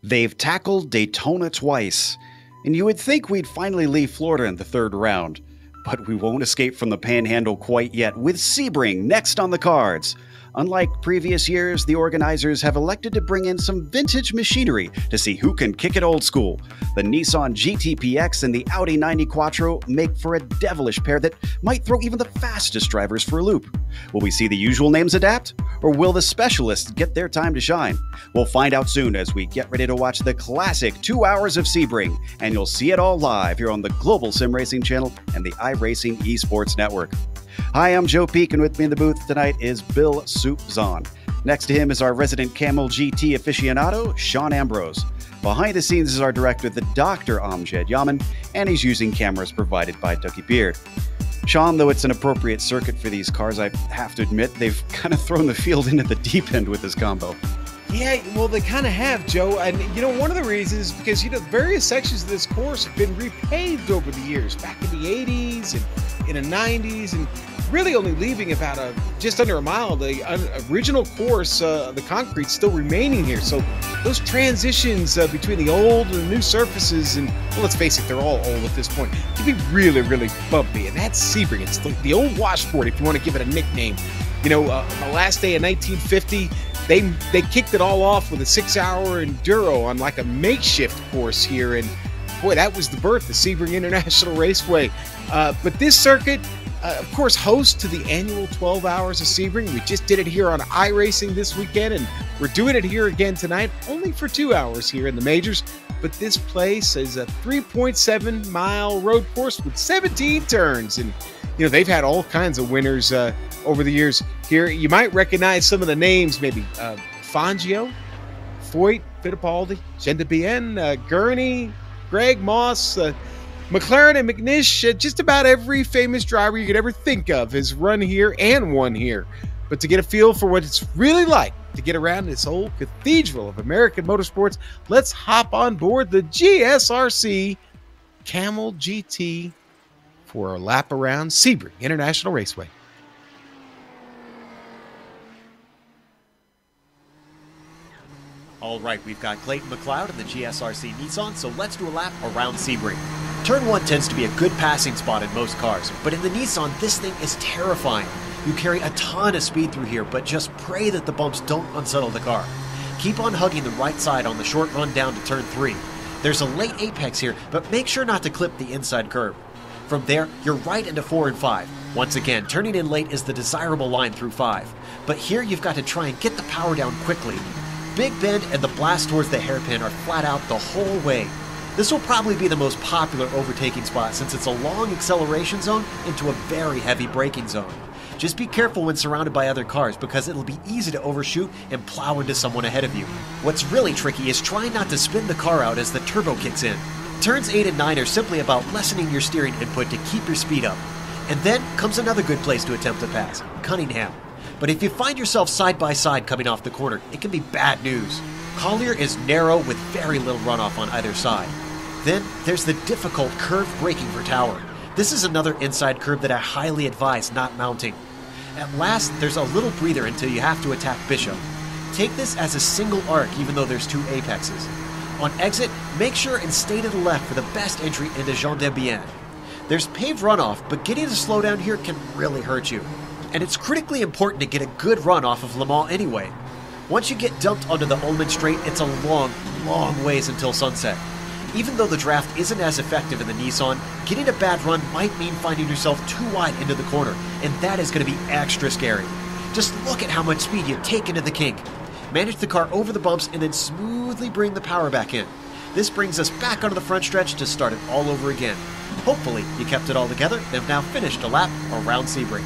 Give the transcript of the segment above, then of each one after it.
They've tackled Daytona twice, and you would think we'd finally leave Florida in the third round. But we won't escape from the panhandle quite yet, with Sebring next on the cards. Unlike previous years, the organizers have elected to bring in some vintage machinery to see who can kick it old school. The Nissan GTPX and the Audi 90 Quattro make for a devilish pair that might throw even the fastest drivers for a loop. Will we see the usual names adapt, or will the specialists get their time to shine? We'll find out soon as we get ready to watch the classic 2 hours of Sebring, and you'll see it all live here on the Global Sim Racing channel and the iRacing Esports Network. Hi, I'm Joe Peak, and with me in the booth tonight is Bill Soup Zahn. Next to him is our resident Camel GT aficionado, Sean Ambrose. Behind the scenes is our director, the Dr. Amjad Yaman, and he's using cameras provided by Dougie Beard. Sean, though it's an appropriate circuit for these cars, I have to admit they've kind of thrown the field into the deep end with this combo. Yeah, well, they kind of have, Joe. And, one of the reasons is because, various sections of this course have been repaved over the years, back in the 80s and in the 90s, and really only leaving about just under a mile. The original course, the concrete still remaining here. So those transitions between the old and the new surfaces, and well, let's face it, they're all old at this point, can be really, really bumpy. And that's Sebring. It's the old washboard, if you want to give it a nickname. The last day of 1950, they kicked it all off with a 6-hour enduro on like a makeshift course here, and boy, that was the birth of Sebring International Raceway. But this circuit, of course, hosts to the annual 12 Hours of Sebring. We just did it here on iRacing this weekend, and we're doing it here again tonight, only for 2 hours here in the majors. But this place is a 3.7-mile road course with 17 turns, and they've had all kinds of winners over the years here. You might recognize some of the names, maybe Fangio, Foyt, Fittipaldi, Gendebien, Gurney, Greg Moss, McLaren and McNish. Just about every famous driver you could ever think of has run here and won here. But to get a feel for what it's really like to get around this old cathedral of American motorsports, let's hop on board the GSRC Camel GT for a lap around Sebring International Raceway. All right, we've got Clayton McLeod in the GSRC Nissan, so let's do a lap around Sebring. Turn 1 tends to be a good passing spot in most cars, but in the Nissan, this thing is terrifying. You carry a ton of speed through here, but just pray that the bumps don't unsettle the car. Keep on hugging the right side on the short run down to turn 3. There's a late apex here, but make sure not to clip the inside curb. From there, you're right into 4 and 5. Once again, turning in late is the desirable line through 5. But here you've got to try and get the power down quickly. Big bend and the blast towards the hairpin are flat out the whole way. This will probably be the most popular overtaking spot since it's a long acceleration zone into a very heavy braking zone. Just be careful when surrounded by other cars because it'll be easy to overshoot and plow into someone ahead of you. What's really tricky is trying not to spin the car out as the turbo kicks in. Turns 8 and 9 are simply about lessening your steering input to keep your speed up. And then comes another good place to attempt to pass, Cunningham. But if you find yourself side by side coming off the corner, it can be bad news. Collier is narrow with very little runoff on either side. Then there's the difficult curved braking for Tower. This is another inside curve that I highly advise not mounting. At last, there's a little breather until you have to attack Bishop. Take this as a single arc even though there's 2 apexes. On exit, make sure and stay to the left for the best entry into Gendebien. There's paved runoff, but getting to slow down here can really hurt you. And it's critically important to get a good run off of Le Mans anyway. Once you get dumped onto the Ullman Straight, it's a long, long ways until sunset. Even though the draft isn't as effective in the Nissan, getting a bad run might mean finding yourself too wide into the corner, and that is going to be extra scary. Just look at how much speed you take into the kink. Manage the car over the bumps and then smoothly bring the power back in. This brings us back onto the front stretch to start it all over again. Hopefully you kept it all together and have now finished a lap around Sebring.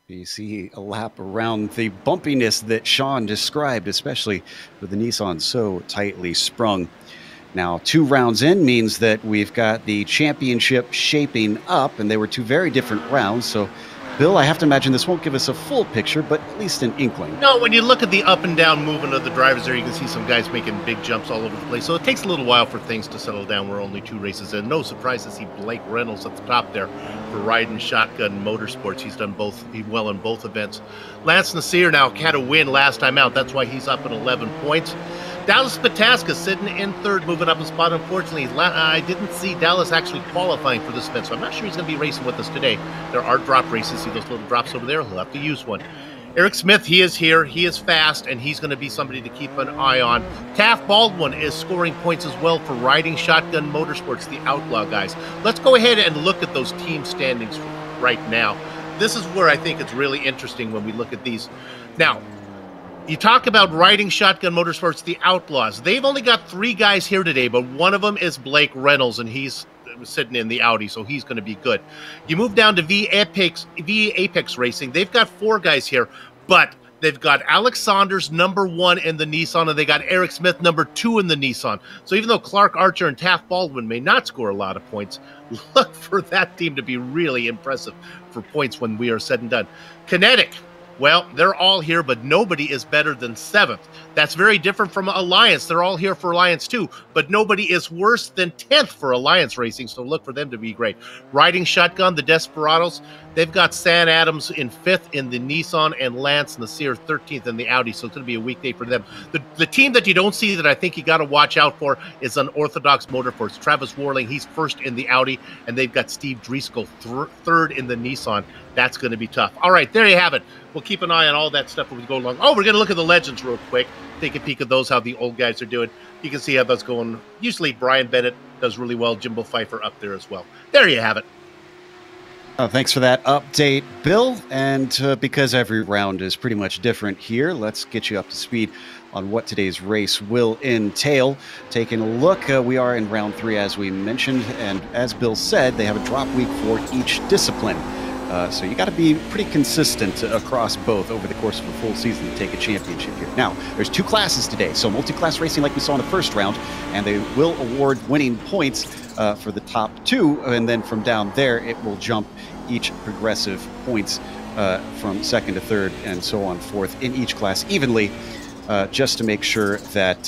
You see a lap around the bumpiness that Sean described, especially with the Nissan so tightly sprung. Now, 2 rounds in means that we've got the championship shaping up, and they were 2 very different rounds, so Bill, I have to imagine this won't give us a full picture, but at least an inkling. No, when you look at the up and down movement of the drivers there, you can see some guys making big jumps all over the place. So it takes a little while for things to settle down. We're only 2 races in. No surprise to see Blake Reynolds at the top there for riding shotgun motorsports. He's done well in both events. Lance Nasir now had a win last time out. That's why he's up at 11 points. Dallas Pataska sitting in 3rd, moving up a spot. Unfortunately, I didn't see Dallas actually qualifying for this event, so I'm not sure he's going to be racing with us today. There are drop races. See those little drops over there? He'll have to use one. Eric Smith, he is here. He is fast, and he's going to be somebody to keep an eye on. Taft Baldwin is scoring points as well for riding shotgun motorsports, the Outlaw guys. Let's go ahead and look at those team standings right now. This is where I think it's really interesting when we look at these. Now, you talk about riding shotgun motorsports, the Outlaws. They've only got 3 guys here today, but one of them is Blake Reynolds, and he's sitting in the Audi, so he's going to be good. You move down to V Apex Racing. They've got 4 guys here, but they've got Alex Saunders, number 1 in the Nissan, and they got Eric Smith, number 2 in the Nissan. So even though Clark Archer and Taft Baldwin may not score a lot of points, look for that team to be really impressive for points when we are said and done. Kinetic. Well, they're all here, but nobody is better than 7th. That's very different from Alliance. They're all here for Alliance too, but nobody is worse than 10th for Alliance Racing, so look for them to be great. Riding Shotgun, the Desperados, they've got San Adams in 5th in the Nissan and Lance Nasir 13th in the Audi, so it's going to be a weekday for them. The team that you don't see that I think you got to watch out for is Unorthodox Motorsports. Travis Warling, he's 1st in the Audi, and they've got Steve Driscoll 3rd in the Nissan. That's going to be tough. All right, there you have it. We'll keep an eye on all that stuff as we go along. Oh, we're going to look at the legends real quick. Take a peek at those, how the old guys are doing. You can see how that's going. Usually Brian Bennett does really well. Jimbo Pfeiffer up there as well. There you have it. Thanks for that update, Bill. And because every round is pretty much different here, let's get you up to speed on what today's race will entail. Taking a look, we are in round 3, as we mentioned. And as Bill said, they have a drop week for each discipline. So you got to be pretty consistent across both over the course of a full season to take a championship here. Now, there's 2 classes today. So multi-class racing like we saw in the first round, and they will award winning points for the top 2. And then from down there, it will jump each progressive points from 2nd to 3rd and so on forth in each class evenly, just to make sure that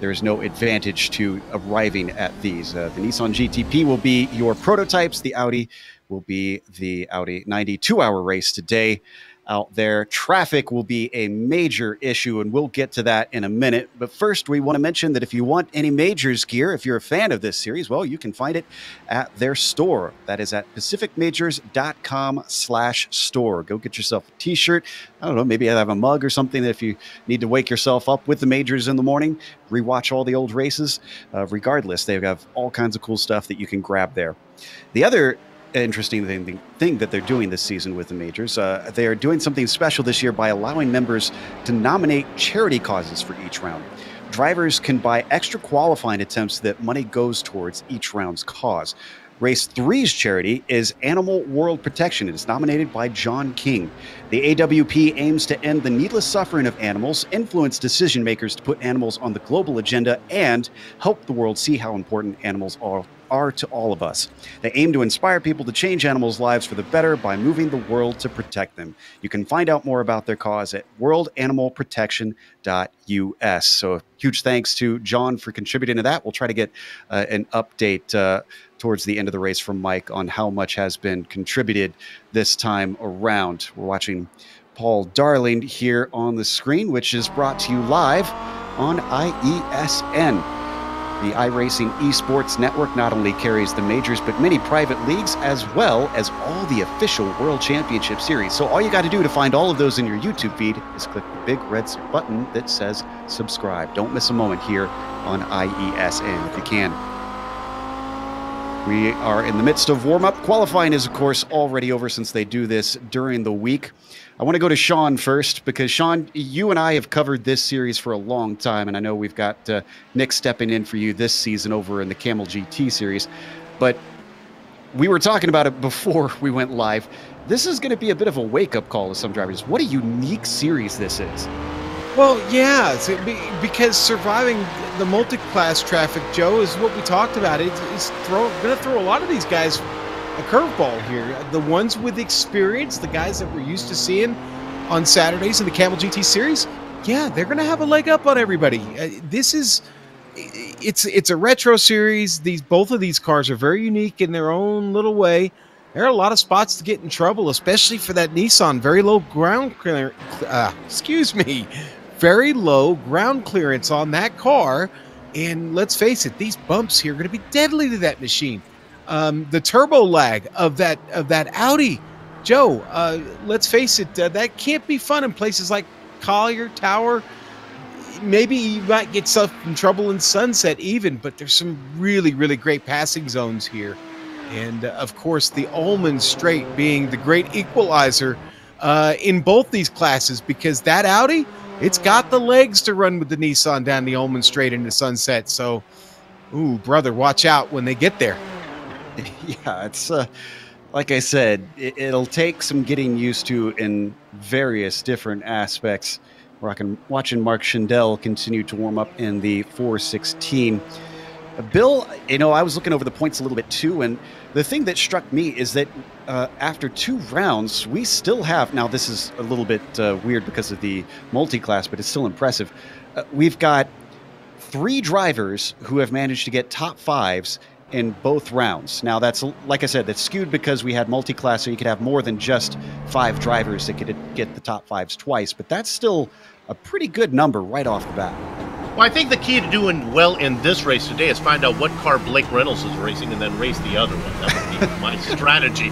there is no advantage to arriving at these. The Nissan GTP will be your prototypes. The Audi will be the Audi 92-hour race today out there. Traffic will be a major issue, and we'll get to that in a minute. But first, we want to mention that if you want any Majors gear, if you're a fan of this series, well, you can find it at their store. That is at pacificmajors.com/store. Go get yourself a t-shirt. I don't know, maybe I have a mug or something that if you need to wake yourself up with the Majors in the morning, rewatch all the old races. Regardless, they have all kinds of cool stuff that you can grab there. The other interesting thing that they're doing this season with the Majors, they are doing something special this year by allowing members to nominate charity causes for each round. Drivers can buy extra qualifying attempts that money goes towards each round's cause. Race 3's charity is Animal World Protection. It is nominated by John King. The AWP aims to end the needless suffering of animals, influence decision makers to put animals on the global agenda, and help the world see how important animals are to all of us. They aim to inspire people to change animals' lives for the better by moving the world to protect them. You can find out more about their cause at worldanimalprotection.us. So huge thanks to John for contributing to that. We'll try to get an update towards the end of the race from Mike on how much has been contributed this time around. We're watching Paul Darling here on the screen, which is brought to you live on IESN. The iRacing Esports Network not only carries the Majors, but many private leagues, as well as all the official World Championship Series. So all you got to do to find all of those in your YouTube feed is click the big red button that says subscribe. Don't miss a moment here on IESN if you can. We are in the midst of warm-up. Qualifying is, of course, already over since they do this during the week. I want to go to Sean first because, Sean, you and I have covered this series for a long time, and I know we've got Nick stepping in for you this season over in the Camel GT series. But we were talking about it before we went live. This is going to be a bit of a wake-up call to some drivers. What a unique series this is. Well, yeah, because surviving the multi-class traffic, Joe, is what we talked about. It's going to throw a lot of these guys curveball here. The ones with experience, the guys that we're used to seeing on Saturdays in the Camel GT series, yeah, they're going to have a leg up on everybody. It's a retro series. Both of these cars are very unique in their own little way. There are a lot of spots to get in trouble, especially for that Nissan. Very low ground clearance. Very low ground clearance on that car. And let's face it, these bumps here are going to be deadly to that machine. The turbo lag of that Audi, Joe. Let's face it, that can't be fun in places like Collier Tower. Maybe you might get yourself in trouble in Sunset even, but there's some really, really great passing zones here. And, of course, the Ullman Straight being the great equalizer in both these classes, because that Audi, it's got the legs to run with the Nissan down the Ullman Straight into Sunset. So, ooh, brother, watch out when they get there. Yeah, it's like I said, it'll take some getting used to in various different aspects. Watching Mark Schindel continue to warm up in the 416. Bill, I was looking over the points a little bit too, and the thing that struck me is that after 2 rounds, we still have, now this is a little bit weird because of the multi-class, but it's still impressive. We've got 3 drivers who have managed to get top 5s in both rounds. Now that's, like I said, that's skewed because we had multi-class, so you could have more than just 5 drivers that could get the top 5s twice, but that's still a pretty good number right off the bat. Well, I think the key to doing well in this race today is find out what car Blake Reynolds is racing and then race the other one. That would be my strategy.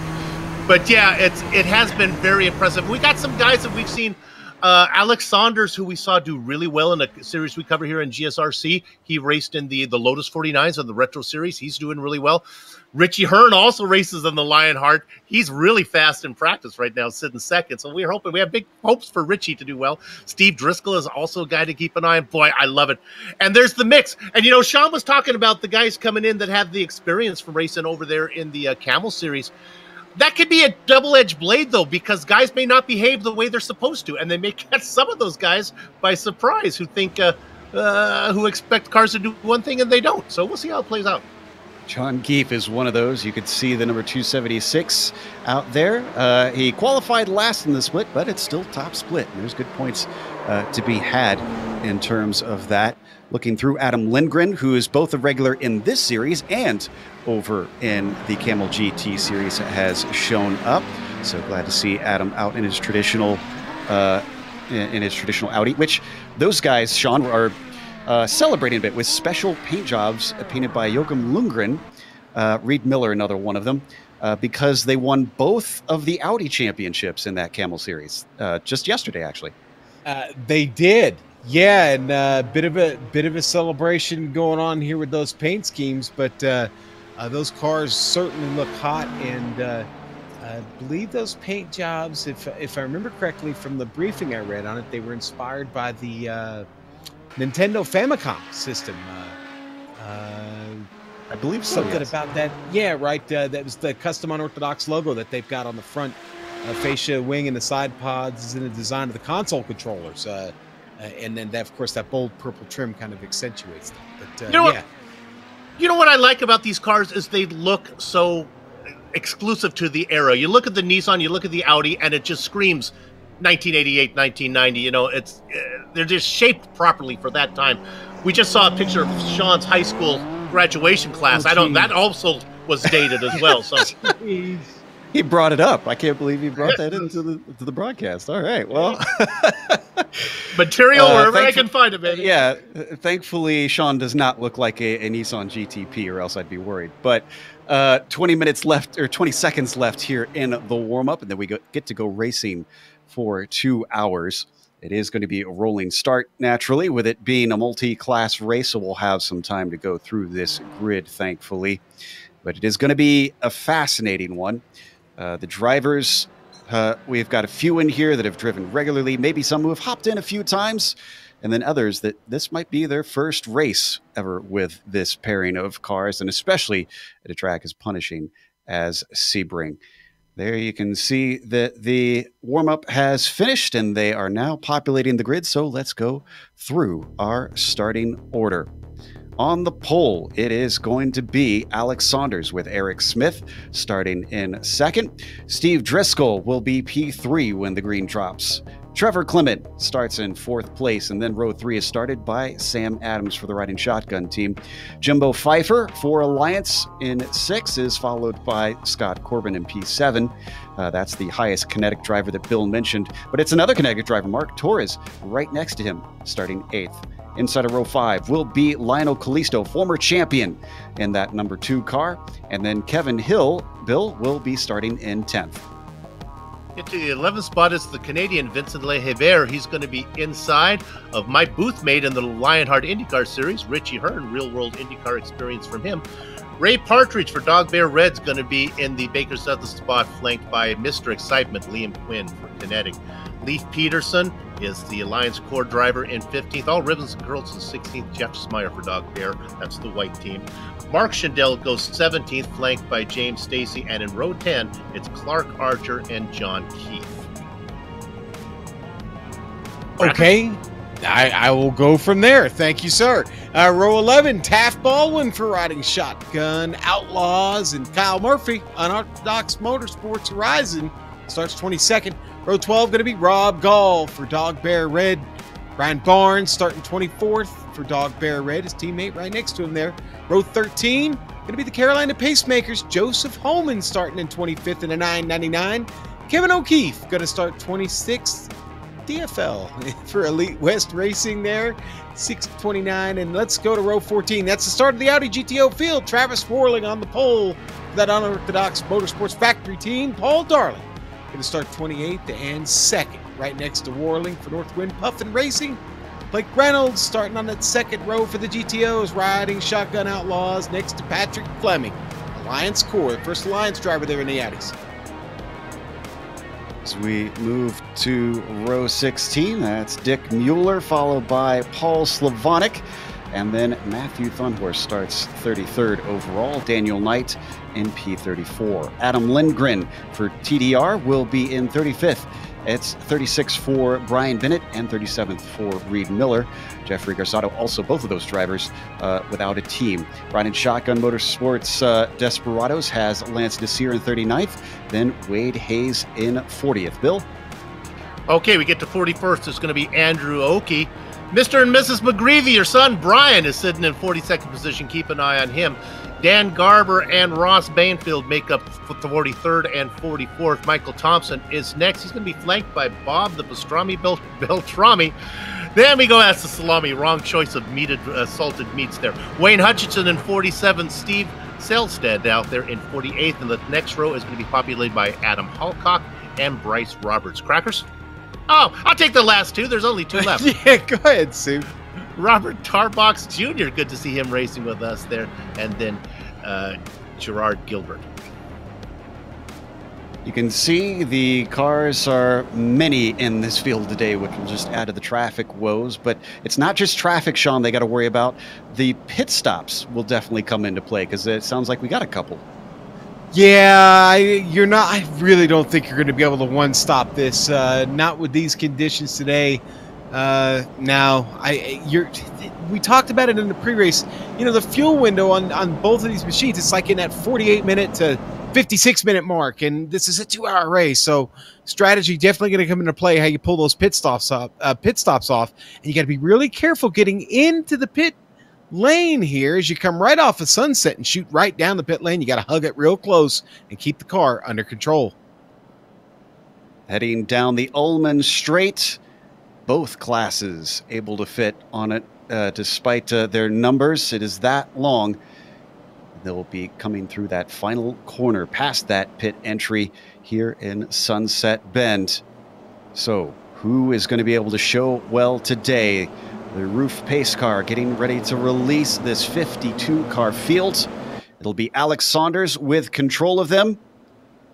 But yeah, it has been very impressive. We got some guys that we've seen. Alex Saunders, who we saw do really well in a series we cover here in GSRC. He raced in the Lotus 49s of the Retro Series. He's doing really well. Richie Hearn also races in the Lionheart. He's really fast in practice right now, sitting second. So we have big hopes for Richie to do well. Steve Driscoll is also a guy to keep an eye on. Boy, I love it. And there's the mix. And, Sean was talking about the guys coming in that have the experience from racing over there in the Camel Series. That could be a double-edged blade, though, because guys may not behave the way they're supposed to, and they may catch some of those guys by surprise who think, who expect cars to do one thing and they don't. So we'll see how it plays out. John Geef is one of those. You could see the number 276 out there. He qualified last in the split, but it's still top split. And there's good points to be had in terms of that. Looking through Adam Lindgren, who is both a regular in this series and over in the Camel GT series, has shown up. So glad to see Adam out in his traditional Audi, which those guys, Sean, are celebrating a bit with special paint jobs painted by Joachim Lundgren, Reed Miller, another one of them, because they won both of the Audi championships in that Camel series just yesterday, actually. They did. Yeah, and bit of a celebration going on here with those paint schemes, but those cars certainly look hot, and I believe those paint jobs, if I remember correctly from the briefing I read on it, they were inspired by the Nintendo Famicom system. I believe so. Something about that. Yeah, right. That was the custom unorthodox logo that they've got on the front fascia, wing, and the side pods is in the design of the console controllers. And then, of course, that bold purple trim kind of accentuates that. But, yeah. You know what I like about these cars is they look so exclusive to the era. You look at the Nissan, you look at the Audi, and it just screams 1988, 1990. They're just shaped properly for that time. We just saw a picture of Sean's high school graduation class. That also was dated as well. So. He brought it up. I can't believe he brought that into the broadcast. All right, well. Material wherever I can find it, baby. Yeah, thankfully, Sean does not look like a Nissan GTP, or else I'd be worried. But 20 minutes left, or 20 seconds left here in the warm-up, and then we get to go racing for 2 hours. It is going to be a rolling start, naturally, with it being a multi-class race, so we'll have some time to go through this grid, thankfully. But it is going to be a fascinating one. The drivers, we've got a few in here that have driven regularly, maybe some who have hopped in a few times, and then others that this might be their first race ever with this pairing of cars, and especially at a track as punishing as Sebring. There you can see that the warm-up has finished, and they are now populating the grid, so let's go through our starting order. On the pole, it is going to be Alex Saunders with Eric Smith starting in second. Steve Driscoll will be P3 when the green drops. Trevor Clement starts in fourth place, and then row 3 is started by Sam Adams for the riding shotgun team. Jimbo Pfeiffer for Alliance in 6 is followed by Scott Corbin in P7. That's the highest kinetic driver that Bill mentioned, but it's another kinetic driver, Mark Torres, right next to him, starting 8th. Inside of row 5 will be Lionel Callisto, former champion in that number 2 car, and then Kevin Hill, Bill, will be starting in 10th. Into the 11th spot is the Canadian Vincent Lehebert. He's going to be inside of my booth mate in the Lionheart IndyCar Series, Richie Hearn, real-world IndyCar experience from him. Ray Partridge for Dog Bear Red's going to be in the Baker's Douglas spot, flanked by Mr. Excitement, Liam Quinn for Kinetic. Leif Peterson is the Alliance Core driver in 15th. All ribbons and curls in 16th. Jeff Smyer for Dog Bear. That's the white team. Mark Schindel goes 17th, flanked by James Stacy. And in row 10, it's Clark Archer and John Keith. Okay, I will go from there. Thank you, sir. Row 11, Taft Baldwin for riding shotgun. Outlaws and Kyle Murphy, Unorthodox Motorsports Horizon, starts 22nd. Row 12 going to be Rob Gall for Dog Bear Red. Brian Barnes starting 24th for Dog Bear Red, his teammate right next to him there. Row 13 going to be the Carolina Pacemakers. Joseph Holman starting in 25th in a 999. Kevin O'Keefe going to start 26th. DFL for Elite West Racing there, 629. And let's go to row 14. That's the start of the Audi GTO field. Travis Warling on the pole for that Unorthodox Motorsports Factory team. Paul Darling going to start 28th and 2nd, right next to Warling for Northwind Puffin Racing. Blake Reynolds starting on that second row for the GTOs, riding Shotgun Outlaws next to Patrick Fleming, Alliance Core, the first Alliance driver there in the Audis. As we move to row 16, that's Dick Mueller, followed by Paul Slavonic. And then Matthew Thunhorst starts 33rd overall. Daniel Knight in P34. Adam Lindgren for TDR will be in 35th. It's 36th for Brian Bennett and 37th for Reed Miller. Jeffrey Garzato, also both of those drivers without a team. Riding Shotgun Motorsports Desperados has Lance Desir in 39th, then Wade Hayes in 40th. Bill? Okay, we get to 41st. It's going to be Andrew Oakey. Mr. and Mrs. McGreevy, your son Brian, is sitting in 42nd position. Keep an eye on him. Dan Garber and Ross Bainfield make up 43rd and 44th. Michael Thompson is next. He's going to be flanked by Bob the Pastrami Beltrami. Then we go, that's the salami. Wrong choice of salted meats there. Wayne Hutchinson in 47th. Steve Selstead out there in 48th. And the next row is going to be populated by Adam Halcock and Bryce Roberts. Crackers? Oh, I'll take the last two. There's only 2 left. Yeah, go ahead, Sue. Robert Tarbox Jr., good to see him racing with us there. And then Gerard Gilbert. You can see the cars are many in this field today, which will just add to the traffic woes. But it's not just traffic, Sean, they got to worry about. The pit stops will definitely come into play because it sounds like we got a couple. Yeah, you're not. I really don't think you're going to be able to one-stop this. Not with these conditions today. We talked about it in the pre-race. You know, the fuel window on both of these machines, it's like in that 48-minute to 56-minute mark, and this is a 2-hour race. So strategy definitely going to come into play. How you pull those pit stops off, and you got to be really careful getting into the pit lane here as you come right off of Sunset and shoot right down the pit lane. You got to hug it real close and keep the car under control. Heading down the Ullman Straight, both classes able to fit on it despite their numbers. It is that long. They'll be coming through that final corner past that pit entry here in Sunset Bend. So who is going to be able to show well today? The Roof Pace car getting ready to release this 52-car field. It'll be Alex Saunders with control of them,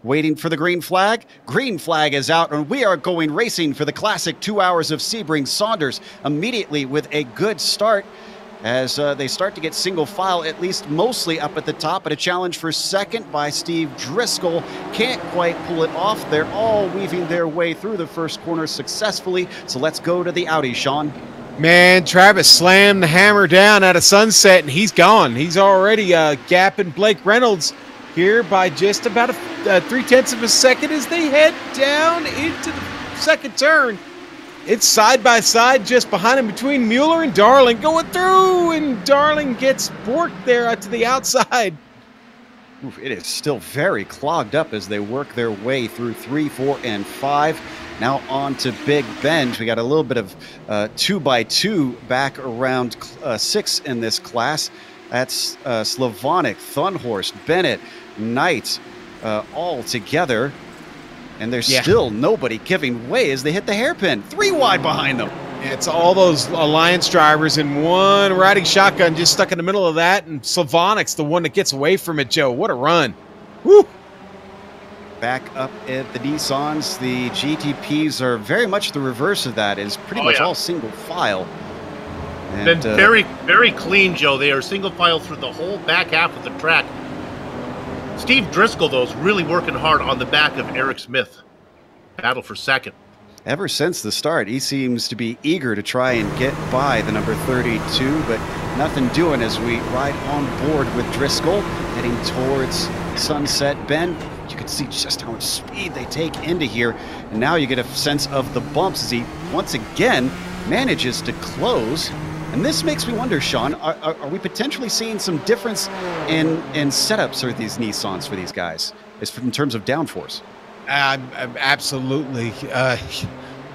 waiting for the green flag. Green flag is out, and we are going racing for the classic 2 hours of Sebring. Saunders immediately with a good start as they start to get single file, at least mostly up at the top, but a challenge for second by Steve Driscoll. Can't quite pull it off. They're all weaving their way through the first corner successfully. So let's go to the Audi, Sean. Man, Travis slammed the hammer down at a Sunset, and he's gone. He's already gapping Blake Reynolds here by just about 0.3 of a second as they head down into the second turn. It's side by side just behind him between Mueller and Darling going through, and Darling gets borked there out to the outside. Oof, it is still very clogged up as they work their way through 3, 4, and 5. Now on to Big Bend. We got a little bit of 2x2 back around 6 in this class. That's Slavonic, Thunhorst, Bennett, Knight, all together. And there's still nobody giving way as they hit the hairpin. 3 wide behind them. It's all those Alliance drivers in one riding shotgun just stuck in the middle of that. And Slavonic's the one that gets away from it, Joe. What a run. Woo! Back up at the Nissans, the GTPs are very much the reverse of that. It's pretty much all single file. And, been very, very clean, Joe. They are single file through the whole back half of the track. Steve Driscoll, though, is really working hard on the back of Eric Smith. Battle for second. Ever since the start, he seems to be eager to try and get by the number 32, but nothing doing as we ride on board with Driscoll, heading towards Sunset Bend. You can see just how much speed they take into here, and now you get a sense of the bumps as he once again manages to close. And this makes me wonder, Sean, are we potentially seeing some difference in setups for these Nissans for these guys, in terms of downforce? Absolutely.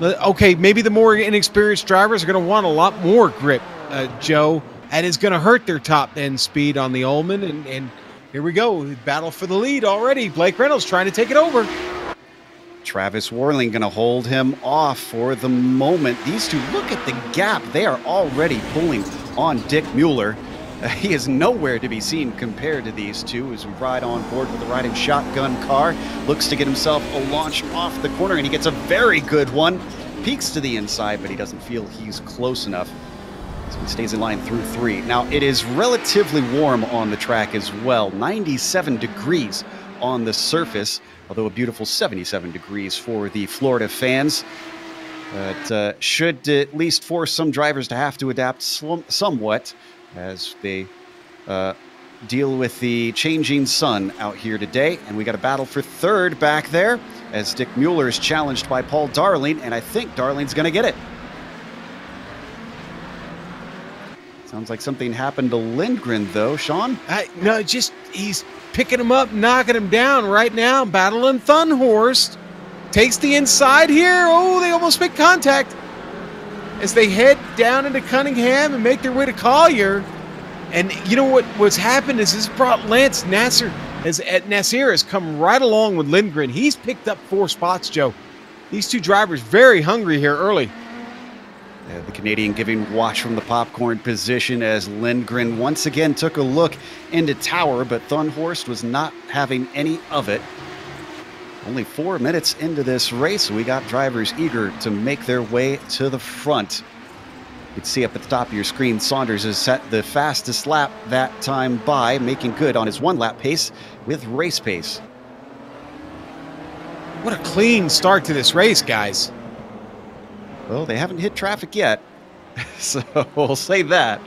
Okay, maybe the more inexperienced drivers are going to want a lot more grip, Joe, and it's going to hurt their top end speed on the Ullman. And here we go, battle for the lead already. Blake Reynolds trying to take it over. Travis Worling going to hold him off for the moment. These two, look at the gap. They are already pulling on Dick Mueller. He is nowhere to be seen compared to these two as we ride on board with the riding shotgun car. Looks to get himself a launch off the corner, and he gets a very good one. Peeks to the inside, but he doesn't feel he's close enough. So he stays in line through 3. Now, it is relatively warm on the track as well. 97 degrees on the surface, although a beautiful 77 degrees for the Florida fans. But should at least force some drivers to have to adapt somewhat as they deal with the changing sun out here today. And we got a battle for third back there as Dick Mueller is challenged by Paul Darling, and I think Darling's going to get it. Sounds like something happened to Lindgren, though. Sean? No, just he's picking him up, knocking him down right now. Battling Thunhorst. Takes the inside here. Oh, they almost make contact as they head down into Cunningham and make their way to Collier. And you know what's happened is this brought Lance Nasser Nasir has come right along with Lindgren. He's picked up 4 spots, Joe. These two drivers very hungry here early. Yeah, the Canadian giving watch from the popcorn position as Lindgren once again took a look into Tower, but Thunhorst was not having any of it. Only 4 minutes into this race, we got drivers eager to make their way to the front. You can see up at the top of your screen, Saunders has set the fastest lap that time by, making good on his 1-lap pace with race pace. What a clean start to this race, guys. Well, they haven't hit traffic yet, so we'll say that.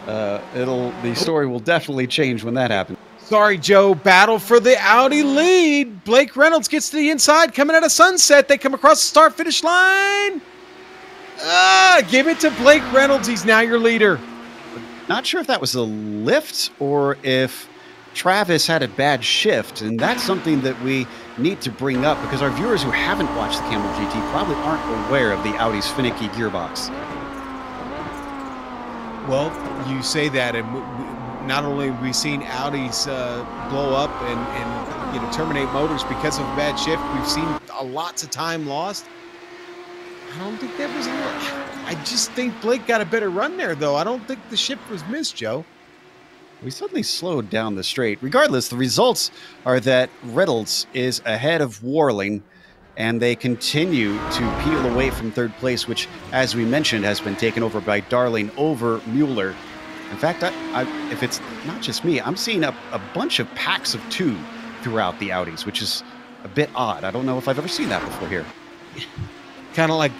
The story will definitely change when that happens. Sorry, Joe. Battle for the Audi lead. Blake Reynolds gets to the inside, coming out of Sunset. They come across the start-finish line. Give it to Blake Reynolds. He's now your leader. Not sure if that was a lift or if Travis had a bad shift, and that's something that we need to bring up because our viewers who haven't watched the Camel GT probably aren't aware of the Audi's finicky gearbox. Well, you say that, and not only have we seen Audis blow up and terminate motors because of a bad shift, we've seen lots of time lost. I don't think that was I just think Blake got a better run there, though. I don't think the shift was missed, Joe. We suddenly slowed down the straight. Regardless, the results are that Reynolds is ahead of Worling, and they continue to peel away from third place, which, as we mentioned, has been taken over by Darling over Mueller. In fact, if it's not just me, I'm seeing a bunch of packs of 2 throughout the Audis, which is a bit odd. I don't know if I've ever seen that before here. kind of like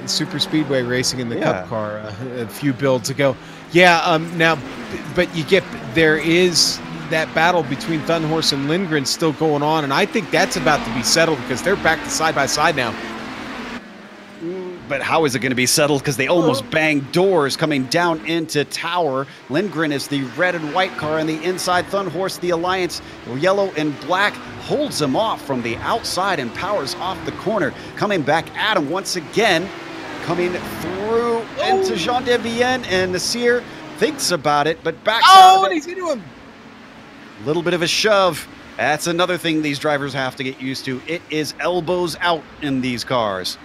super speedway racing in the Cup car a few builds ago. Yeah. Now, but there is that battle between Thunhorse and Lindgren still going on, and I think that's about to be settled because they're back to side by side now. But how is it going to be settled? Because they almost banged doors coming down into Tower. Lindgren is the red and white car on the inside. Thunhorse, the Alliance, yellow and black, holds him off from the outside and powers off the corner. Coming back at him once again. Coming through into Jean Devienne, and Nasir thinks about it, but backs out of it. And he's into him. A little bit of a shove. That's another thing these drivers have to get used to. It is elbows out in these cars.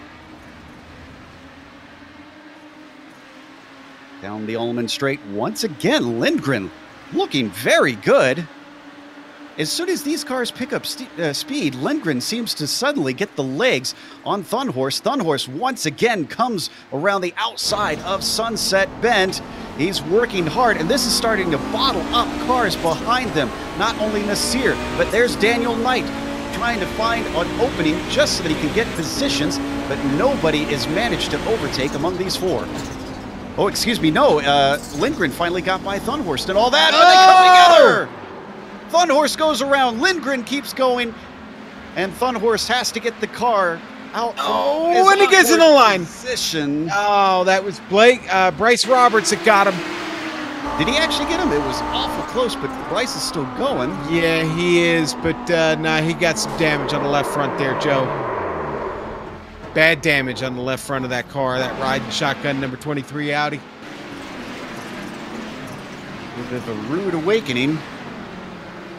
Down the Ullman straight once again. Lindgren looking very good. As soon as these cars pick up speed, Lindgren seems to suddenly get the legs on Thunhorse. Thunhorse once again comes around the outside of Sunset Bend. He's working hard, and this is starting to bottle up cars behind them. Not only Nasir, but there's Daniel Knight trying to find an opening just so that he can get positions, but nobody is managed to overtake among these four. Oh, excuse me, no. Lindgren finally got by Thunhorse and all that, but they come together! Thunhorse goes around, Lindgren keeps going, and Thunhorse has to get the car out. Oh, when he gets in the line. Position. Oh, that was Bryce Roberts that got him. Did he actually get him? It was awful close, but Bryce is still going. Yeah, he is, but nah, he got some damage on the left front there, Joe. Bad damage on the left front of that car, that riding shotgun number 23 Audi. A bit of a rude awakening.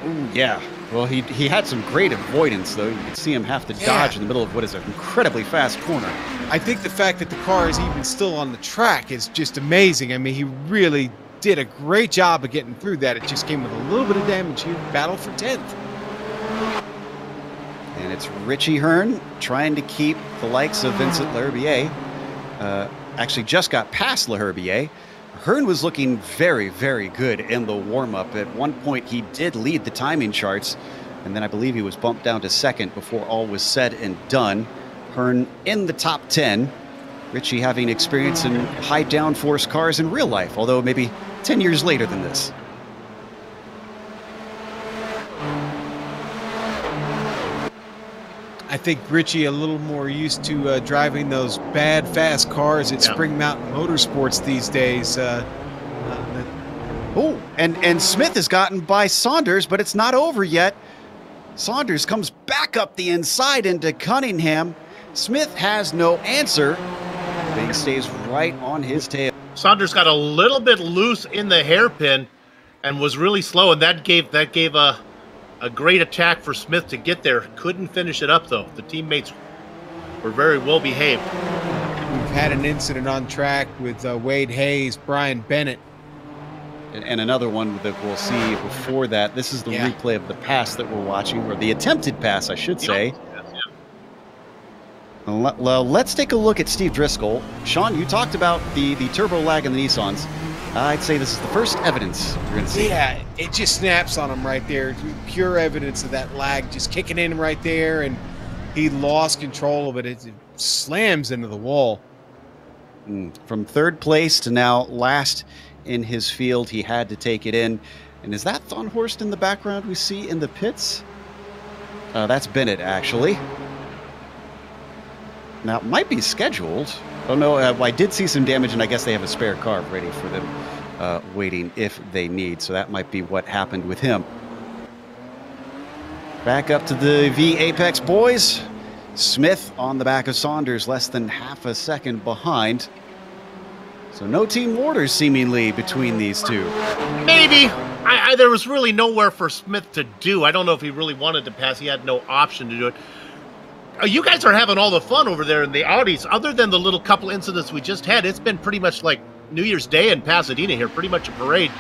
Oh, yeah. Well, he had some great avoidance, though. You could see him have to dodge in the middle of what is an incredibly fast corner. I think the fact that the car is even still on the track is just amazing. I mean, he really did a great job of getting through that. It just came with a little bit of damage here. Battle for 10th. And it's Richie Hearn trying to keep the likes of Vincent Leherbier. Actually just got past Leherbier. Hearn was looking very, very good in the warm-up. At one point, he did lead the timing charts, and then I believe he was bumped down to second before all was said and done. Hearn in the top 10. Richie having experience in high downforce cars in real life, although maybe 10 years later than this. I think Richie a little more used to driving those bad, fast cars at Spring Mountain Motorsports these days. Oh, and Smith has gotten by Saunders, but it's not over yet. Saunders comes back up the inside into Cunningham. Smith has no answer, but he stays right on his tail. Saunders got a little bit loose in the hairpin and was really slow, and that gave a great attack for Smith to get there. Couldn't finish it up, though. The teammates were very well behaved. We've had an incident on track with Wade Hayes, Brian Bennett. And another one that we'll see before that. This is the replay of the pass that we're watching, or the attempted pass, I should say. Well, let's take a look at Steve Driscoll. Sean, you talked about the turbo lag in the Nissans. I'd say this is the first evidence you're going to see. Yeah, it just snaps on him right there. Pure evidence of that lag just kicking in right there, and he lost control of it. It slams into the wall. From third place to now last in his field, he had to take it in. And is that Thunhorst in the background we see in the pits? That's Bennett, actually. Now, it might be scheduled. Oh, no, I did see some damage, and I guess they have a spare car ready for them waiting if they need. So that might be what happened with him. Back up to the V Apex boys. Smith on the back of Saunders, less than half a second behind. So no team orders seemingly between these two. Maybe. There was really nowhere for Smith to do. I don't know if he really wanted to pass. He had no option to do it. You guys are having all the fun over there in the Audis. Other than the little couple incidents we just had, it's been pretty much like New Year's Day in Pasadena here, pretty much a parade.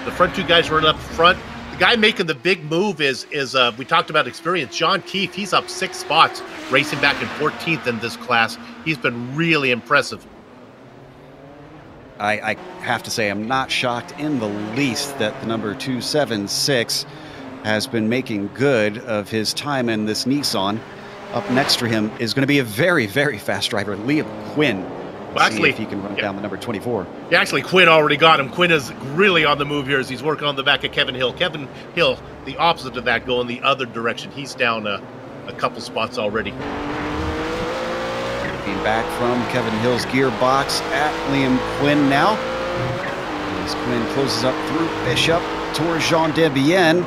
The front two guys running up front. The guy making the big move is we talked about experience, John Keefe. He's up 6 spots, racing back in 14th in this class. He's been really impressive. I have to say I'm not shocked in the least that the number 276 has been making good of his time in this Nissan. Up next for him is going to be a very, very fast driver, Liam Quinn. Well, actually, see if he can run down the number 24. Yeah, actually, Quinn already got him. Quinn is really on the move here as he's working on the back of Kevin Hill. Kevin Hill, the opposite of that, going the other direction. He's down a couple spots already. Looking back from Kevin Hill's gearbox at Liam Quinn now. As Quinn closes up through Bishop towards Jean Debienne.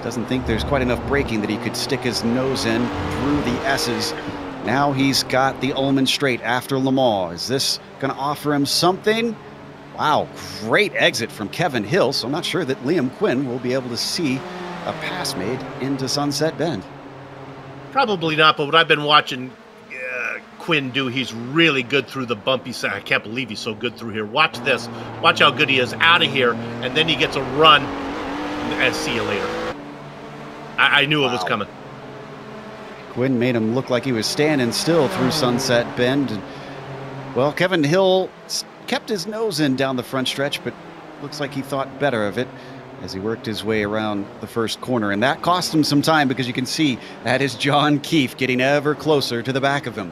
Doesn't think there's quite enough braking that he could stick his nose in through the S's. Now he's got the Ullman Straight after Le Mans. Is this going to offer him something? Wow, great exit from Kevin Hill. So I'm not sure that Liam Quinn will be able to see a pass made into Sunset Bend. Probably not, but what I've been watching Quinn do, he's really good through the bumpy side. I can't believe he's so good through here. Watch this. Watch how good he is out of here, and then he gets a run, and see you later. I knew it was coming. Quinn made him look like he was standing still through Sunset Bend. And, well, Kevin Hill kept his nose in down the front stretch, but looks like he thought better of it as he worked his way around the first corner. And that cost him some time because you can see that is John Keefe getting ever closer to the back of him.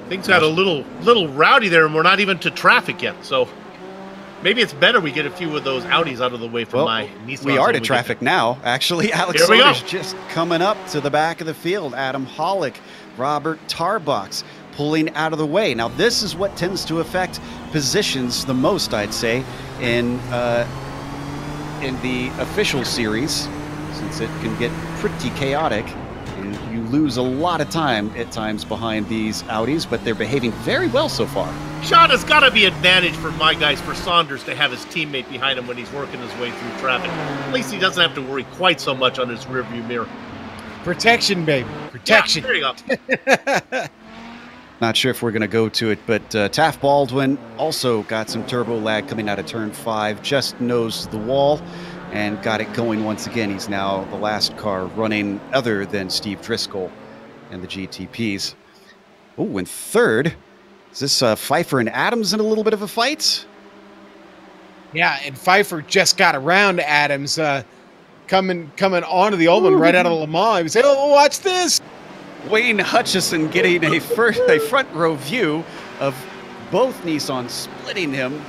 Things got a little rowdy there, and we're not even to traffic yet. So maybe it's better we get a few of those Audis out of the way from my Nissan. We are to traffic now, actually. Alex Soder's just coming up to the back of the field. Adam Hollick, Robert Tarbox pulling out of the way. Now, this is what tends to affect positions the most, I'd say, in the official series, since it can get pretty chaotic. And you lose a lot of time at times behind these Audis, but they're behaving very well so far. Sean, has got to be advantage for my guys, for Saunders, to have his teammate behind him when he's working his way through traffic. At least he doesn't have to worry quite so much on his rearview mirror. Protection, baby. Protection. Yeah, there you go. Not sure if we're going to go to it, but Taft Baldwin also got some turbo lag coming out of turn 5, just nosed the wall and got it going once again. He's now the last car running other than Steve Driscoll and the GTPs. Oh, and third, is this Pfeiffer and Adams in a little bit of a fight? Yeah, and Pfeiffer just got around Adams coming onto the Ullman right out of Le Mans. He was saying, oh, watch this. Wayne Hutchison getting a front row view of both Nissans splitting him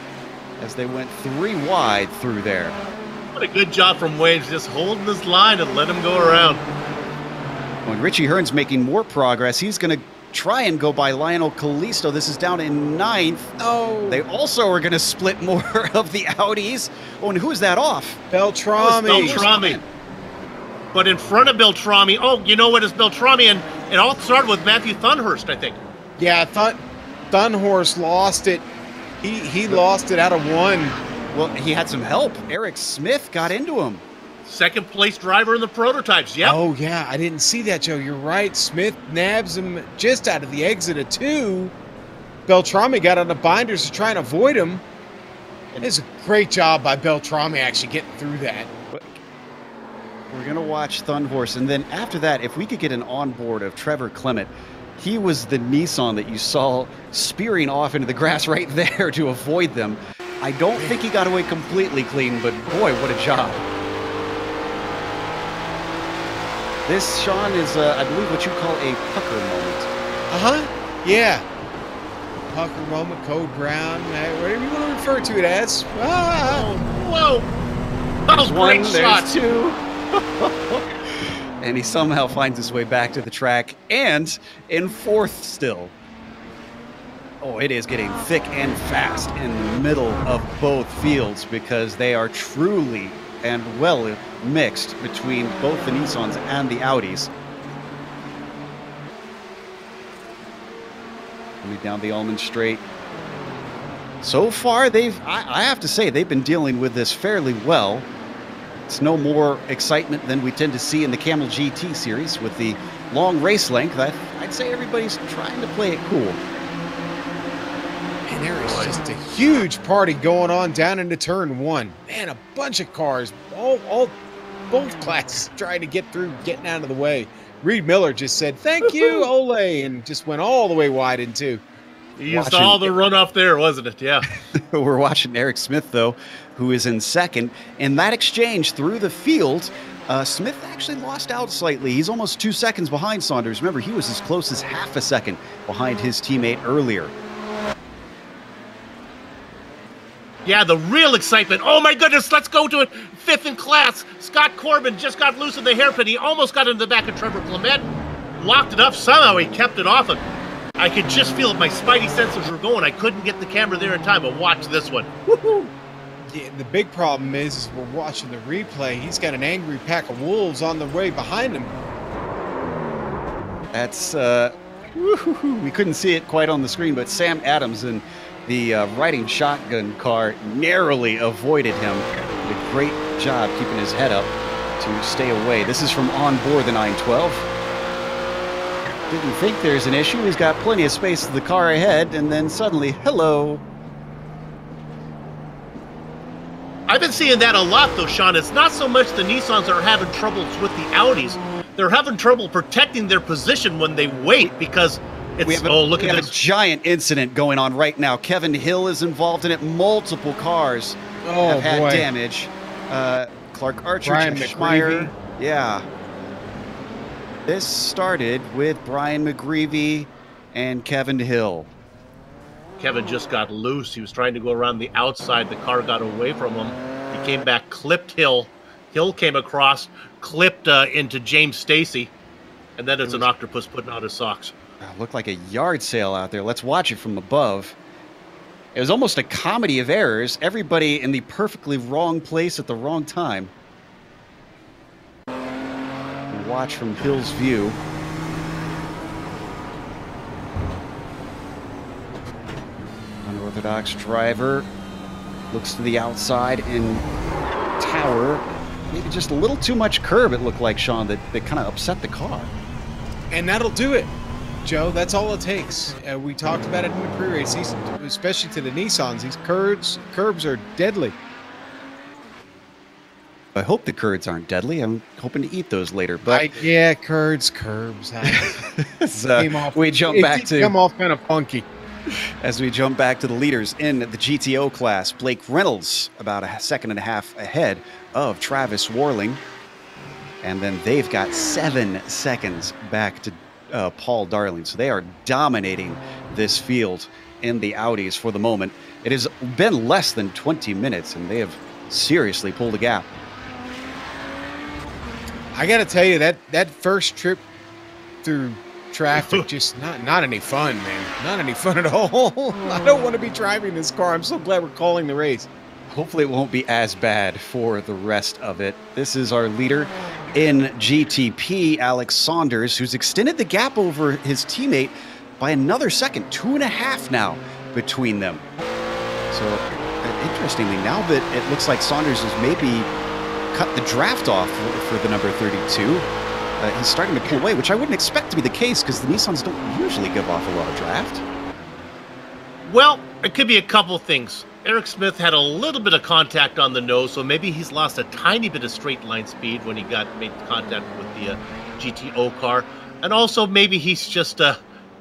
as they went 3 wide through there. What a good job from Wayne, just holding his line and let him go around. When Richie Hearn's making more progress, he's going to try and go by Lionel Callisto. This is down in 9th. Oh. They also are going to split more of the Audis. Oh, and who's that off? Beltrami. Beltrami. But in front of Beltrami, oh, you know what, it's Beltrami, and it all started with Matthew Thunhurst, I think. Yeah, Thunhurst lost it. He lost it out of 1. Well, he had some help. Eric Smith got into him. Second place driver in the prototypes, yep. Oh, yeah, I didn't see that, Joe. You're right. Smith nabs him just out of the exit of 2. Beltrami got on the binders to try and avoid him. And it's a great job by Beltrami actually getting through that. We're going to watch Thunhorse, and then after that, if we could get an onboard of Trevor Clement, he was the Nissan that you saw spearing off into the grass right there to avoid them. I don't think he got away completely clean, but boy, what a job. This, Sean, is, I believe, what you call a pucker moment. Uh-huh, yeah. Pucker moment, code brown, whatever you want to refer to it as. Whoa. That was one, great shot. there's 2. And he somehow finds his way back to the track and in 4th still. Oh, it is getting thick and fast in the middle of both fields because they are truly and well mixed between both the Nissans and the Audis. Coming down the Ullman Straight. So far, I have to say, they've been dealing with this fairly well. It's no more excitement than we tend to see in the Camel GT series with the long race length. I'd say everybody's trying to play it cool. And there is just a huge party going on down into turn 1. Man, a bunch of cars, both classes trying to get through, getting out of the way. Reed Miller just said, thank you, Ole, and just went all the way wide in 2. You saw the runoff there, wasn't it? Yeah. We're watching Eric Smith, though, who is in second. In that exchange through the field, Smith actually lost out slightly. He's almost 2 seconds behind Saunders. Remember, he was as close as half a second behind his teammate earlier. Yeah, the real excitement. Oh, my goodness, let's go to it. Fifth in class. Scott Corbin just got loose in the hairpin. He almost got into the back of Trevor Clement. Locked it up. Somehow he kept it off him. I could just feel it. My spidey senses were going. I couldn't get the camera there in time, but watch this one. Woohoo! Yeah, the big problem is we're watching the replay. He's got an angry pack of wolves on the way behind him. That's, we couldn't see it quite on the screen, but Sam Adams in the riding shotgun car narrowly avoided him. Did a great job keeping his head up to stay away. This is from on board the 912. Didn't think there's an issue. He's got plenty of space to the car ahead, and then suddenly, hello. I've been seeing that a lot, though, Sean. It's not so much the Nissans that are having troubles with the Audis. They're having trouble protecting their position when they wait because it's... We have a giant incident going on right now. Kevin Hill is involved in it. Multiple cars have had damage. Clark Archer, Brian Schmeier. Yeah. This started with Brian McGreevy and Kevin Hill. Kevin just got loose. He was trying to go around the outside. The car got away from him. He came back, clipped Hill. Hill came across, clipped into James Stacy. And then it's an octopus putting out his socks. Looked like a yard sale out there. Let's watch it from above. It was almost a comedy of errors. Everybody in the perfectly wrong place at the wrong time. Watch from Hill's view. Unorthodox driver looks to the outside in tower. Maybe just a little too much curb, it looked like, Sean, that kind of upset the car. And that'll do it, Joe. That's all it takes. We talked about it in the pre-race, especially to the Nissans. These curbs are deadly. I hope the curds aren't deadly. I'm hoping to eat those later. But yeah, curbs. We jump back to come off kind of funky. As we jump back to the leaders in the GTO class, Blake Reynolds about a second and a half ahead of Travis Warling, and then they've got 7 seconds back to Paul Darling. So they are dominating this field in the Audis for the moment. It has been less than 20 minutes, and they have seriously pulled a gap. I got to tell you, that first trip through traffic, just not any fun, man. Not any fun at all. I don't want to be driving this car. I'm so glad we're calling the race. Hopefully it won't be as bad for the rest of it. This is our leader in GTP, Alex Saunders, who's extended the gap over his teammate by another second. 2.5 now between them. So, interestingly, now that it looks like Saunders has maybe cut the draft off for the number 32, he's starting to pull away, which I wouldn't expect to be the case because the Nissans don't usually give off a lot of draft. Well, it could be a couple things. Eric Smith had a little bit of contact on the nose, so maybe he's lost a tiny bit of straight line speed when he made contact with the GTO car. And also maybe he's just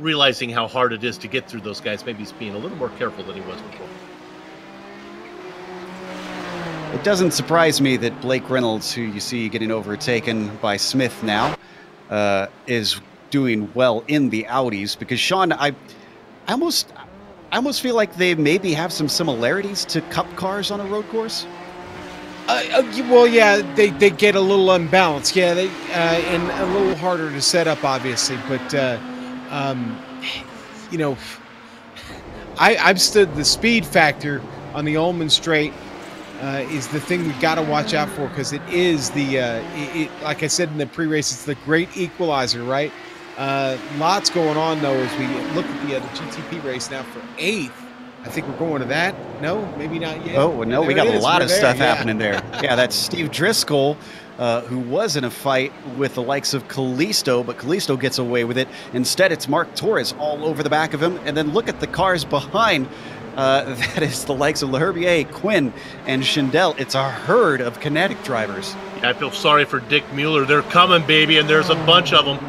realizing how hard it is to get through those guys. Maybe he's being a little more careful than he was before. It doesn't surprise me that Blake Reynolds, who you see getting overtaken by Smith now, is doing well in the Audis, because Sean, I almost feel like they maybe have some similarities to Cup cars on a road course. Well, yeah, they get a little unbalanced, yeah, and a little harder to set up, obviously. But you know, I've stood the speed factor on the Ullman Straight. Is the thing we got to watch out for, because it is like I said in the pre-race, it's the great equalizer, right? Lots going on, though, as we look at the GTP race now for 8th. I think we're going to that. No, maybe not yet. Oh, well, no, we got a lot of stuff happening there. Yeah, that's Steve Driscoll, who was in a fight with the likes of Kalisto, but Kalisto gets away with it. Instead, it's Mark Torres all over the back of him. And then look at the cars behind. That is the likes of Leherbier, Quinn, and Schindel. It's a herd of Kinetic drivers. I feel sorry for Dick Mueller. They're coming, baby, and there's a bunch of them.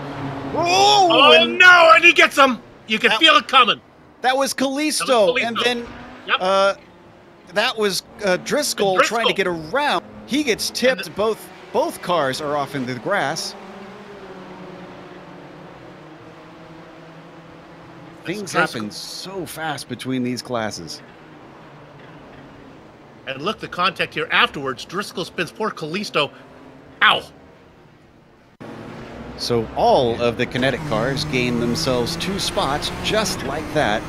Oh no, and he gets them. You can feel it coming. That was Kalisto, and then that was Driscoll trying to get around. He gets tipped. Both cars are off into the grass. Things happen so fast between these classes. And look, the contact here afterwards. Driscoll spins poor Kalisto. Ow! So all of the kinetic cars gain themselves 2 spots just like that.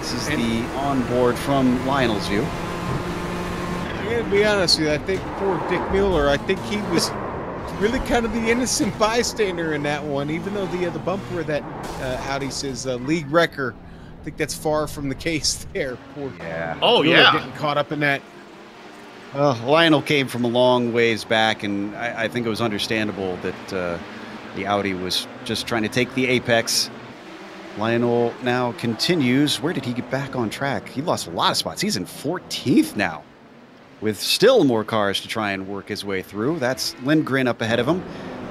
This is the onboard from Lionel's view. I'm going to be honest with you. I think poor Dick Mueller, I think he was really kind of the innocent bystander in that one, even though the bumper that Audi says league wrecker. I think that's far from the case there. Poor Mueller getting caught up in that. Lionel came from a long ways back, and I think it was understandable that the Audi was just trying to take the apex. Lionel now continues. Where did he get back on track? He lost a lot of spots. He's in 14th now, with still more cars to try and work his way through. That's Lindgren up ahead of him.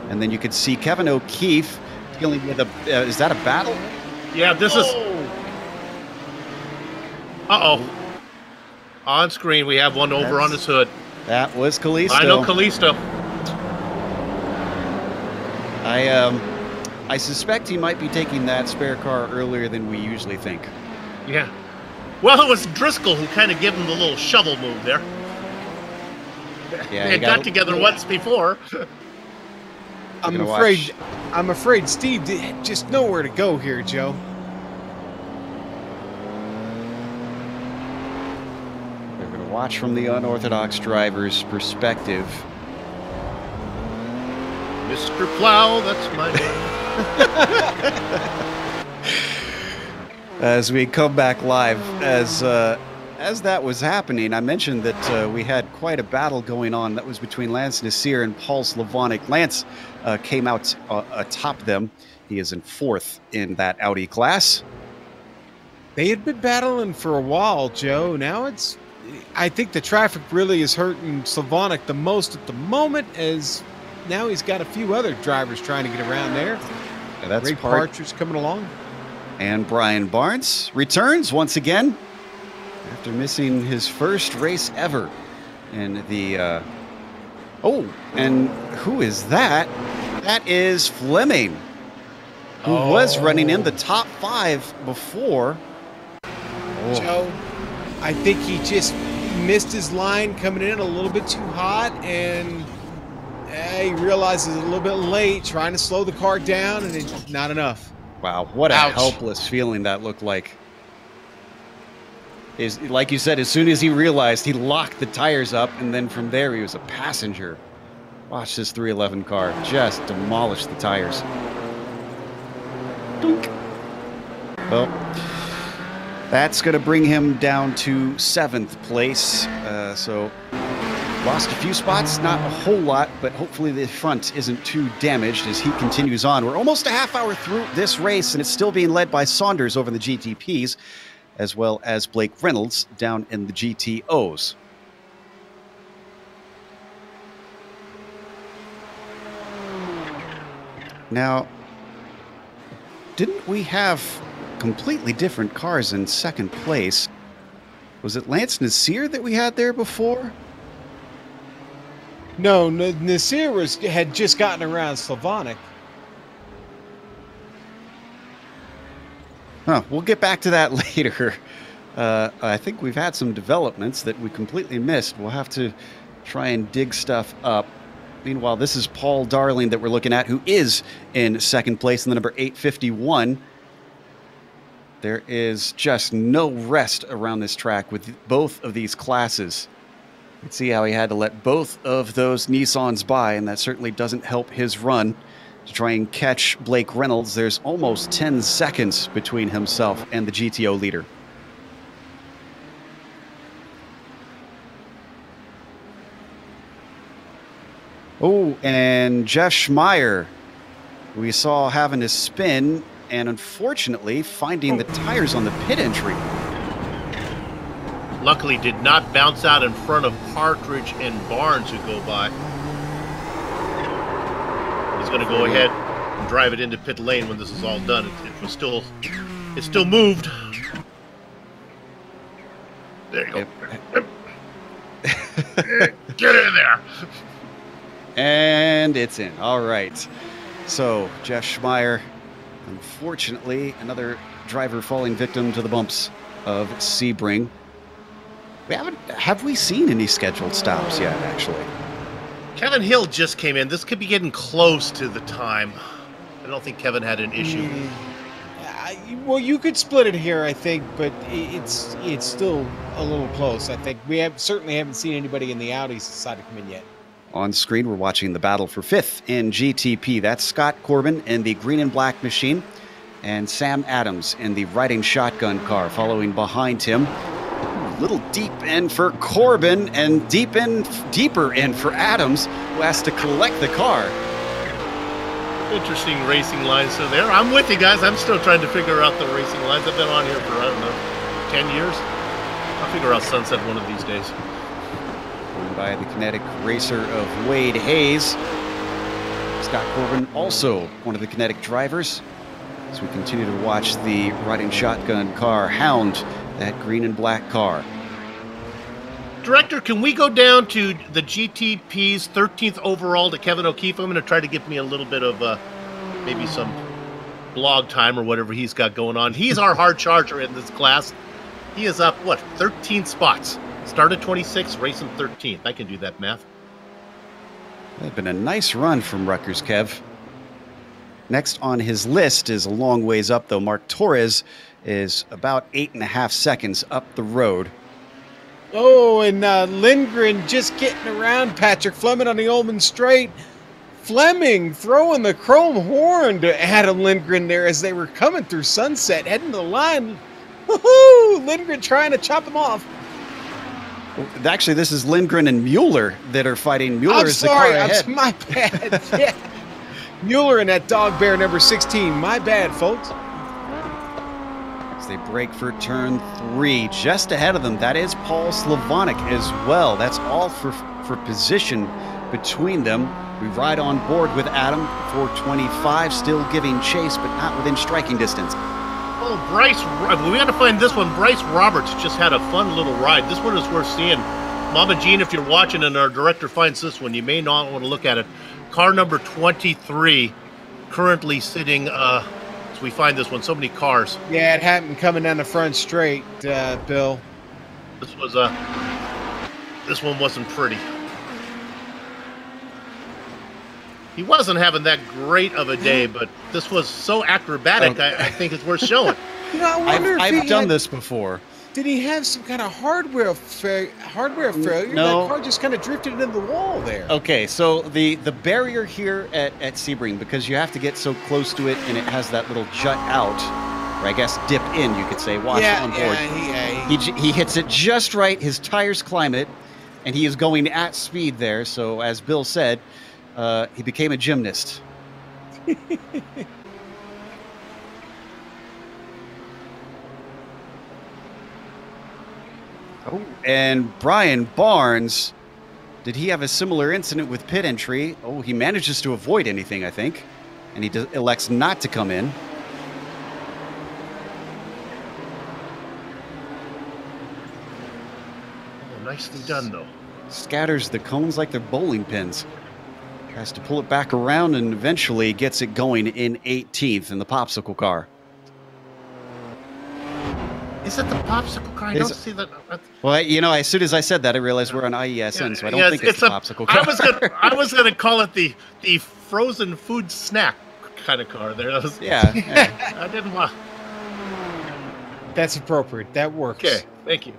And then you could see Kevin O'Keefe dealing with is that a battle? Yeah, this is... Uh-oh. On screen, we have one over on his hood. That was Kalisto. I know Kalisto. I suspect he might be taking that spare car earlier than we usually think. Yeah. Well, it was Driscoll who kind of gave him the little shovel move there. Yeah, they had got together once before. I'm afraid Steve just nowhere to go here, Joe. They're going to watch from the unorthodox driver's perspective. Mr. Plow, that's my name. As we come back live, as that was happening, I mentioned that we had quite a battle going on. That was between Lance Nasir and Paul Slavonic. Lance came out atop them. He is in 4th in that Audi class. They had been battling for a while, Joe. Now I think the traffic really is hurting Slavonic the most at the moment, as now he's got a few other drivers trying to get around there. Yeah, that's Ray Partridge coming along. And Brian Barnes returns once again after missing his first race ever in the... and who is that? That is Fleming, who was running in the top 5 before. Joe, I think he just missed his line coming in a little bit too hot, and he realizes it's a little bit late, trying to slow the car down, and it's not enough. Wow, what a helpless feeling that looked like. Like you said, as soon as he realized, he locked the tires up, and then from there he was a passenger. Watch this 311 car just demolish the tires. Dunk. Well, that's going to bring him down to 7th place. So lost a few spots, not a whole lot, but hopefully the front isn't too damaged as he continues on. We're almost a half hour through this race, and it's still being led by Saunders over the GTPs, as well as Blake Reynolds down in the GTOs. Now, didn't we have completely different cars in 2nd place? Was it Lance Nasir that we had there before? No, Nasir had just gotten around Slavonic. Huh, we'll get back to that later. I think we've had some developments that we completely missed. We'll have to try and dig stuff up. Meanwhile, this is Paul Darling that we're looking at, who is in 2nd place in the number 851. There is just no rest around this track with both of these classes. You can see how he had to let both of those Nissans by, and that certainly doesn't help his run to try and catch Blake Reynolds. There's almost 10 seconds between himself and the GTO leader. Oh, and Jeff Schmeier, we saw having to spin and unfortunately finding the tires on the pit entry. Luckily did not bounce out in front of Partridge and Barnes who go by. He's going to go ahead and drive it into pit lane when this is all done. It still moved. There you go. Get in there. And it's in. All right. So, Jeff Schmeier, unfortunately, another driver falling victim to the bumps of Sebring. Have we seen any scheduled stops yet, actually? Kevin Hill just came in. This could be getting close to the time. I don't think Kevin had an issue. Well, you could split it here, I think, but it's still a little close. I think we certainly haven't seen anybody in the Audis decide to come in yet. On screen, we're watching the battle for 5th in GTP. That's Scott Corbin in the green and black machine, and Sam Adams in the riding shotgun car following behind him. A little deep in for Corbin and deeper in for Adams, who has to collect the car. Interesting racing lines are there. I'm with you guys. I'm still trying to figure out the racing lines. I've been on here for, I don't know, 10 years. I'll figure out Sunset one of these days. Owned by the Kinetic Racer of Wade Hayes. Scott Corbin, also one of the Kinetic drivers. As we continue to watch the riding shotgun car hound that green and black car. Director, can we go down to the GTP's 13th overall to Kevin O'Keefe? I'm going to try to give me a little bit of maybe some blog time or whatever he's got going on. He's our hard charger in this class. He is up, 13 spots. Started 26th, racing 13th. I can do that math. That's been a nice run from Rutgers, Kev. Next on his list is a long ways up, though. Mark Torres is about 8.5 seconds up the road. Oh, and Lindgren just getting around Patrick Fleming on the Ullman Straight. Fleming throwing the chrome horn to Adam Lindgren there as they were coming through Sunset, heading to the line. Woohoo! Lindgren trying to chop him off. Actually, this is Lindgren and Mueller that are fighting. Mueller is the car ahead. My bad. Yeah. Mueller and that dog bear number 16. My bad, folks. As they break for turn 3, just ahead of them, that is Paul Slavonic as well. That's all for position between them. We ride on board with Adam, 425, still giving chase, but not within striking distance. Oh, Bryce, we got to find this one. Bryce Roberts just had a fun little ride. This one is worth seeing. Mama Jean, if you're watching and our director finds this one, you may not want to look at it. Car number 23, currently sitting, so we find this one, so many cars. Yeah, it happened coming down the front straight, Bill. This one wasn't pretty. He wasn't having that great of a day, but this was so acrobatic, I think it's worth showing. You know, I wonder if I've done this before. Did he have some kind of hardware failure? No. That car just kind of drifted into the wall there. Okay, so the barrier here at Sebring, because you have to get so close to it and it has that little jut out, or I guess dip in, you could say, watch on board. He hits it just right, his tires climb it, and he is going at speed there. So as Bill said, he became a gymnast. Oh, and Brian Barnes, did he have a similar incident with pit entry? Oh, he manages to avoid anything, I think, and he elects not to come in. Oh, nicely done, though. Scatters the cones like they're bowling pins. Tries to pull it back around and eventually gets it going in 18th in the popsicle car. Is it the popsicle car? I don't see that. Well, you know, as soon as I said that, I realized we're on IESN, so I don't think it's the popsicle car. I was gonna call it the frozen food snack kind of car. There. Yeah. I didn't want. That's appropriate. That works. Okay, thank you.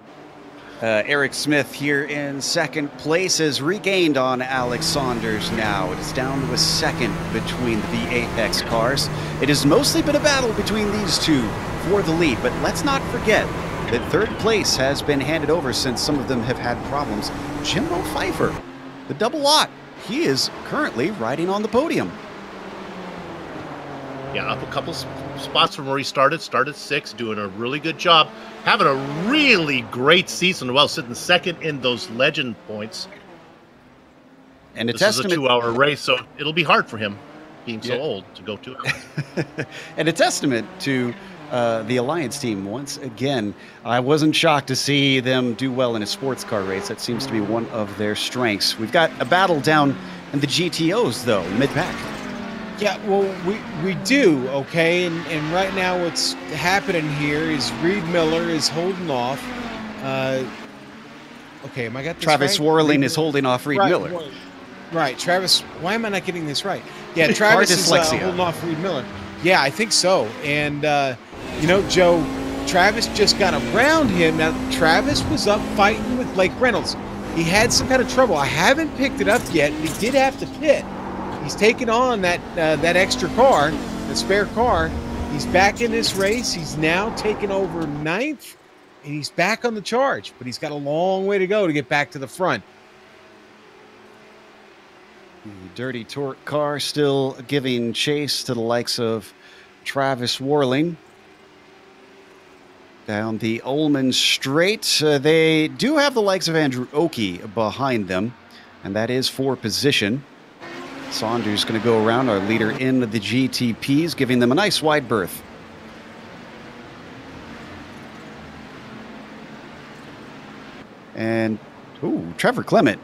Eric Smith here in second place has regained on Alex Saunders now. It is down to a second between the Apex cars. It has mostly been a battle between these two for the lead, but let's not forget that third place has been handed over since some of them have had problems. Jimbo Pfeiffer, the double aught, he is currently riding on the podium. Yeah, up a couple spots from where he started 6, doing a really good job, having a really great season, well, sitting second in those legend points. And this is a 2-hour race, so it'll be hard for him, being so old, to go 2 hours. And a testament to the Alliance team once again. I wasn't shocked to see them do well in a sports car race. That seems to be one of their strengths. We've got a battle down in the GTOs, though, mid-pack. Yeah, well, we do, okay? And right now what's happening here is Reed Miller is holding off. Okay, am I got this Travis right? Warling is holding off Reed Miller. Right, Travis. Why am I not getting this right? Yeah, Travis is holding off Reed Miller. Yeah, I think so. And, you know, Joe, Travis just got around him. Now, Travis was up fighting with Blake Reynolds. He had some kind of trouble. I haven't picked it up yet. He did have to pit. He's taken on that extra car, the spare car. He's back in this race. He's now taken over 9th, and he's back on the charge. But he's got a long way to go to get back to the front. The dirty torque car still giving chase to the likes of Travis Warling. Down the Ullman Straight, they do have the likes of Andrew Oakey behind them, and that is for position. Saunders going to go around, our leader in the GTPs, giving them a nice wide berth. And, ooh, Trevor Clement.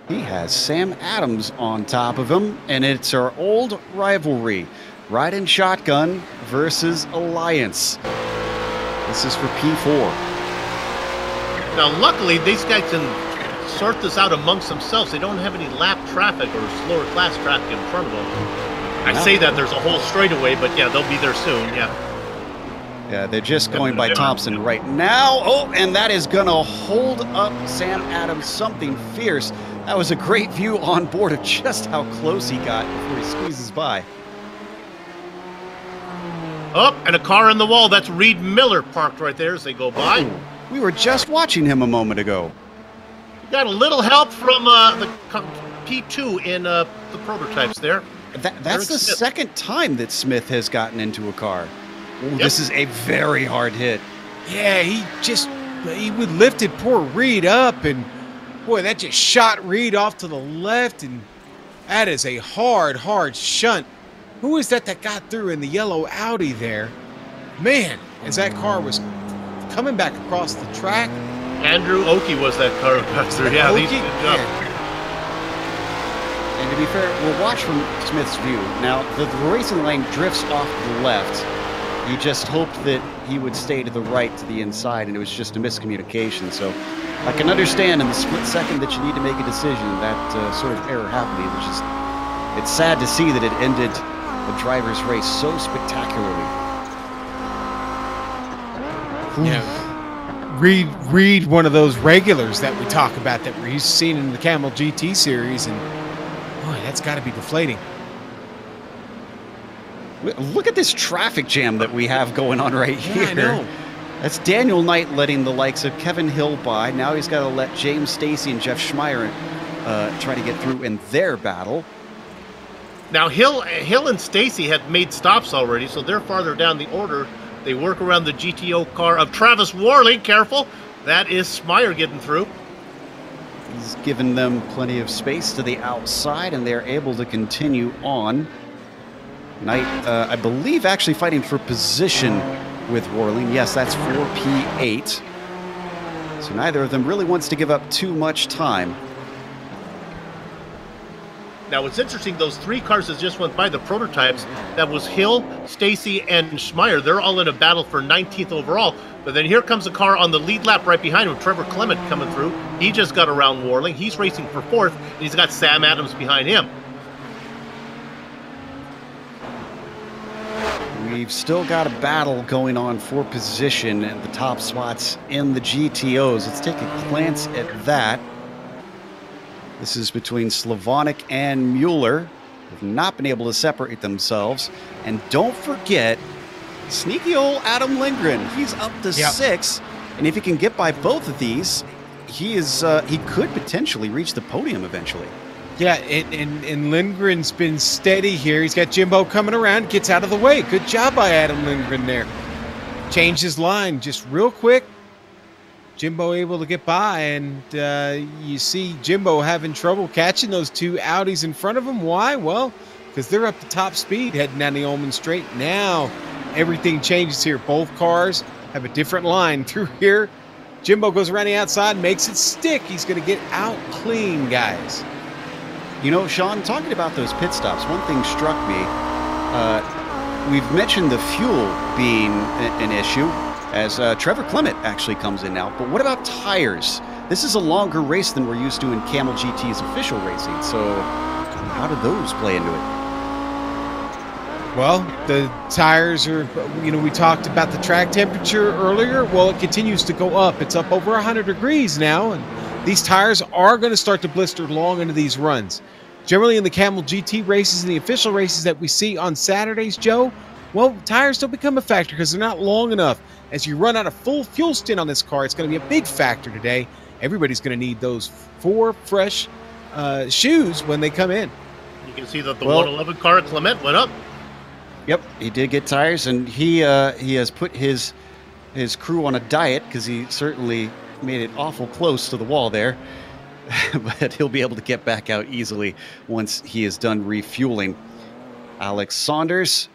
He has Sam Adams on top of him, and it's our old rivalry. Riding Shotgun versus Alliance. This is for P4. Now, luckily, these guys can sort this out amongst themselves. They don't have any lap traffic or slower class traffic in front of them. I say that there's a whole straightaway, but yeah, they'll be there soon, yeah. Yeah, they're just going by Thompson right now. Oh, and that is going to hold up Sam Adams something fierce. That was a great view on board of just how close he got before he squeezes by. Oh, and a car in the wall. That's Reed Miller parked right there as they go by. Oh, we were just watching him a moment ago. Got a little help from the P2 in the prototypes there. That's the second time that Smith has gotten into a car. Ooh, Yep. This is a very hard hit. Yeah, he would lifted poor Reed up, and boy, that just shot Reed off to the left, and that is a hard shunt. Who is that got through in the yellow Audi there? Man, as that car was coming back across the track. Andrew Oakey was that car across there. Yeah, Oakey, good job. And to be fair, we'll watch from Smith's view. Now, the racing lane drifts off to the left. He just hoped that he would stay to the right to the inside, and it was just a miscommunication. So I can understand in the split second that you need to make a decision, that sort of error happening. It's sad to see that it ended the driver's race so spectacularly. Yeah. Reed, one of those regulars that we talk about that we're used to seeing in the Camel GT series, and boy, that's got to be deflating. Look at this traffic jam that we have going on right here. I know. That's Daniel Knight letting the likes of Kevin Hill by. Now he's got to let James Stacy and Jeff Schmeier try to get through in their battle. Now, Hill and Stacy had made stops already, so they're farther down the order. They work around the GTO car of Travis Warling. Careful. That is Schmeier getting through. He's given them plenty of space to the outside, and they're able to continue on. Knight, I believe, actually fighting for position with Warling. Yes, that's 4P8. So neither of them really wants to give up too much time. Now, what's interesting, those three cars that just went by, the prototypes, that was Hill, Stacy, and Schmeier. They're all in a battle for 19th overall. But then here comes a car on the lead lap right behind him, Trevor Clement coming through. He just got around Warling. He's racing for 4th, and he's got Sam Adams behind him. We've still got a battle going on for position at the top spots in the GTOs. Let's take a glance at that. This is between Slavonic and Mueller. They've not been able to separate themselves. And don't forget, sneaky old Adam Lindgren. He's up to 6. And if he can get by both of these, he could potentially reach the podium eventually. Yeah, and Lindgren's been steady here. He's got Jimbo coming around, gets out of the way. Good job by Adam Lindgren there. Changed his line just real quick. Jimbo able to get by, and you see Jimbo having trouble catching those two Audis in front of him. Why? Well, because they're up to top speed heading down the Ullman Straight. Now, everything changes here. Both cars have a different line through here. Jimbo goes around the outside, makes it stick. He's going to get out clean, guys. You know, Sean, talking about those pit stops, one thing struck me. We've mentioned the fuel being an issue, as Trevor Clement actually comes in now. But what about tires? This is a longer race than we're used to in Camel GT's official racing. So how do those play into it? Well, the tires are, we talked about the track temperature earlier. Well, it continues to go up. It's up over 100 degrees now, and these tires are going to start to blister long into these runs. Generally in the Camel GT races and the official races that we see on Saturdays, Joe, well, tires don't become a factor because they're not long enough. As you run out of full fuel stint on this car, it's going to be a big factor today. Everybody's going to need those 4 fresh shoes when they come in. You can see that the 111 car at Clement went up. Yep, he did get tires, and he has put his crew on a diet because he certainly made it awful close to the wall there. But he'll be able to get back out easily once he is done refueling. Alex Saunders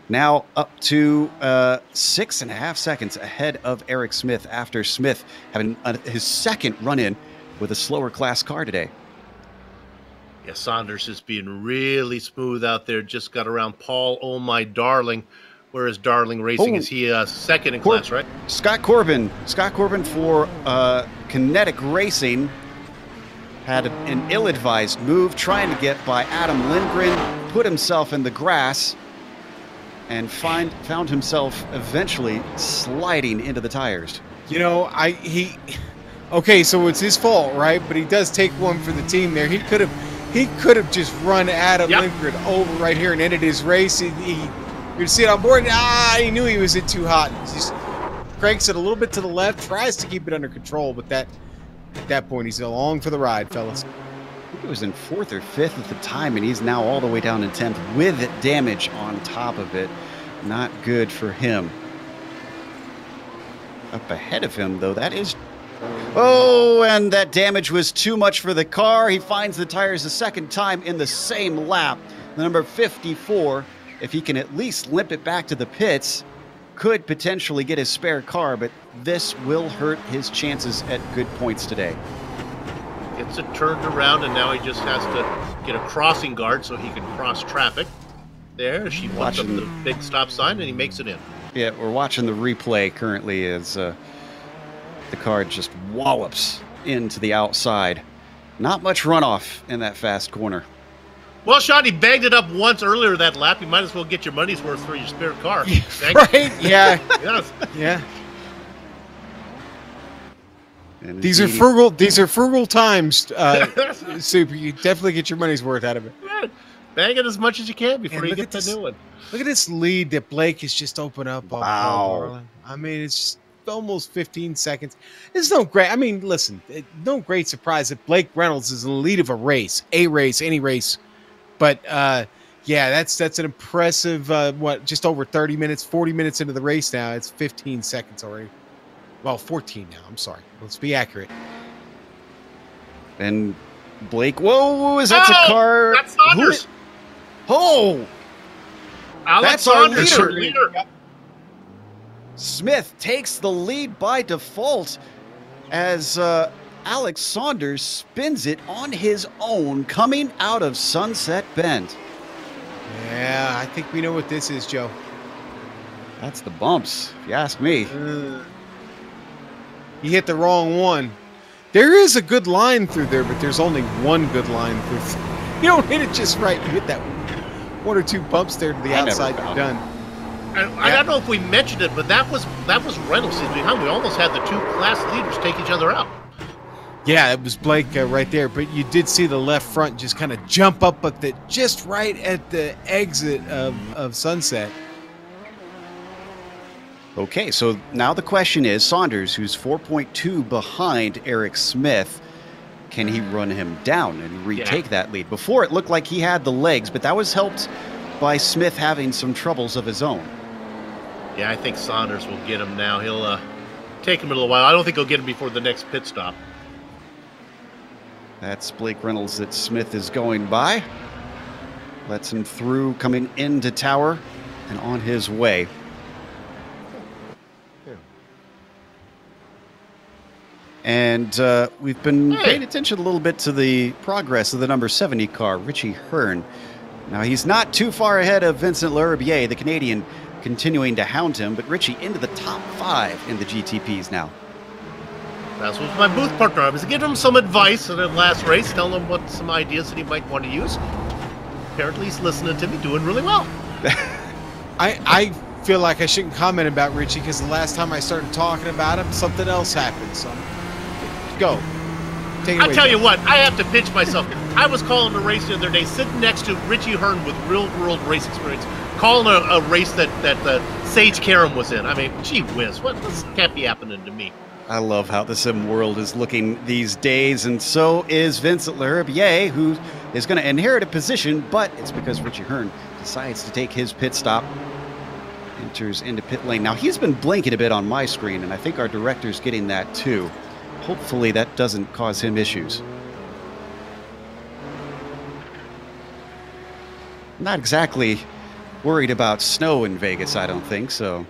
now up to 6.5 seconds ahead of Eric Smith after Smith having his second run-in with a slower class car today. Yeah, Saunders is being really smooth out there. Just got around Paul, oh my darling. Where is Darling Racing? Is he second in class, right? Scott Corbin. Scott Corbin for Kinetic Racing had an ill-advised move trying to get by Adam Lindgren, put himself in the grass, and found himself eventually sliding into the tires. You know, okay, so it's his fault, right? But he does take one for the team there. He could have just run Adam Lindgren over right here and ended his race. You can see it on board. He knew he was in too hot. He just cranks it a little bit to the left, tries to keep it under control, but at that point, he's along for the ride, fellas. I think he was in 4th or 5th at the time, and he's now all the way down in 10th with damage on top of it. Not good for him. Up ahead of him, though, that is... Oh, and that damage was too much for the car. He finds the tires a second time in the same lap. The number 54, if he can at least limp it back to the pits, could potentially get his spare car, but this will hurt his chances at good points today. Gets it turned around, and now he just has to get a crossing guard so he can cross traffic. There, she puts up the big stop sign, and he makes it in. Yeah, we're watching the replay currently as the car just wallops into the outside. Not much runoff in that fast corner. Well, Sean, he bagged it up once earlier that lap. You might as well get your money's worth for your spare car. Right? Yeah. Yes. Yeah. These are frugal times, Super. You definitely get your money's worth out of it. Yeah. Bag it as much as you can before you get the new one. Look at this lead that Blake has just opened up. Wow. I mean, it's just almost 15 seconds. It's no great. I mean, listen, no great surprise that Blake Reynolds is in the lead of any race. But yeah, that's an impressive. Just over 30 minutes, 40 minutes into the race now. It's 15 seconds already. Well, 14 now. I'm sorry. Let's be accurate. And Blake, whoa, is that a car? That's Saunders. That's our leader. Smith takes the lead by default as Alex Saunders spins it on his own coming out of Sunset Bend. Yeah, I think we know what this is, Joe. That's the bumps, if you ask me. He hit the wrong one. There is a good line through there, but there's only one good line through. You don't hit it just right. You hit that one or two bumps there to the outside. You're done. I don't know if we mentioned it, but that was Reynolds behind. We almost had the two class leaders take each other out. Yeah, it was Blake right there, but you did see the left front just kind of jump up just right at the exit of Sunset. Okay, so now the question is, Saunders, who's 4.2 behind Eric Smith, can he run him down and retake that lead? Before, it looked like he had the legs, but that was helped by Smith having some troubles of his own. Yeah, I think Saunders will get him now. He'll take him a little while. I don't think he'll get him before the next pit stop. That's Blake Reynolds that Smith is going by. Lets him through, coming into Tower and on his way. And we've been paying attention a little bit to the progress of the number 70 car, Richie Hearn. Now, he's not too far ahead of Vincent L'Herbier, the Canadian, continuing to hound him, but Richie into the top 5 in the GTPs now. That's with my booth partner. I was giving him some advice in the last race, telling him what some ideas that he might want to use. Apparently, he's listening to me, doing really well. I feel like I shouldn't comment about Richie because the last time I started talking about him, something else happened. So, go. Take it away. I'll tell you what, I have to pinch myself. I was calling a race the other day, sitting next to Richie Hearn with real-world race experience, calling a race that Sage Karam was in. I mean, gee whiz, this can't be happening to me. I love how the sim world is looking these days, and so is Vincent L'Herbier, who is going to inherit a position, but it's because Richie Hearn decides to take his pit stop, enters into pit lane. Now, he's been blinking a bit on my screen, and I think our director's getting that too. Hopefully that doesn't cause him issues. Not exactly worried about snow in Vegas, I don't think, so...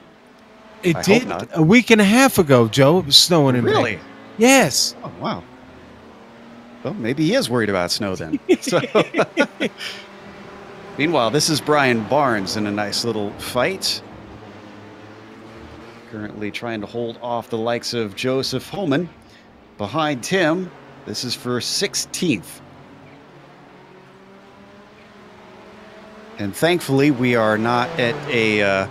It did a week and a half ago, Joe. It was snowing in Really? Vegas. Yes. Oh, wow. Well, maybe he is worried about snow then. So, meanwhile, this is Brian Barnes in a nice little fight. Currently trying to hold off the likes of Joseph Holman. Behind him, this is for 16th. And thankfully, we are not at a...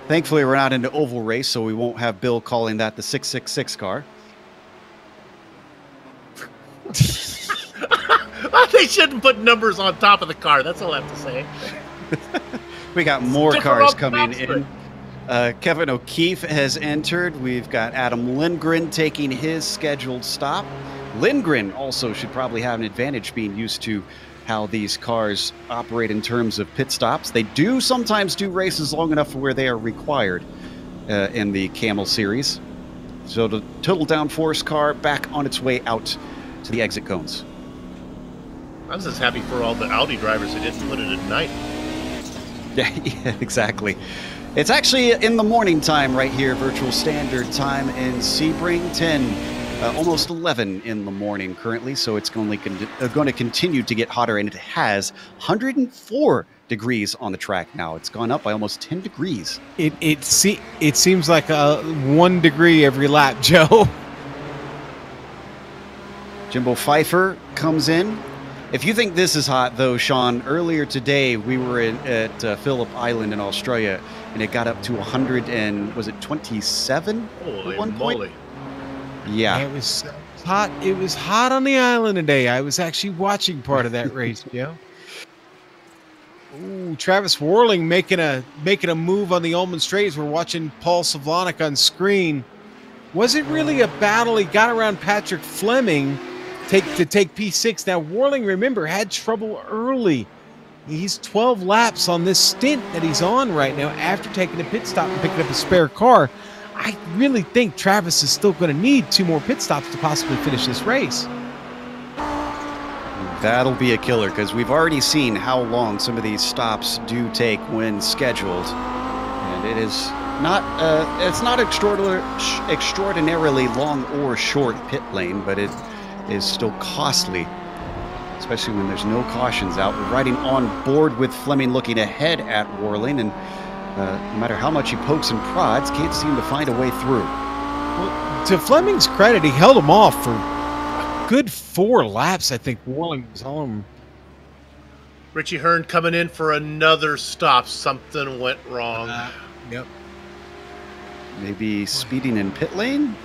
Thankfully, we're not into oval race, so we won't have Bill calling that the 666 car. They shouldn't put numbers on top of the car. That's all I have to say. We got more cars coming in. Kevin O'Keefe has entered. We've got Adam Lindgren taking his scheduled stop. Lindgren also should probably have an advantage being used to how these cars operate in terms of pit stops. They do sometimes do races long enough where they are required in the Camel Series. So the total downforce car back on its way out to the exit cones. I was just happy for all the Audi drivers who didn't put it at night. Yeah, exactly. It's actually in the morning time right here, virtual standard time in Sebring, 10, almost 11 in the morning currently, so it's going to continue to get hotter, and it has 104 degrees on the track now. It's gone up by almost 10 degrees. It seems like 1 degree every lap, Joe. Jimbo Pfeiffer comes in. If you think this is hot, though, Sean, earlier today we were at Phillip Island in Australia, and it got up to 100 and was it 27 at one point? Yeah, it was hot. It was hot on the island today. I was actually watching part of that race, Joe. Ooh, Travis Worling making a move on the Ullman Straight. We're watching Paul Savlanik on screen. Wasn't really a battle. He got around Patrick Fleming to take P6. Now, Worling, remember, had trouble early. He's 12 laps on this stint that he's on right now after taking a pit stop and picking up a spare car. I really think Travis is still going to need 2 more pit stops to possibly finish this race. That'll be a killer, because we've already seen how long some of these stops do take when scheduled. And it is not it's not extraordinarily long or short pit lane, but it is still costly, especially when there's no cautions out. We're riding on board with Fleming looking ahead at Worling, and no matter how much he pokes and prods, can't seem to find a way through. Well, to Fleming's credit, he held him off for a good 4 laps, I think. Worling was on him. Richie Hearn coming in for another stop. Something went wrong. Yep. Maybe speeding in pit lane?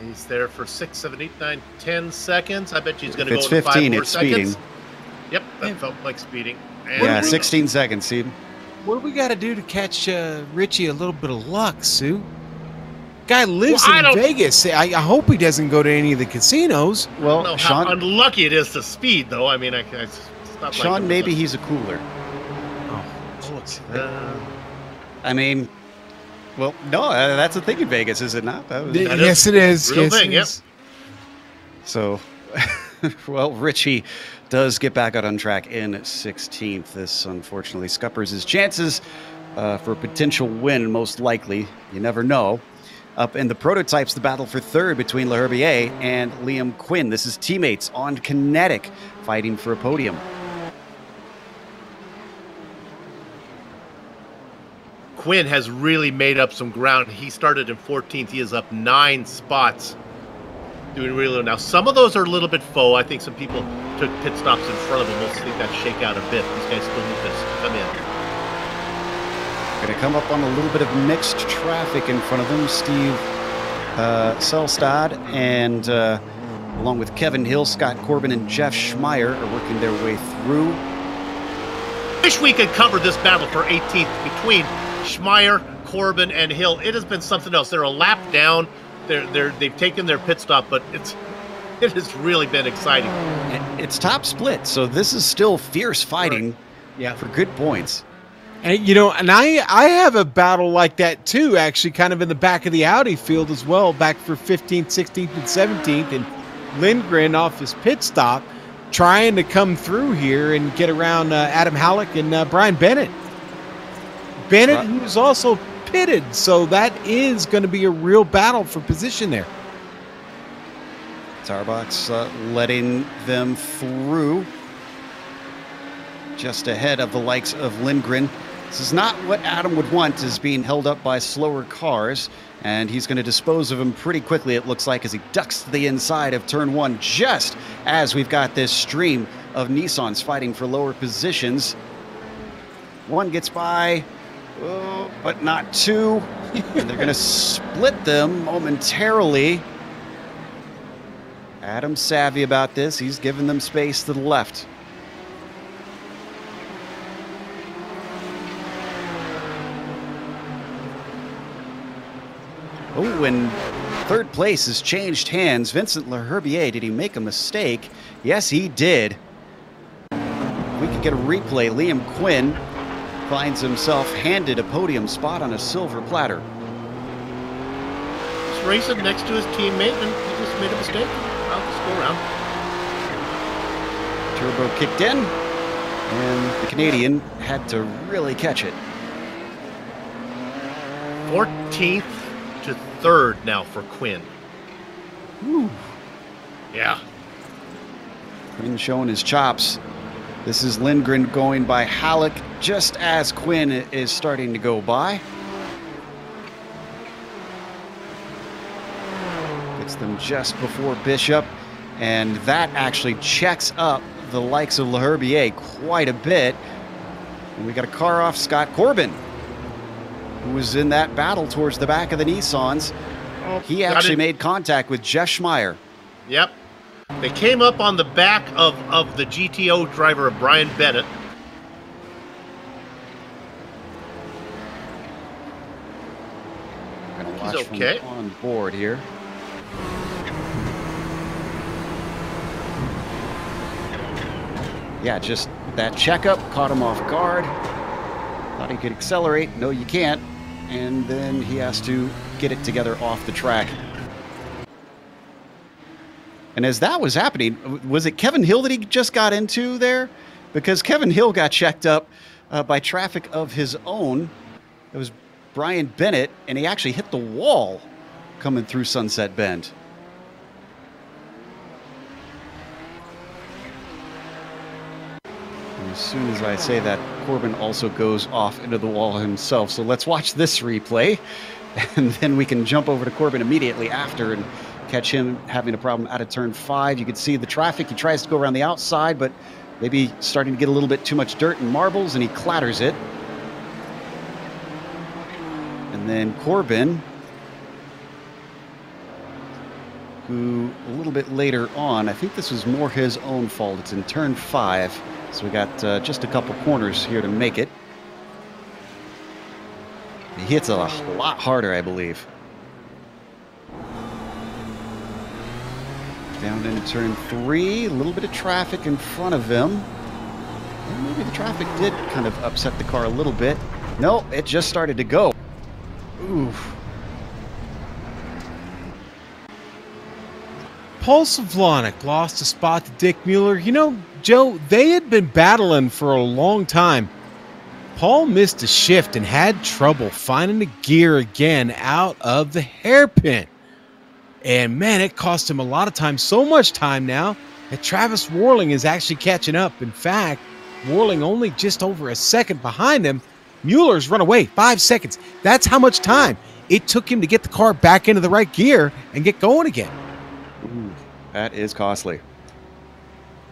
He's there for 6, 7, 8, 9, 10 seconds. I bet you he's going to go to 15, 5 more it's seconds. Speeding. Yep, that felt like speeding. And yeah, 16 seconds, Steve. What do we got to do to catch Richie a little bit of luck, Sue? Guy lives in Vegas. I hope he doesn't go to any of the casinos. Well, I don't know Sean, how unlucky it is to speed, though. I mean, it's not Sean, like maybe he's a cooler. I mean, well, no, that's a thing in Vegas, is it not? Yes, it is. Real yes, thing, yep. So, well, Richie does get back out on track in 16th. This, unfortunately, scuppers his chances for a potential win, most likely. You never know. Up in the prototypes, the battle for third between Leherbier and Liam Quinn. This is teammates on Kinetic fighting for a podium. Quinn has really made up some ground. He started in 14th. He is up 9 spots. Doing really well. Now, some of those are a little bit faux. I think some people took pit stops in front of him. We'll see that shake out a bit. These guys still need to come in. Going to come up on a little bit of mixed traffic in front of them. Steve Selstad and along with Kevin Hill, Scott Corbin, and Jeff Schmeier are working their way through. Wish we could cover this battle for 18th between Schmeier, Corbin, and Hill. It has been something else. They're a lap down. They've taken their pit stop, but it has really been exciting. It's top split, so this is still fierce fighting. Right. Yeah, for good points. And, you know, and I have a battle like that too, actually, kind of in the back of the Audi field as well, back for 15th, 16th, and 17th, and Lindgren off his pit stop, trying to come through here and get around Adam Halleck and Brian Bennett. Bennett, who is also pitted, so that is going to be a real battle for position there. Tarbox letting them through just ahead of the likes of Lindgren. This is not what Adam would want, is being held up by slower cars, and he's going to dispose of him pretty quickly, it looks like, as he ducks to the inside of turn 1, just as we've got this stream of Nissans fighting for lower positions. 1 gets by, but not 2, and they're going to split them momentarily. Adam's savvy about this. He's giving them space to the left. Oh, and third place has changed hands. Vincent Leherbier, did he make a mistake? Yes, he did. We could get a replay. Liam Quinn finds himself handed a podium spot on a silver platter. He's racing next to his teammate, and he just made a mistake. I'll just go around. Turbo kicked in, and the Canadian had to really catch it. 14th to 3rd now for Quinn. Ooh. Yeah. Quinn showing his chops. This is Lindgren going by Halleck just as Quinn is starting to go by. Gets them just before Bishop, and that actually checks up the likes of Leherbier quite a bit. And we got a car off Scott Corbin, who was in that battle towards the back of the Nissans. He actually made contact with Jeff Schmeier. Yep. They came up on the back of the GTO driver of Brian Bennett. Gonna watch He's okay. from on board here. Yeah, just that checkup caught him off guard. Thought he could accelerate. No, you can't. And then he has to get it together off the track. And as that was happening, was it Kevin Hill that he just got into there? Because Kevin Hill got checked up by traffic of his own. It was Brian Bennett, and he actually hit the wall coming through Sunset Bend. And as soon as I say that, Corbin also goes off into the wall himself. So let's watch this replay, and then we can jump over to Corbin immediately after and catch him having a problem out of turn 5. You can see the traffic. He tries to go around the outside, but maybe starting to get a little bit too much dirt and marbles, and he clatters it. And then Corbin, who a little bit later on, I think this was more his own fault. It's in turn 5, so we got just a couple corners here to make it. He hits a lot harder, I believe. Down into turn 3, a little bit of traffic in front of him. And maybe the traffic did kind of upset the car a little bit. No, it just started to go. Oof. Paul Savlonic lost a spot to Dick Mueller. You know, Joe, they had been battling for a long time. Paul missed a shift and had trouble finding the gear again out of the hairpin. And man, it cost him a lot of time, so much time now that Travis Worling is actually catching up. In fact, Worling only just over a second behind him. Mueller's run away 5 seconds. That's how much time it took him to get the car back into the right gear and get going again. Ooh, that is costly.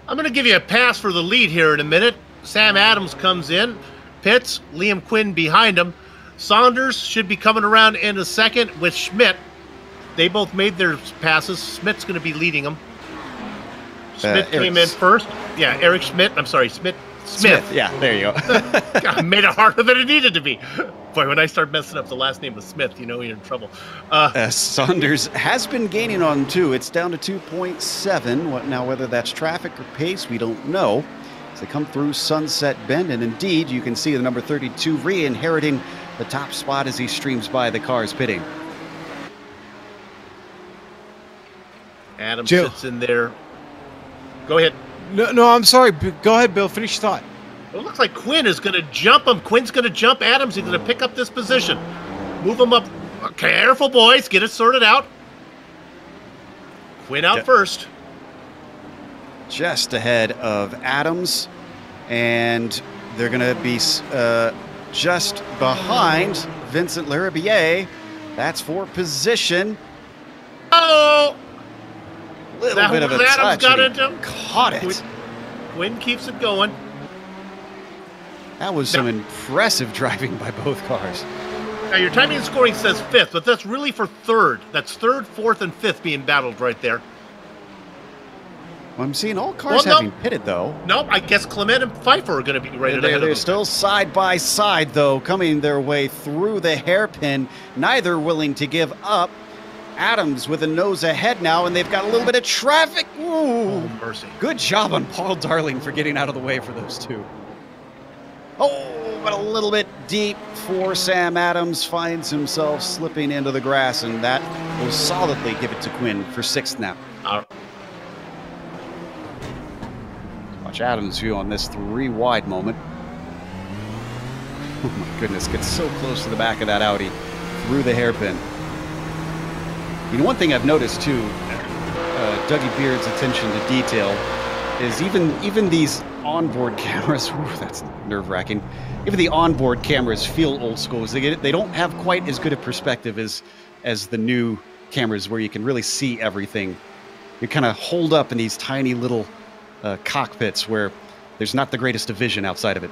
I'm going to give you a pass for the lead here in a minute. Sam Adams comes in, pits, Liam Quinn behind him. Saunders should be coming around in a second with Schmidt. They both made their passes. Schmidt's going to be leading them. Schmidt came in first. Yeah, Eric Schmidt. I'm sorry, Smith. Yeah, there you go. I made it harder than it needed to be. Boy, when I start messing up the last name of Smith, you know you're in trouble. Saunders has been gaining on two. It's down to 2.7. Now, whether that's traffic or pace, we don't know. As they come through Sunset Bend, and indeed, you can see the number 32 re-inheriting the top spot as he streams by the cars pitting. Adam sits in there. Go ahead. No, I'm sorry. Go ahead, Bill. Finish your thought. It looks like Quinn is going to jump him. Quinn's going to jump Adams. He's going to pick up this position. Move him up. Careful, boys. Get it sorted out. Quinn out first. Just ahead of Adams. And they're going to be just behind Vincent Larabier. That's for position. Oh! Little bit of a touch. Got into him. Caught it. Quinn keeps it going. That was some impressive driving by both cars. Now, your timing and scoring says fifth, but that's really for third. That's third, fourth, and fifth being battled right there. Well, I'm seeing all cars having pitted, though. Nope, I guess Clement and Pfeiffer are going to be right ahead of them. They're still side by side, though, coming their way through the hairpin. Neither willing to give up. Adams with a nose ahead now, and they've got a little bit of traffic. Ooh. Oh, mercy. Good job on Paul Darling for getting out of the way for those two. Oh, but a little bit deep for Sam Adams. Finds himself slipping into the grass, and that will solidly give it to Quinn for sixth now. Watch Adams' view on this three wide moment. Oh my goodness, gets so close to the back of that Audi through the hairpin. You know, one thing I've noticed too, Dougie Beard's attention to detail is even these onboard cameras. Whew, that's nerve-wracking. Even the onboard cameras feel old school. They don't have quite as good a perspective as the new cameras, where you can really see everything. You're kind of holed up in these tiny little cockpits where there's not the greatest of vision outside of it.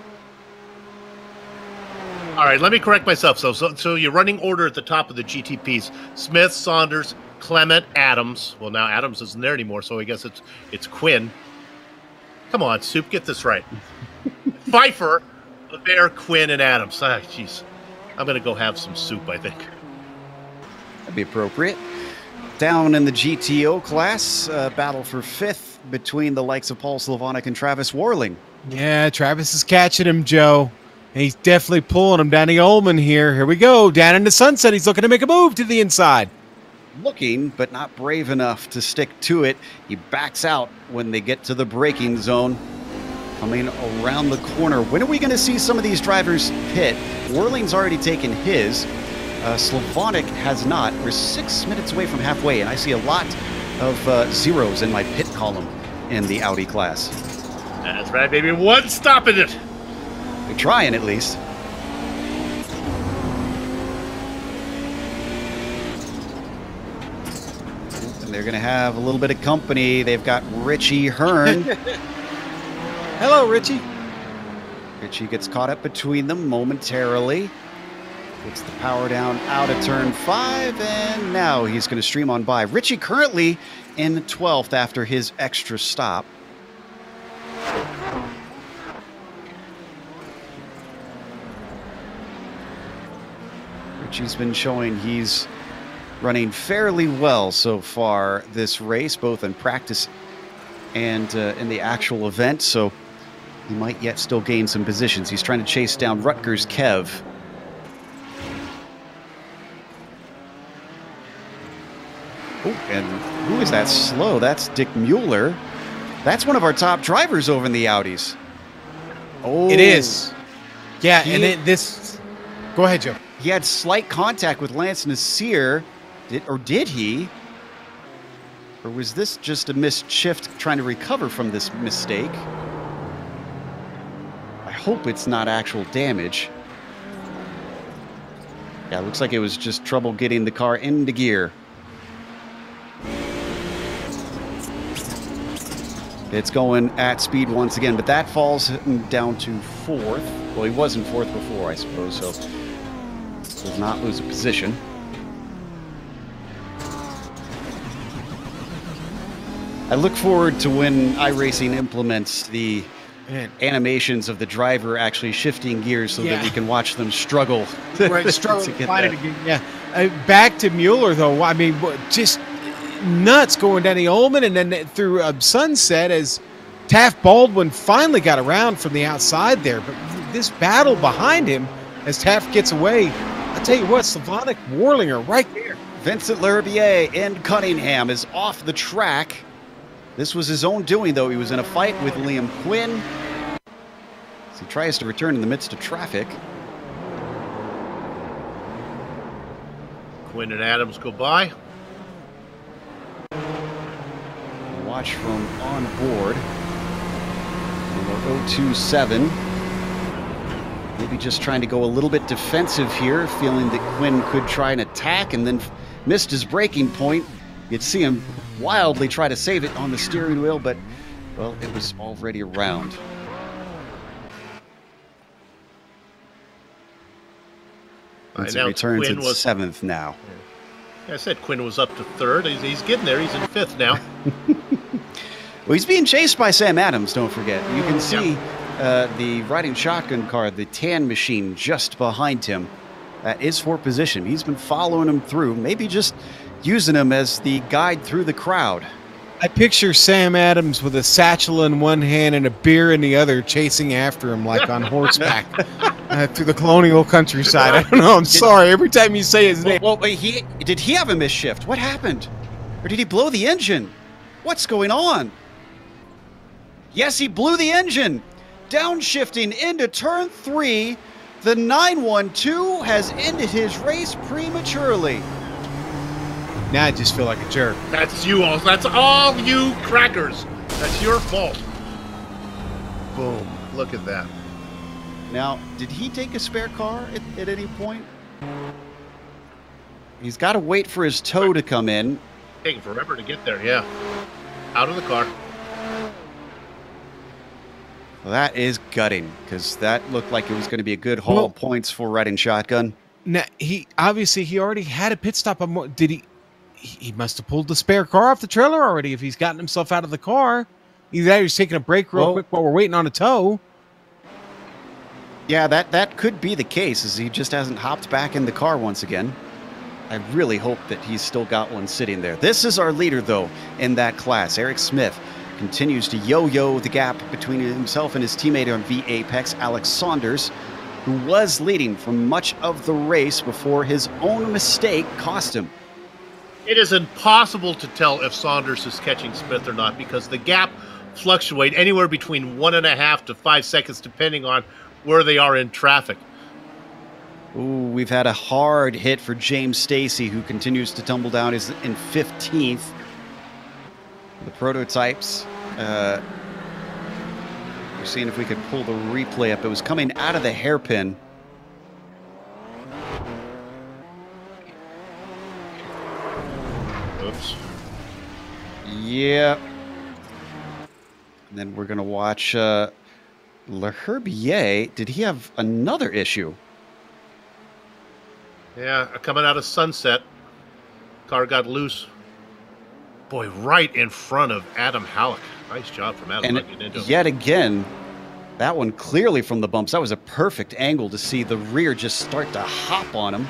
All right, let me correct myself. So you're running order at the top of the GTPs. Smith, Saunders, Clement, Adams. Well, now Adams isn't there anymore, so I guess it's Quinn. Come on, Soup, get this right. Pfeiffer, LeBaire, Quinn, and Adams. Ah, jeez. I'm going to go have some soup, I think. That'd be appropriate. Down in the GTO class, battle for fifth between the likes of Paul Slavonic and Travis Worling. Yeah, Travis is catching him, Joe. He's definitely pulling him. Danny Ullman here. Here we go. Down in the sunset. He's looking to make a move to the inside. Looking, but not brave enough to stick to it. He backs out when they get to the braking zone. Coming around the corner. When are we going to see some of these drivers pit? Worling's already taken his. Slavonic has not. We're 6 minutes away from halfway, and I see a lot of zeros in my pit column in the Audi class. That's right, baby. One stopping it. They're trying, at least. And they're going to have a little bit of company. They've got Richie Hearn. Hello, Richie. Richie gets caught up between them momentarily. Gets the power down out of turn 5, and now he's going to stream on by. Richie currently in 12th after his extra stop. Richie's been showing he's running fairly well so far this race, both in practice and in the actual event, so he might yet still gain some positions. He's trying to chase down Rutgers' Kev. Oh, and who is that slow? That's Dick Mueller. That's one of our top drivers over in the Audis. Oh, it is. Yeah, and then go ahead, Joe. He had slight contact with Lance Nasir. Did he? Or was this just a missed shift trying to recover from this mistake? I hope it's not actual damage. Yeah, it looks like it was just trouble getting the car into gear. It's going at speed once again, but that falls him down to 4th. Well, he was in 4th before, I suppose, so does not lose a position. I look forward to when iRacing implements the animations of the driver actually shifting gears so that we can watch them struggle. Right, struggle to find it again. Yeah. Back to Mueller, though. I mean, just nuts going down the Ullman and then through Sunset as Taft Baldwin finally got around from the outside there. But this battle behind him as Taft gets away, I tell you what, Slavonic Warlinger right there. Vincent L'Herbier in Cunningham is off the track. This was his own doing, though. He was in a fight with Liam Quinn as he tries to return in the midst of traffic. Quinn and Adams go by. Watch from on board. Number 027. Maybe just trying to go a little bit defensive here, feeling that Quinn could try an attack and then missed his braking point. You'd see him wildly try to save it on the steering wheel, but, well, it was already around. Vincent returns in 7th now. I said Quinn was up to 3rd. He's getting there. He's in 5th now. Well, he's being chased by Sam Adams, don't forget. You can see the riding shotgun car, the tan machine, just behind him. That is for position. He's been following him through, maybe just using him as the guide through the crowd. I picture Sam Adams with a satchel in one hand and a beer in the other, chasing after him like on horseback through the colonial countryside. I don't know. I'm sorry. Every time you say his name. Well, did he have a misshift? What happened? Or did he blow the engine? What's going on? Yes, he blew the engine. Downshifting into turn 3. The 912 has ended his race prematurely. Now I just feel like a jerk. That's you all. That's all you crackers. That's your fault. Boom. Look at that. Now, did he take a spare car at any point? He's got to wait for his tow to come in. Taking forever to get there, yeah. Out of the car. Well, that is gutting, because that looked like it was going to be a good haul of points for riding shotgun. Now, he already had a pit stop. Did he? He must have pulled the spare car off the trailer already if he's gotten himself out of the car. Either that or he's taking a break real quick while we're waiting on a tow. Yeah, that could be the case, as he just hasn't hopped back in the car once again. I really hope that he's still got one sitting there. This is our leader, though, in that class. Eric Smith continues to yo-yo the gap between himself and his teammate on V Apex, Alex Saunders, who was leading for much of the race before his own mistake cost him. It is impossible to tell if Saunders is catching Smith or not because the gap fluctuates anywhere between 1.5 to 5 seconds depending on where they are in traffic. Ooh, we've had a hard hit for James Stacy, who continues to tumble down. Is in 15th. The prototypes. We're seeing if we could pull the replay up. It was coming out of the hairpin. Oops. Yeah. And then we're going to watch L'Herbier. Did he have another issue? Yeah, coming out of Sunset. Car got loose. Boy, right in front of Adam Halleck. Nice job from Adam. And yet again, that one clearly from the bumps. That was a perfect angle to see the rear just start to hop on him.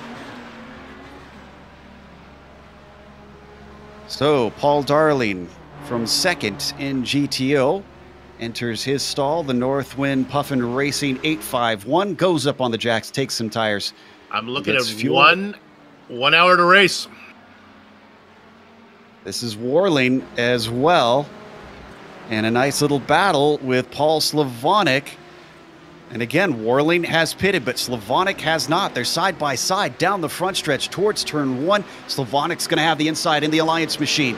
So, Paul Darling from second in GTO enters his stall. The Northwind Puffin Racing 851 goes up on the jacks, takes some tires. I'm looking at one hour to race. This is Warling as well. And a nice little battle with Paul Slavonic And again, Warling has pitted, but Slavonic has not. They're side by side down the front stretch towards turn 1. Slavonic's going to have the inside in the Alliance machine.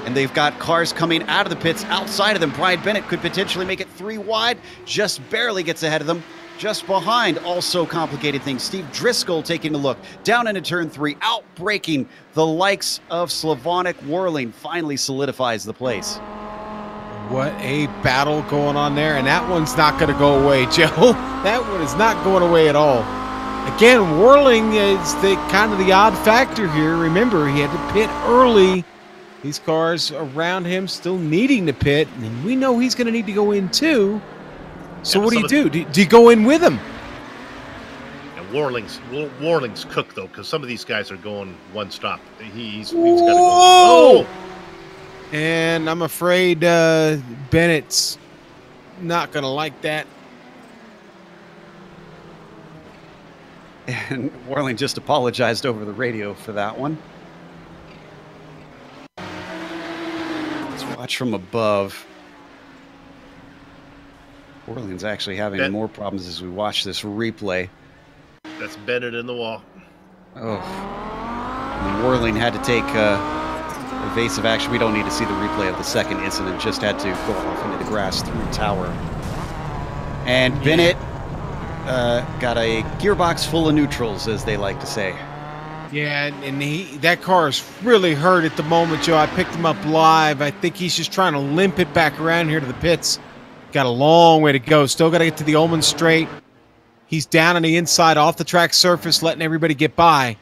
And they've got cars coming out of the pits outside of them. Brian Bennett could potentially make it 3 wide, just barely gets ahead of them. Just behind, also complicated things. Steve Driscoll taking a look down into turn 3, outbraking the likes of Slavonic. Warling finally solidifies the place. What a battle going on there, and that one's not going to go away, Joe. That one is not going away at all. Again, Warling is the kind of the odd factor here. Remember, he had to pit early. These cars around him still needing to pit, and we know he's going to need to go in too. So what do you do? Do you go in with him? And Warling's cooked, though, because some of these guys are going one stop. He's got to go. Oh! And I'm afraid Bennett's not going to like that. And Warling just apologized over the radio for that one. Let's watch from above. Warling's actually having more problems as we watch this replay. That's Bennett in the wall. Oh. And Warling had to take evasive action. We don't need to see the replay of the second incident. Just had to go off into the grass through tower. And Bennett got a gearbox full of neutrals, as they like to say. Yeah, and that car is really hurt at the moment, Joe. I picked him up live. I think he's just trying to limp it back around here to the pits. Got a long way to go. Still got to get to the Ullman straight. He's down on the inside, off the track surface, letting everybody get by.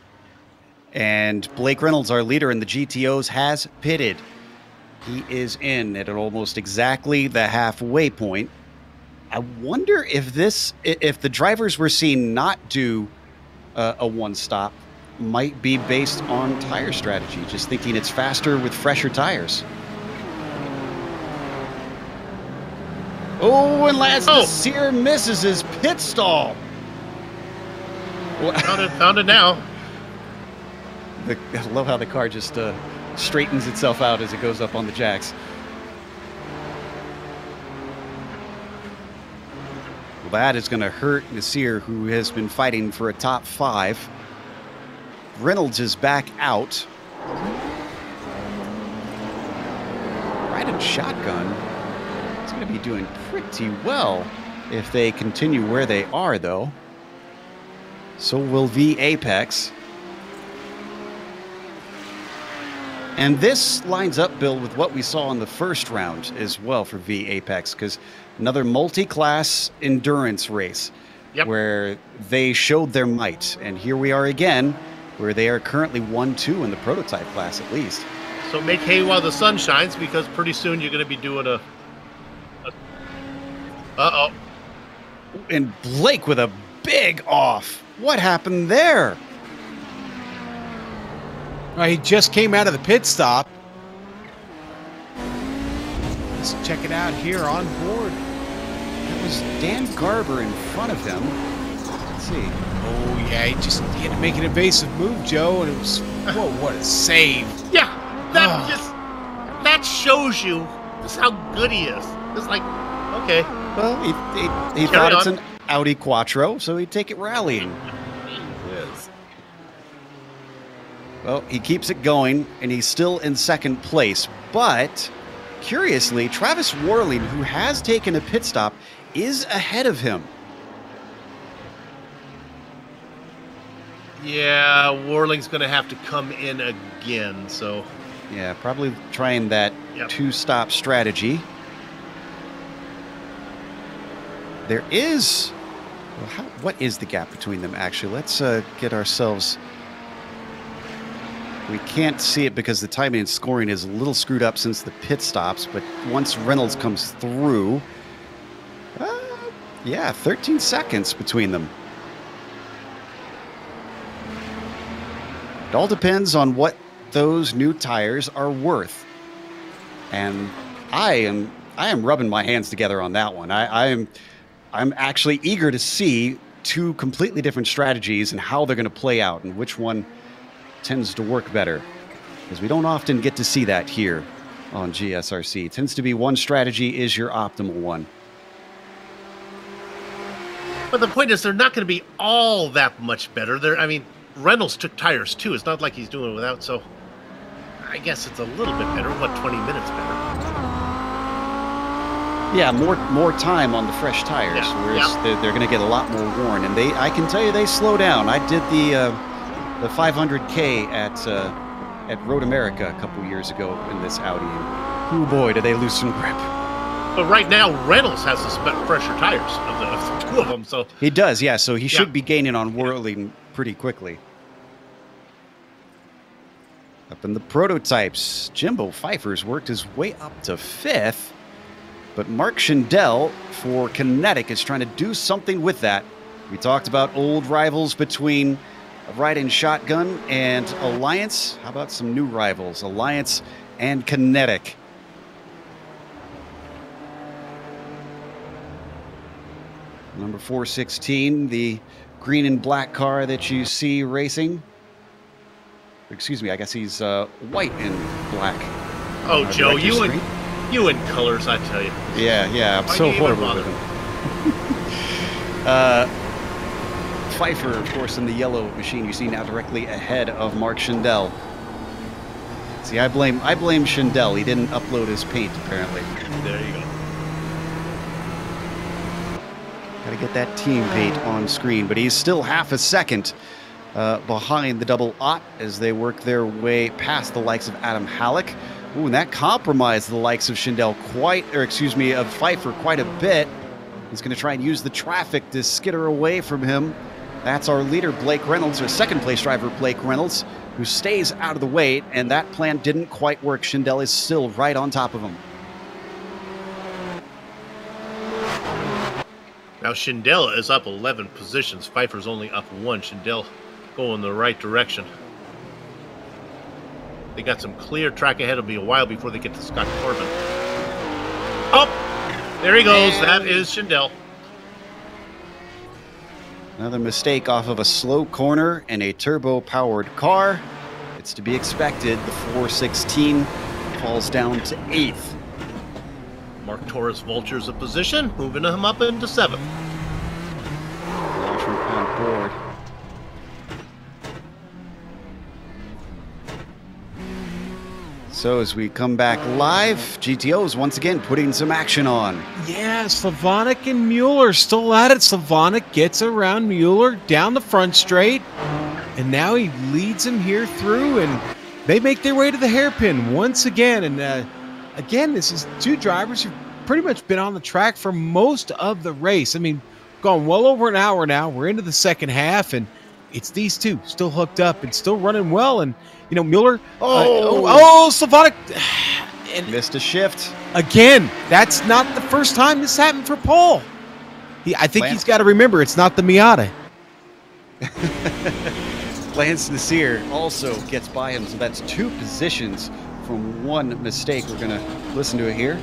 And Blake Reynolds, our leader in the GTOs, has pitted. He is in at almost exactly the halfway point. I wonder if the drivers we're seeing not do a one-stop might be based on tire strategy, just thinking it's faster with fresher tires. Oh, and Lance Sear misses his pit stall. Found it now. I love how the car just straightens itself out as it goes up on the jacks. Well, that is going to hurt Nasir, who has been fighting for a top 5. Reynolds is back out. Riding shotgun. It's going to be doing pretty well if they continue where they are, though. So will V Apex. And this lines up, Bill, with what we saw in the first round as well for V Apex, because another multi-class endurance race where they showed their might. And here we are again, where they are currently 1-2 in the prototype class at least. So make hay while the sun shines, because pretty soon you're going to be doing a... Uh-oh. And Blake with a big off. What happened there? Well, he just came out of the pit stop. Let's check it out here on board. It was Dan Garber in front of him. Let's see. Oh, yeah, he had to make an evasive move, Joe, and it was, whoa, what a save. Yeah, that shows you just how good he is. It's like, okay. Well, he thought it's an Audi Quattro, so he'd take it rallying. Yes. Well, he keeps it going, and he's still in second place. But, curiously, Travis Warling, who has taken a pit stop, is ahead of him. Yeah, Warling's going to have to come in again, so... Yeah, probably trying that two-stop strategy. There is... Well, what is the gap between them, actually? Let's get ourselves... We can't see it because the timing and scoring is a little screwed up since the pit stops, but once Reynolds comes through... yeah, 13 seconds between them. It all depends on what those new tires are worth. And I am rubbing my hands together on that one. I'm actually eager to see two completely different strategies and how they're going to play out and which one tends to work better. Because we don't often get to see that here on GSRC. It tends to be one strategy is your optimal one. But the point is, they're not going to be all that much better. I mean, Reynolds took tires too. It's not like he's doing it without, so I guess it's a little bit better. What, 20 minutes better? Yeah, more time on the fresh tires, Yeah. whereas they're going to get a lot more worn. And I can tell you, they slow down. I did the 500K at Road America a couple years ago in this Audi. Oh boy, did they lose some grip. But right now, Reynolds has the fresher tires of the two of them. So He does, yeah. So he should be gaining on whirling pretty quickly. Up in the prototypes, Jimbo Pfeiffer's worked his way up to 5th. But Mark Schindel for Kinetic is trying to do something with that. We talked about old rivals between Ride and Shotgun and Alliance. How about some new rivals, Alliance and Kinetic? Number 416, the green and black car that you see racing. Excuse me, I guess he's white and black. Oh, Joe, you in colors, I tell you. Yeah, I'm so horrible with him. Pfeiffer, of course, in the yellow machine you see now directly ahead of Mark Schindel. See, I blame Schindel. He didn't upload his paint, apparently. There you go. Got to get that team paint on screen, but he's still half a second behind the double Ott as they work their way past the likes of Adam Halleck. Ooh, and that compromised the likes of Schindel of Pfeiffer quite a bit. He's going to try and use the traffic to skitter away from him. That's our leader, Blake Reynolds, or second place driver, Blake Reynolds, who stays out of the way, and that plan didn't quite work. Schindel is still right on top of him. Now Schindel is up 11 positions. Pfeiffer's only up 1. Schindel going the right direction. They got some clear track ahead. It'll be a while before they get to Scott Corbin. Oh, there he goes. That is Schindel. Another mistake off of a slow corner and a turbo-powered car. It's to be expected. The 416 falls down to 8th. Mark Torres vultures a position, moving him up into 7th. On board. So as we come back live, GTO's once again putting some action on. Yeah, Slavonic and Mueller still at it. Slavonic gets around Mueller down the front straight, and now he leads him here through, and they make their way to the hairpin once again. And again, this is two drivers who've pretty much been on the track for most of the race. I mean, gone well over an hour now. We're into the second half, and it's these two still hooked up and still running well. And you know, Mueller. Slavonic. And missed a shift. Again, that's not the first time this happened for Paul. I think he's got to remember it's not the Miata. Lance Nasir also gets by him, so that's 2 positions from 1 mistake. We're going to listen to it here.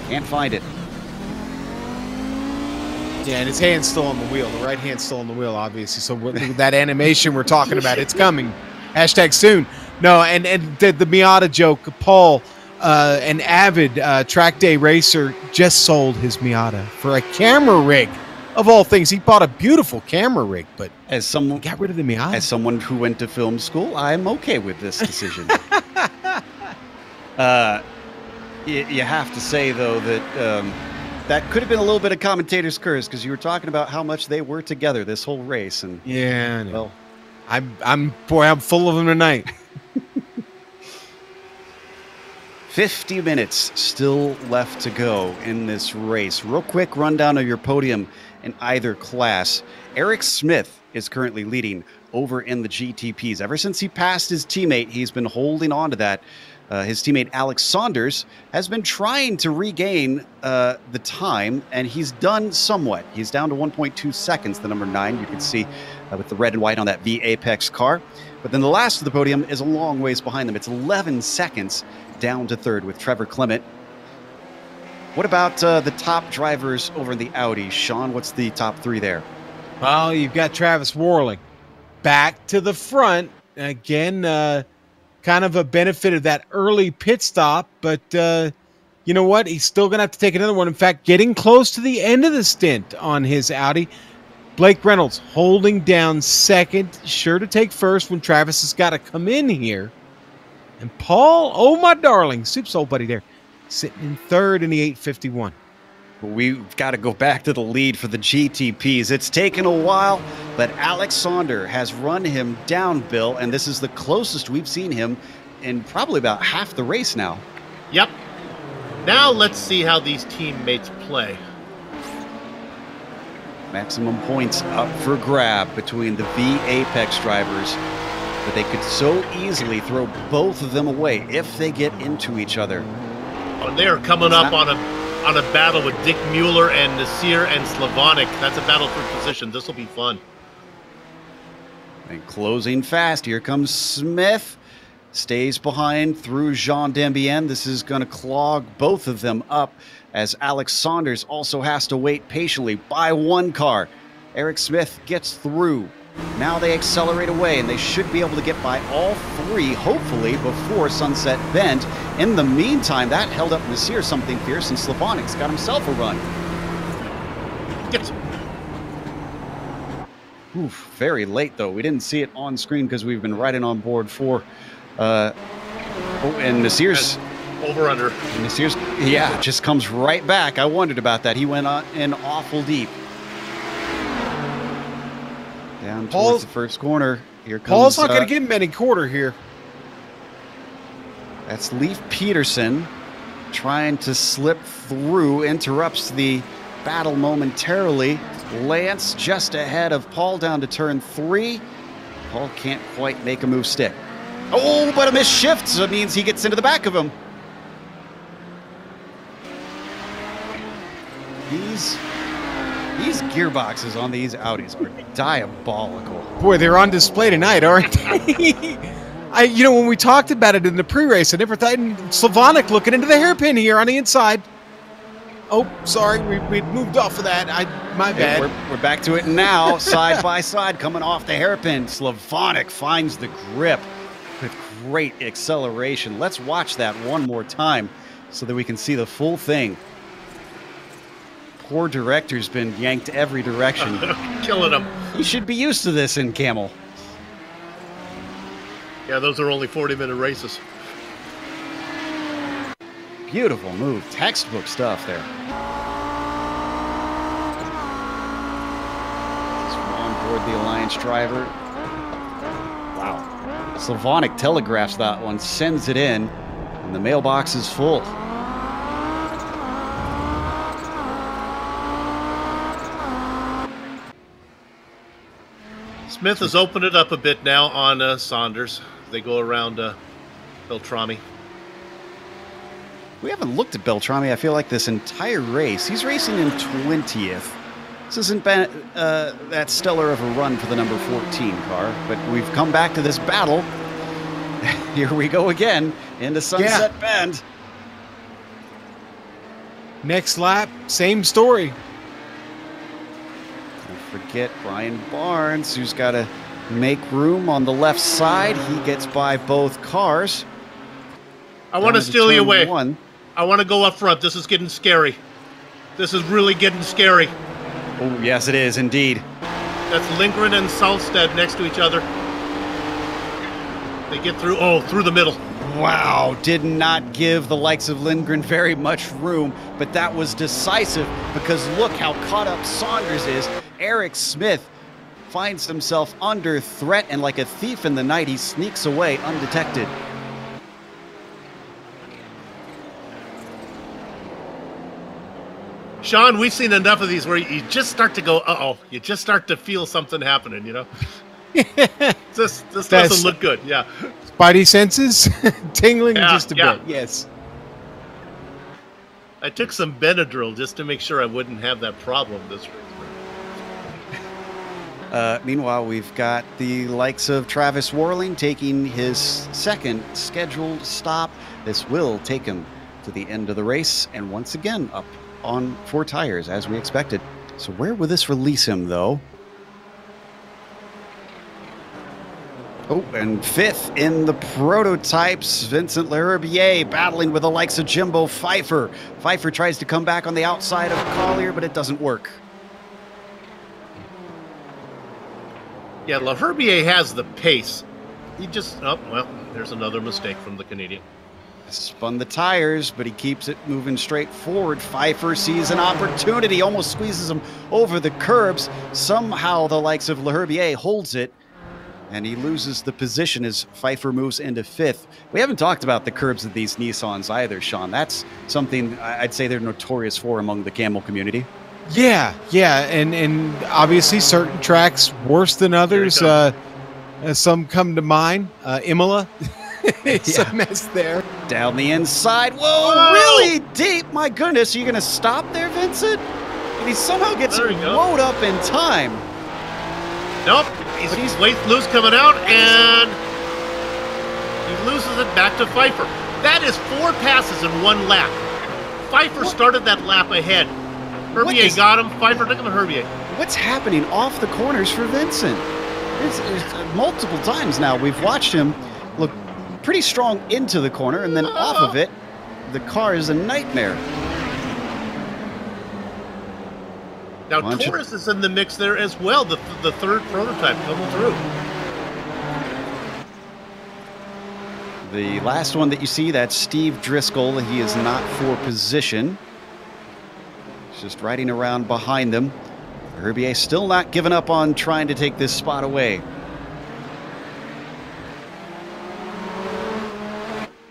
Can't find it. Yeah, and his hand's still on the wheel. The right hand's still on the wheel, obviously. So that animation we're talking about, it's coming. Hashtag soon. No, and the Miata joke, Paul, an avid track day racer, just sold his Miata for a camera rig. Of all things, he bought a beautiful camera rig, but as someone got rid of the Miata. As someone who went to film school, I'm okay with this decision. You have to say, though, that that could have been a little bit of commentator's curse, because you were talking about how much they were together this whole race, and yeah, I know. Well, I'm full of them tonight. 50 minutes still left to go in this race. Real quick rundown of your podium in either class. Eric Smith is currently leading over in the GTPs. Ever since he passed his teammate, he's been holding on to that. His teammate Alex Saunders has been trying to regain the time, and he's done somewhat. He's down to 1.2 seconds, the number 9. You can see with the red and white on that V Apex car. But then the last of the podium is a long ways behind them. It's 11 seconds down to 3rd with Trevor Clement. What about the top drivers over in the Audi? Sean, what's the top 3 there? Well, you've got Travis Warling back to the front. Again, kind of a benefit of that early pit stop, but You know what? He's still going to have to take another one. In fact, getting close to the end of the stint on his Audi. Blake Reynolds holding down second, sure to take first when Travis has got to come in here. And Paul, oh my darling, Soup's old buddy there, sitting in third in the 851. We've got to go back to the lead for the GTPs. It's taken a while, but Alexander has run him down, Bill, and this is the closest we've seen him in probably about half the race now. Yep. Now let's see how these teammates play. Maximum points up for grab between the V Apex drivers, but they could so easily throw both of them away if they get into each other. Oh, they are coming up on a battle with Dick Mueller and Nasir and Slavonic. That's a battle for position. This will be fun. And closing fast, here comes Smith. Stays behind through Jean Dambien. This is going to clog both of them up as Alex Saunders also has to wait patiently by one car. Eric Smith gets through. Now they accelerate away, and they should be able to get by all three, hopefully, before Sunset Bend. In the meantime, that held up Nasir something fierce, and Slavonic's got himself a run. Gets Oof, very late, though. We didn't see it on screen because we've been riding on board for... and Nasir's... over-under. Nasir's, yeah, just comes right back. I wondered about that. He went in awful deep. Down towards the first corner. Here comes... Paul's not going to give him any quarter here. That's Leif Peterson trying to slip through. Interrupts the battle momentarily. Lance just ahead of Paul down to turn 3. Paul can't quite make a move stick. Oh, but a missed shift, so it means he gets into the back of him. These gearboxes on these Audis are diabolical. Boy, they're on display tonight, aren't they? When we talked about it in the pre-race, I never thought Slavonic looking into the hairpin here on the inside. Oh, sorry, we moved off of that. My bad. We're back to it now, side by side, coming off the hairpin. Slavonic finds the grip with great acceleration. Let's watch that one more time so that we can see the full thing. Poor director's been yanked every direction. Killing him. He should be used to this in Camel. Yeah, those are only 40-minute races. Beautiful move. Textbook stuff there. On board the Alliance driver. Wow. Slavonic telegraphs that one, sends it in, and the mailbox is full. Smith has opened it up a bit now on Saunders. They go around Beltrami. We haven't looked at Beltrami, I feel like, this entire race. He's racing in 20th. This hasn't been that stellar of a run for the number 14 car, but we've come back to this battle. Here we go again into Sunset Bend. Next lap, same story. Don't forget Brian Barnes, who's got to make room on the left side. He gets by both cars. I want to steal you away. I want to go up front. This is getting scary. This is really getting scary. Oh, yes, it is indeed. That's Lindgren and Salstead next to each other. They get through, through the middle. Wow, did not give the likes of Lindgren very much room, but that was decisive because look how caught up Saunders is. Eric Smith finds himself under threat, and like a thief in the night, he sneaks away undetected. Sean, we've seen enough of these where you just start to go, uh-oh. You just start to feel something happening, you know? This doesn't look good, yeah. Spidey senses tingling just a bit, yes. I took some Benadryl just to make sure I wouldn't have that problem this race. Meanwhile, we've got the likes of Travis Warling taking his second scheduled stop. This will take him to the end of the race, and once again up on 4 tires as we expected. So where will this release him, though? Oh, and fifth in the prototypes, Vincent Leherbier battling with the likes of Jimbo Pfeiffer. Pfeiffer tries to come back on the outside of Collier, but it doesn't work. Yeah, Leherbier has the pace. He just, oh, well, there's another mistake from the Canadian. Spun the tires, but he keeps it moving straight forward. Pfeiffer sees an opportunity, almost squeezes him over the curbs. Somehow the likes of Leherbier holds it, and he loses the position as Pfeiffer moves into fifth. We haven't talked about the curbs of these Nissans either, Sean. That's something I'd say they're notorious for among the Camel community. Yeah, and obviously certain tracks worse than others. Some come to mind. Imola, it's a mess there. Down the inside. Whoa, really deep. My goodness, are you going to stop there, Vincent? And he somehow gets blowed up in time. Nope, he's loose coming out, and he loses it back to Pfeiffer. That is 4 passes in 1 lap. Pfeiffer started that lap ahead. Herbier got him. Pfeiffer took him to Herbier. What's happening off the corners for Vincent? It's multiple times now we've watched him look pretty strong into the corner, and then off of it, the car is a nightmare. Now, Torres is in the mix there as well, the third prototype coming through. The last one that you see, that's Steve Driscoll. He is not for position. He's just riding around behind them. Herbier still not giving up on trying to take this spot away.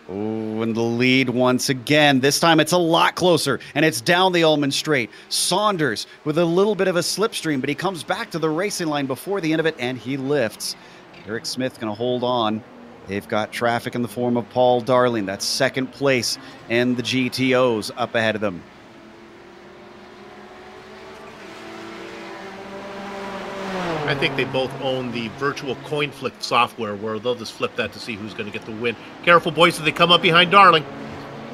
Oh, and the lead once again. This time it's a lot closer, and it's down the Ullman Straight. Saunders with a little bit of a slipstream, but he comes back to the racing line before the end of it, and he lifts. Eric Smith going to hold on. They've got traffic in the form of Paul Darling. That's second place, and the GTOs up ahead of them. I think they both own the virtual coin flip software where they'll just flip that to see who's going to get the win. Careful, boys, so they come up behind Darling.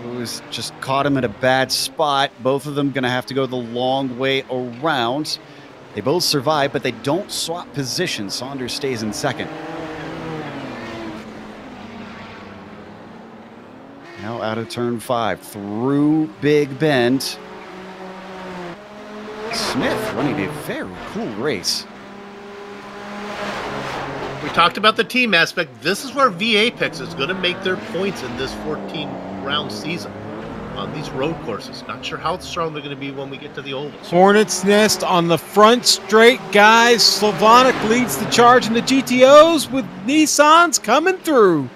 Who's just caught him at a bad spot. Both of them going to have to go the long way around. They both survive, but they don't swap positions. Saunders stays in second. Now out of turn 5, through Big Bend. Smith running a very cool race. We talked about the team aspect. This is where V-Apex is going to make their points in this 14-round season on these road courses. Not sure how strong they're going to be when we get to the ovals. Hornet's Nest on the front straight, guys. Slavonic leads the charge in the GTOs with Nissans coming through.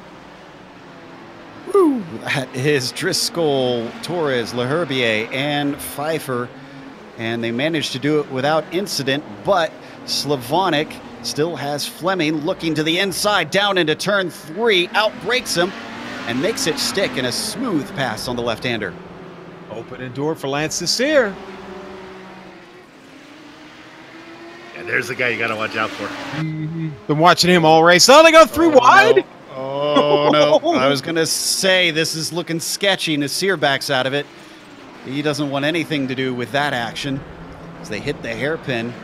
Woo! That is Driscoll, Torres, Leherbier, and Pfeiffer. And they managed to do it without incident, but Slavonic still has Fleming looking to the inside, down into turn 3, outbrakes him, and makes it stick in a smooth pass on the left-hander. Opening door for Lance Desir. Yeah, there's the guy you got to watch out for. Been watching him all race. Oh, they go through wide. No. Oh, no. I was going to say this is looking sketchy. Nasir backs out of it. He doesn't want anything to do with that action as they hit the hairpin.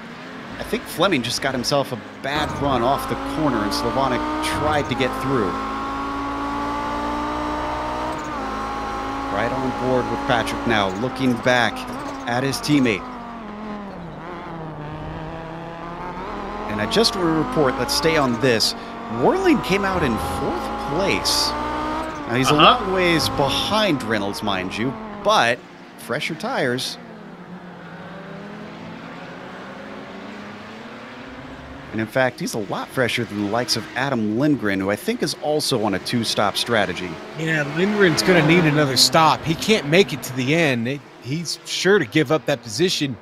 I think Fleming just got himself a bad run off the corner, and Slavonic tried to get through. Right on board with Patrick now, looking back at his teammate. And I just want to report, let's stay on this. Worling came out in 4th place. Now he's a long ways behind Reynolds, mind you, but fresher tires. And in fact, he's a lot fresher than the likes of Adam Lindgren, who I think is also on a 2-stop strategy. Yeah, Lindgren's going to need another stop. He can't make it to the end. He's sure to give up that position.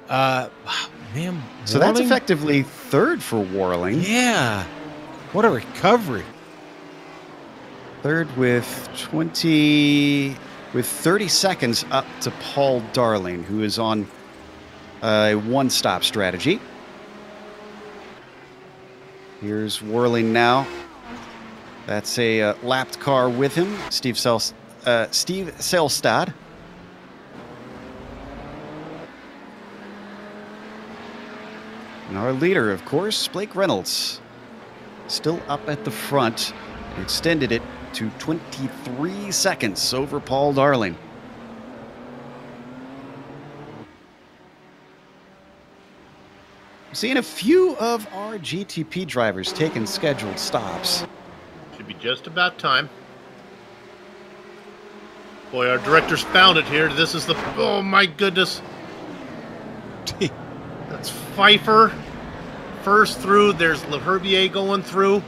Man, so that's effectively 3rd for Worling. Yeah. What a recovery. 3rd with 30 seconds up to Paul Darling, who is on a 1-stop strategy. Here's Worling now. That's a lapped car with him, Steve Selstad. And our leader, of course, Blake Reynolds. still up at the front. Extended it to 23 seconds over Paul Darling. Seeing a few of our GTP drivers taking scheduled stops. Should be just about time. Boy, our director's found it here. This is the... Oh, my goodness. That's Pfeiffer. First through. There's Leherbier going through.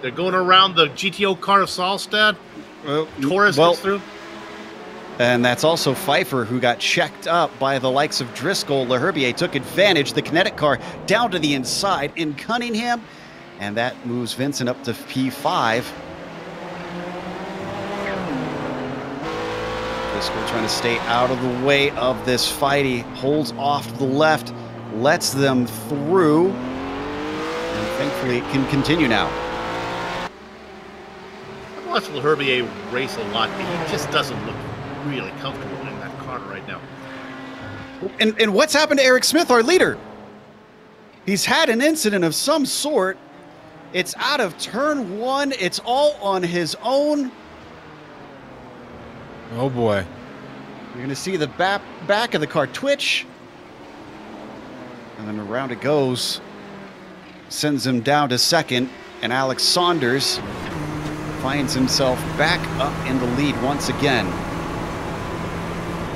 They're going around the GTO car of Salstad. Torres gets through. And that's also Pfeiffer, who got checked up by the likes of Driscoll. Leherbier took advantage. The kinetic car down to the inside in Cunningham. And that moves Vincent up to P5. Driscoll trying to stay out of the way of this fight. He holds off to the left, lets them through. And thankfully it can continue now. I've watched Leherbier race a lot, but he just doesn't look really comfortable in that car right now. And what's happened to Eric Smith, our leader? He's had an incident of some sort. It's out of turn 1. It's all on his own. Oh, boy. You're going to see the back of the car twitch. And then around it goes. Sends him down to second. And Alex Saunders finds himself back up in the lead once again.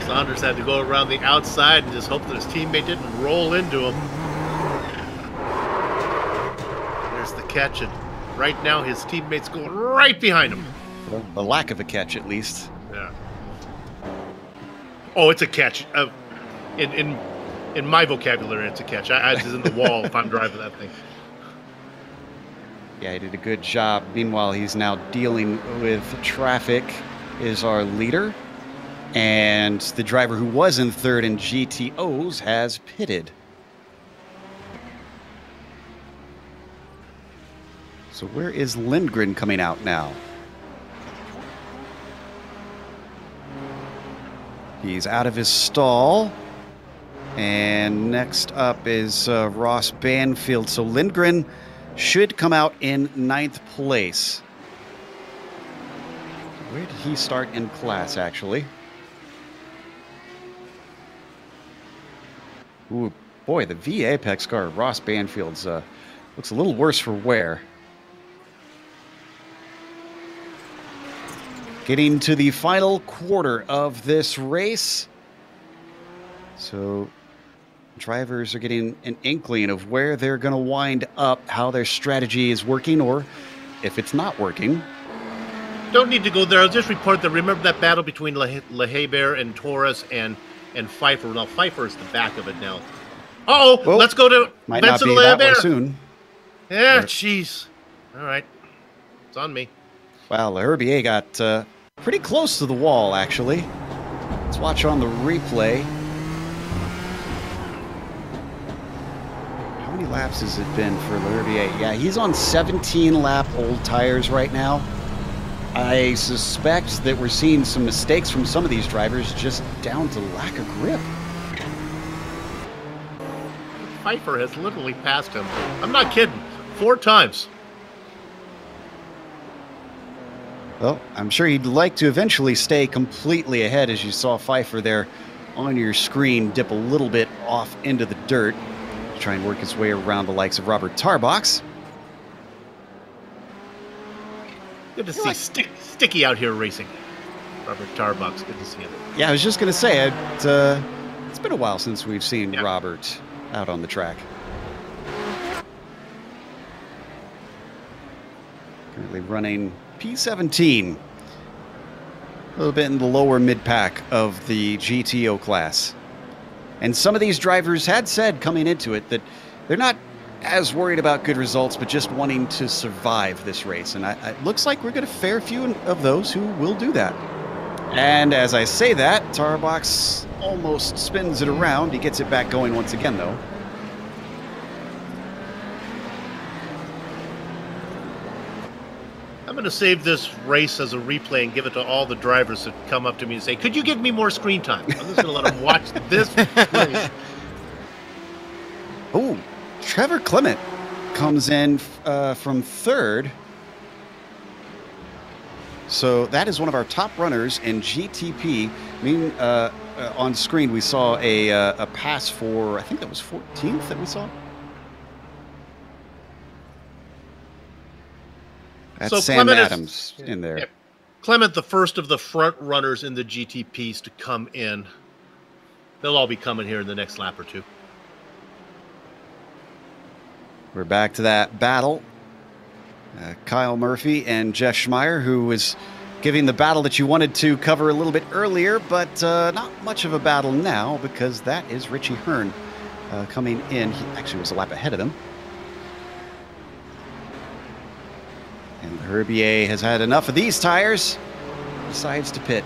Saunders had to go around the outside and just hope that his teammate didn't roll into him. There's the catch, and right now his teammate's going right behind him. Well, the lack of a catch, at least. Yeah. Oh, it's a catch. In my vocabulary, it's a catch. It's in the wall if I'm driving that thing. Yeah, he did a good job. Meanwhile, he's now dealing with traffic, is our leader. And the driver who was in third in GTOs has pitted. So where is Lindgren coming out now? He's out of his stall. And next up is Ross Banfield. So Lindgren should come out in 9th place. Where did he start in class, actually? Ooh, boy, the V Apex car, Ross Banfield's, looks a little worse for wear. Getting to the final quarter of this race. So drivers are getting an inkling of where they're going to wind up, how their strategy is working, or if it's not working. Don't need to go there. I'll just report that. Remember that battle between Leherbier and Torres and Pfeiffer. Now Pfeiffer is the back of it now. Uh-oh, well, let's go to might Vincent not be that way Leherbier. soon. Yeah, jeez. All right. It's on me. Wow, Leherbier got pretty close to the wall, actually. Let's watch on the replay. How many laps has it been for Leherbier? Yeah, he's on 17-lap old tires right now. I suspect that we're seeing some mistakes from some of these drivers just down to lack of grip. Pfeiffer has literally passed him. I'm not kidding. 4 times. Well, I'm sure he'd like to eventually stay completely ahead, as you saw Pfeiffer there on your screen dip a little bit off into the dirt. Try and work his way around the likes of Robert Tarbox. Good to see Sticky out here racing. Robert Tarbox, good to see him. Yeah, I was just going to say, it's been a while since we've seen Robert out on the track. Currently running P17. A little bit in the lower mid-pack of the GTO class. And some of these drivers had said coming into it that they're not as worried about good results, but just wanting to survive this race. And it looks like we're going to fair few of those who will do that. And as I say that, Tarbox almost spins it around. He gets it back going once again, though. I'm going to save this race as a replay and give it to all the drivers that come up to me and say, could you give me more screen time? I'm just going to let them watch this race. Oh, Trevor Clement comes in from third. So that is one of our top runners in GTP. I mean, on screen we saw a pass for, I think that was 14th that we saw. That's So Sam Clement Adams in there. Yeah. Clement, the first of the front runners in the GTPs to come in. They'll all be coming here in the next lap or two. We're back to that battle. Kyle Murphy and Jeff Schmeier, who was giving the battle that you wanted to cover a little bit earlier, but not much of a battle now because that is Richie Hearn coming in. He actually was a lap ahead of them. And Herbier has had enough of these tires, decides to pit.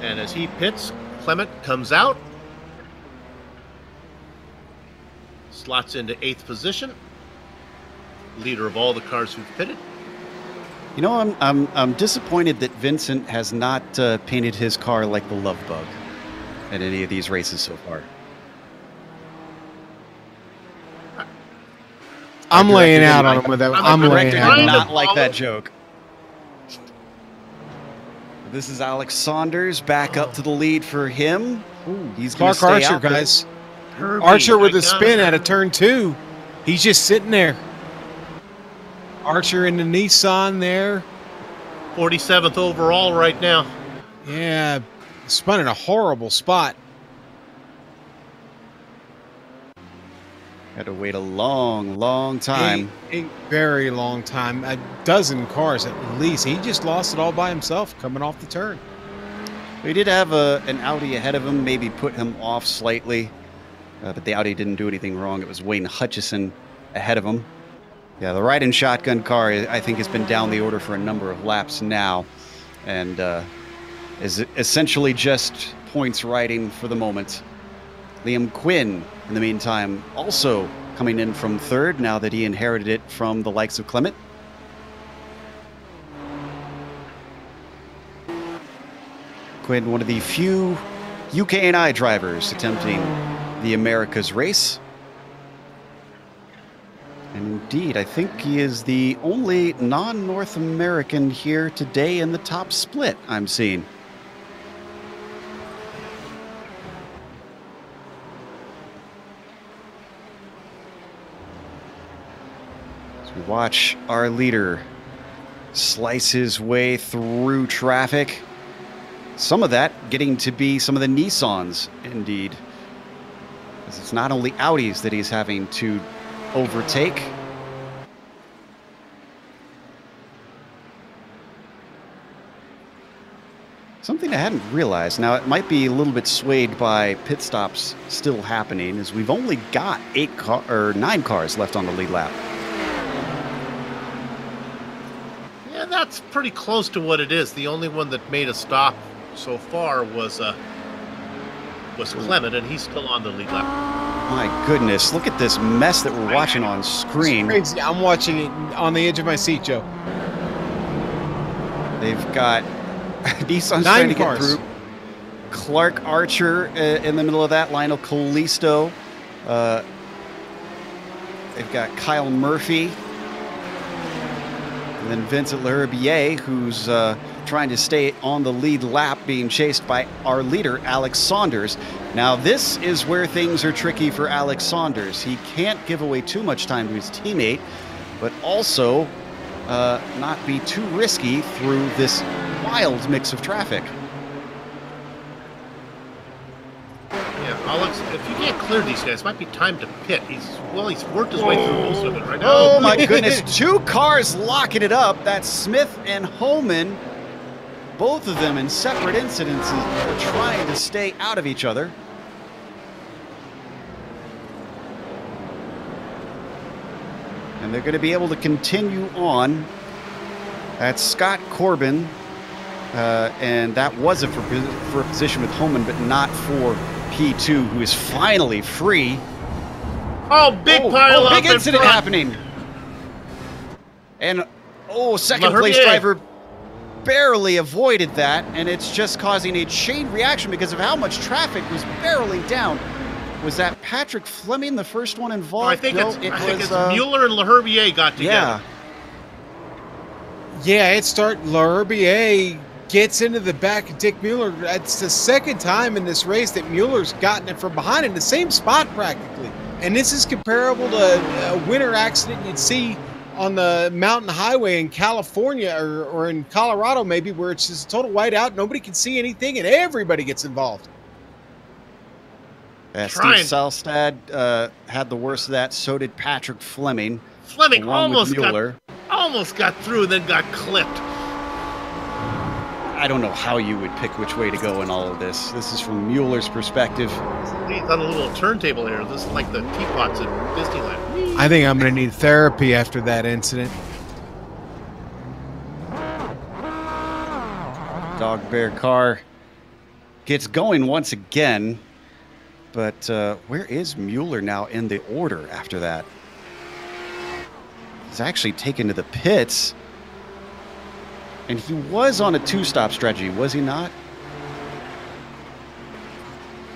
And as he pits, Clement comes out, slots into 8th position, leader of all the cars who've pitted. You know, I'm disappointed that Vincent has not painted his car like the Love Bug at any of these races so far. I'm laying out on him with that. I'm laying out. Did not like that joke. This is Alex Saunders back up to the lead for him. He's Clark Archer, guys. Herbie, Archer with a spin out of turn 2. He's just sitting there. Archer in the Nissan there. 47th overall right now. Yeah, spun in a horrible spot. Had to wait a long time. A very long time. A dozen cars at least. He just lost it all by himself coming off the turn. He did have an Audi ahead of him, maybe put him off slightly. But the Audi didn't do anything wrong. It was Wayne Hutchison ahead of him. Yeah, the ride-in shotgun car, I think, has been down the order for a number of laps now. And is essentially just points riding for the moment. Liam Quinn, in the meantime, also coming in from third now that he inherited it from the likes of Clement. Quinn, one of the few UK&I drivers attempting the America's race. And indeed, I think he is the only non-North American here today in the top split I'm seeing. We watch our leader slice his way through traffic. Some of that getting to be some of the Nissans, indeed. Because it's not only Audis that he's having to overtake. Something I hadn't realized. Now, it might be a little bit swayed by pit stops still happening, is we've only got 9 cars left on the lead lap. That's pretty close to what it is. The only one that made a stop so far was Clement, and he's still on the lead lap. My goodness, look at this mess that we're watching on screen. It's crazy. I'm watching it on the edge of my seat, Joe. They've got Nissan's trying to get through. Clark Archer in the middle of that. Lionel Calisto. They've got Kyle Murphy. And then Vincent Leherbier, who's trying to stay on the lead lap, being chased by our leader, Alex Saunders. Now, this is where things are tricky for Alex Saunders. He can't give away too much time to his teammate, but also not be too risky through this wild mix of traffic. Yeah, Alex, if you can't clear these guys, it might be time to pit. He's worked his way through most of it right now. Oh my goodness, 2 cars locking it up. That's Smith and Homan. Both of them in separate incidences are trying to stay out of each other. And they're going to be able to continue on. That's Scott Corbin. And that was for a position with Homan, but not for P2, who is finally free. Oh, big pile up. Big incident happening. And, second place driver barely avoided that, and it's just causing a chain reaction because of how much traffic was barreling down. Was that Patrick Fleming, the first one involved? Oh, I think it's Mueller and Leherbier got together. Yeah, Leherbier gets into the back of Dick Mueller. It's the second time in this race that Mueller's gotten it from behind in the same spot practically. And this is comparable to a winter accident you'd see on the mountain highway in California or in Colorado maybe, where it's just a total whiteout, nobody can see anything, and everybody gets involved. Steve Salstad had the worst of that. So did Patrick Fleming. Fleming almost got through and then got clipped. I don't know how you would pick which way to go in all of this. This is from Mueller's perspective. He's on a little turntable here. This is like the teapots at Disneyland. I think I'm going to need therapy after that incident. Dog Bear car gets going once again. But where is Mueller now in the order after that? He's actually taken to the pits. And he was on a two-stop strategy, was he not?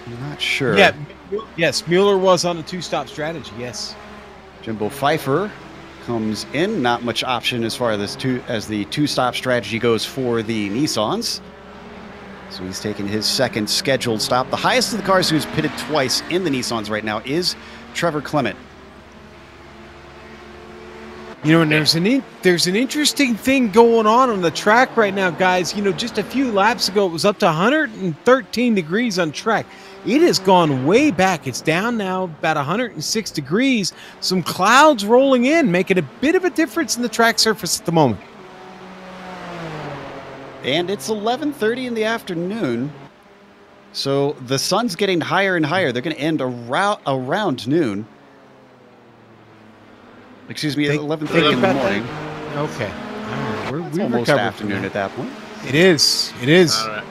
I'm not sure. Yeah, yes, Mueller was on a two-stop strategy, yes. Jimbo Pfeiffer comes in. Not much option as far as the two-stop strategy goes for the Nissans. So he's taking his second scheduled stop. The highest of the cars who's pitted twice in the Nissans right now is Trevor Clement. You know, and there's an interesting thing going on the track right now, guys. You know, just a few laps ago, it was up to 113 degrees on track. It has gone way back. It's down now about 106 degrees. Some clouds rolling in, making a bit of a difference in the track surface at the moment. And it's 11:30 in the afternoon. So the sun's getting higher and higher. They're going to end around noon. Excuse me, 11:30 in the morning. Okay. It's almost afternoon at that point. It is. It is. All right.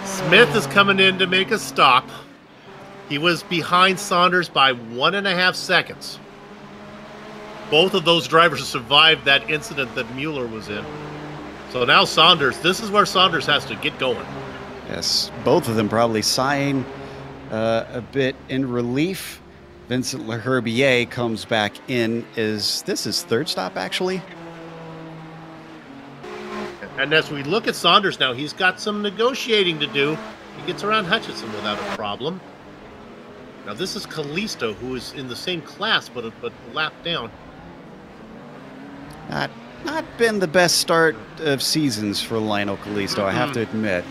Smith is coming in to make a stop. He was behind Saunders by 1.5 seconds. Both of those drivers survived that incident that Mueller was in. So now Saunders, this is where Saunders has to get going. Yes, both of them probably sighing a bit in relief. Vincent Leherbier comes back in. Is this his third stop, actually? And as we look at Saunders now, he's got some negotiating to do. He gets around Hutchinson without a problem. Now this is Kalisto, who is in the same class, but a lap down. Not been the best start of seasons for Lionel Kalisto, I have to admit.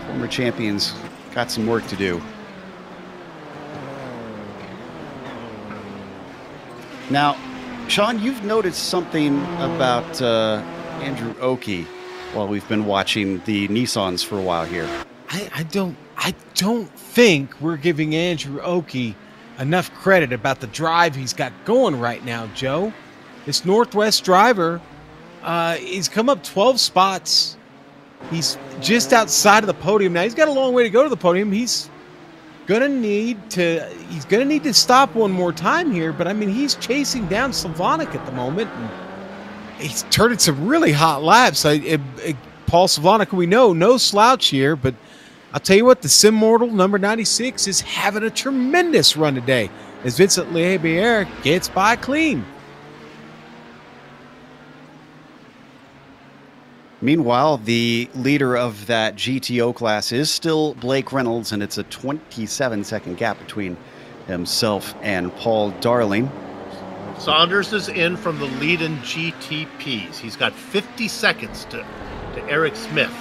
Former champions got some work to do. Now, Sean, you've noticed something about Andrew Oakey while we've been watching the Nissans for a while here. I don't think we're giving Andrew Oakey enough credit about the drive he's got going right now, Joe. This Northwest driver, he's come up 12 spots. He's just outside of the podium now. He's got a long way to go to the podium. He's gonna need to stop one more time here, but I mean, he's chasing down Slavonic at the moment, and he's turning some really hot laps. Paul Slavonic, we know, no slouch here, but I'll tell you what, the Sim Mortal number 96 is having a tremendous run today as Vincent Leherbier gets by clean. Meanwhile, the leader of that GTO class is still Blake Reynolds, and it's a 27-second gap between himself and Paul Darling. Saunders is in from the lead in GTPs. He's got 50 seconds to Eric Smith.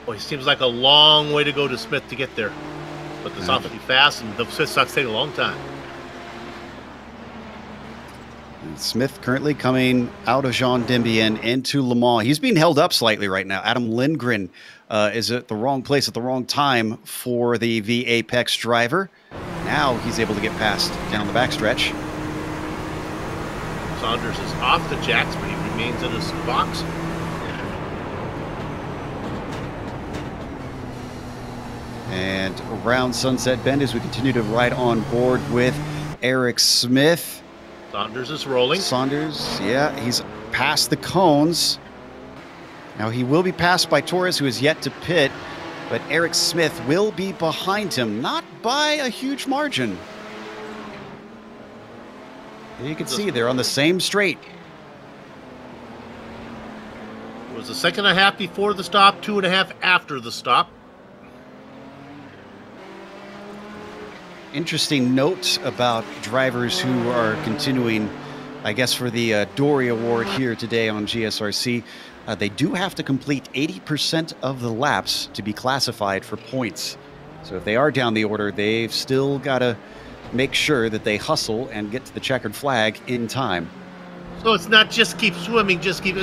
Well, he seems like a long way to go to Smith to get there. But the awfully fast, and the Smith stocks take a long time. Smith currently coming out of Jean Dimbian into Le Mans. He's being held up slightly right now. Adam Lindgren is at the wrong place at the wrong time for the V Apex driver. Now he's able to get past down the backstretch. Saunders is off the jacks, but he remains in his box. And around Sunset Bend as we continue to ride on board with Eric Smith. Saunders is rolling. Saunders, yeah, he's past the cones. Now he will be passed by Torres, who is yet to pit, but Eric Smith will be behind him, not by a huge margin. You can see they're on the same straight. It was a second and a half before the stop, 2.5 after the stop. Interesting note about drivers who are continuing, I guess, for the Dory Award here today on GSRC. They do have to complete 80% of the laps to be classified for points. So if they are down the order, they've still got to make sure that they hustle and get to the checkered flag in time. So it's not just keep swimming, just keep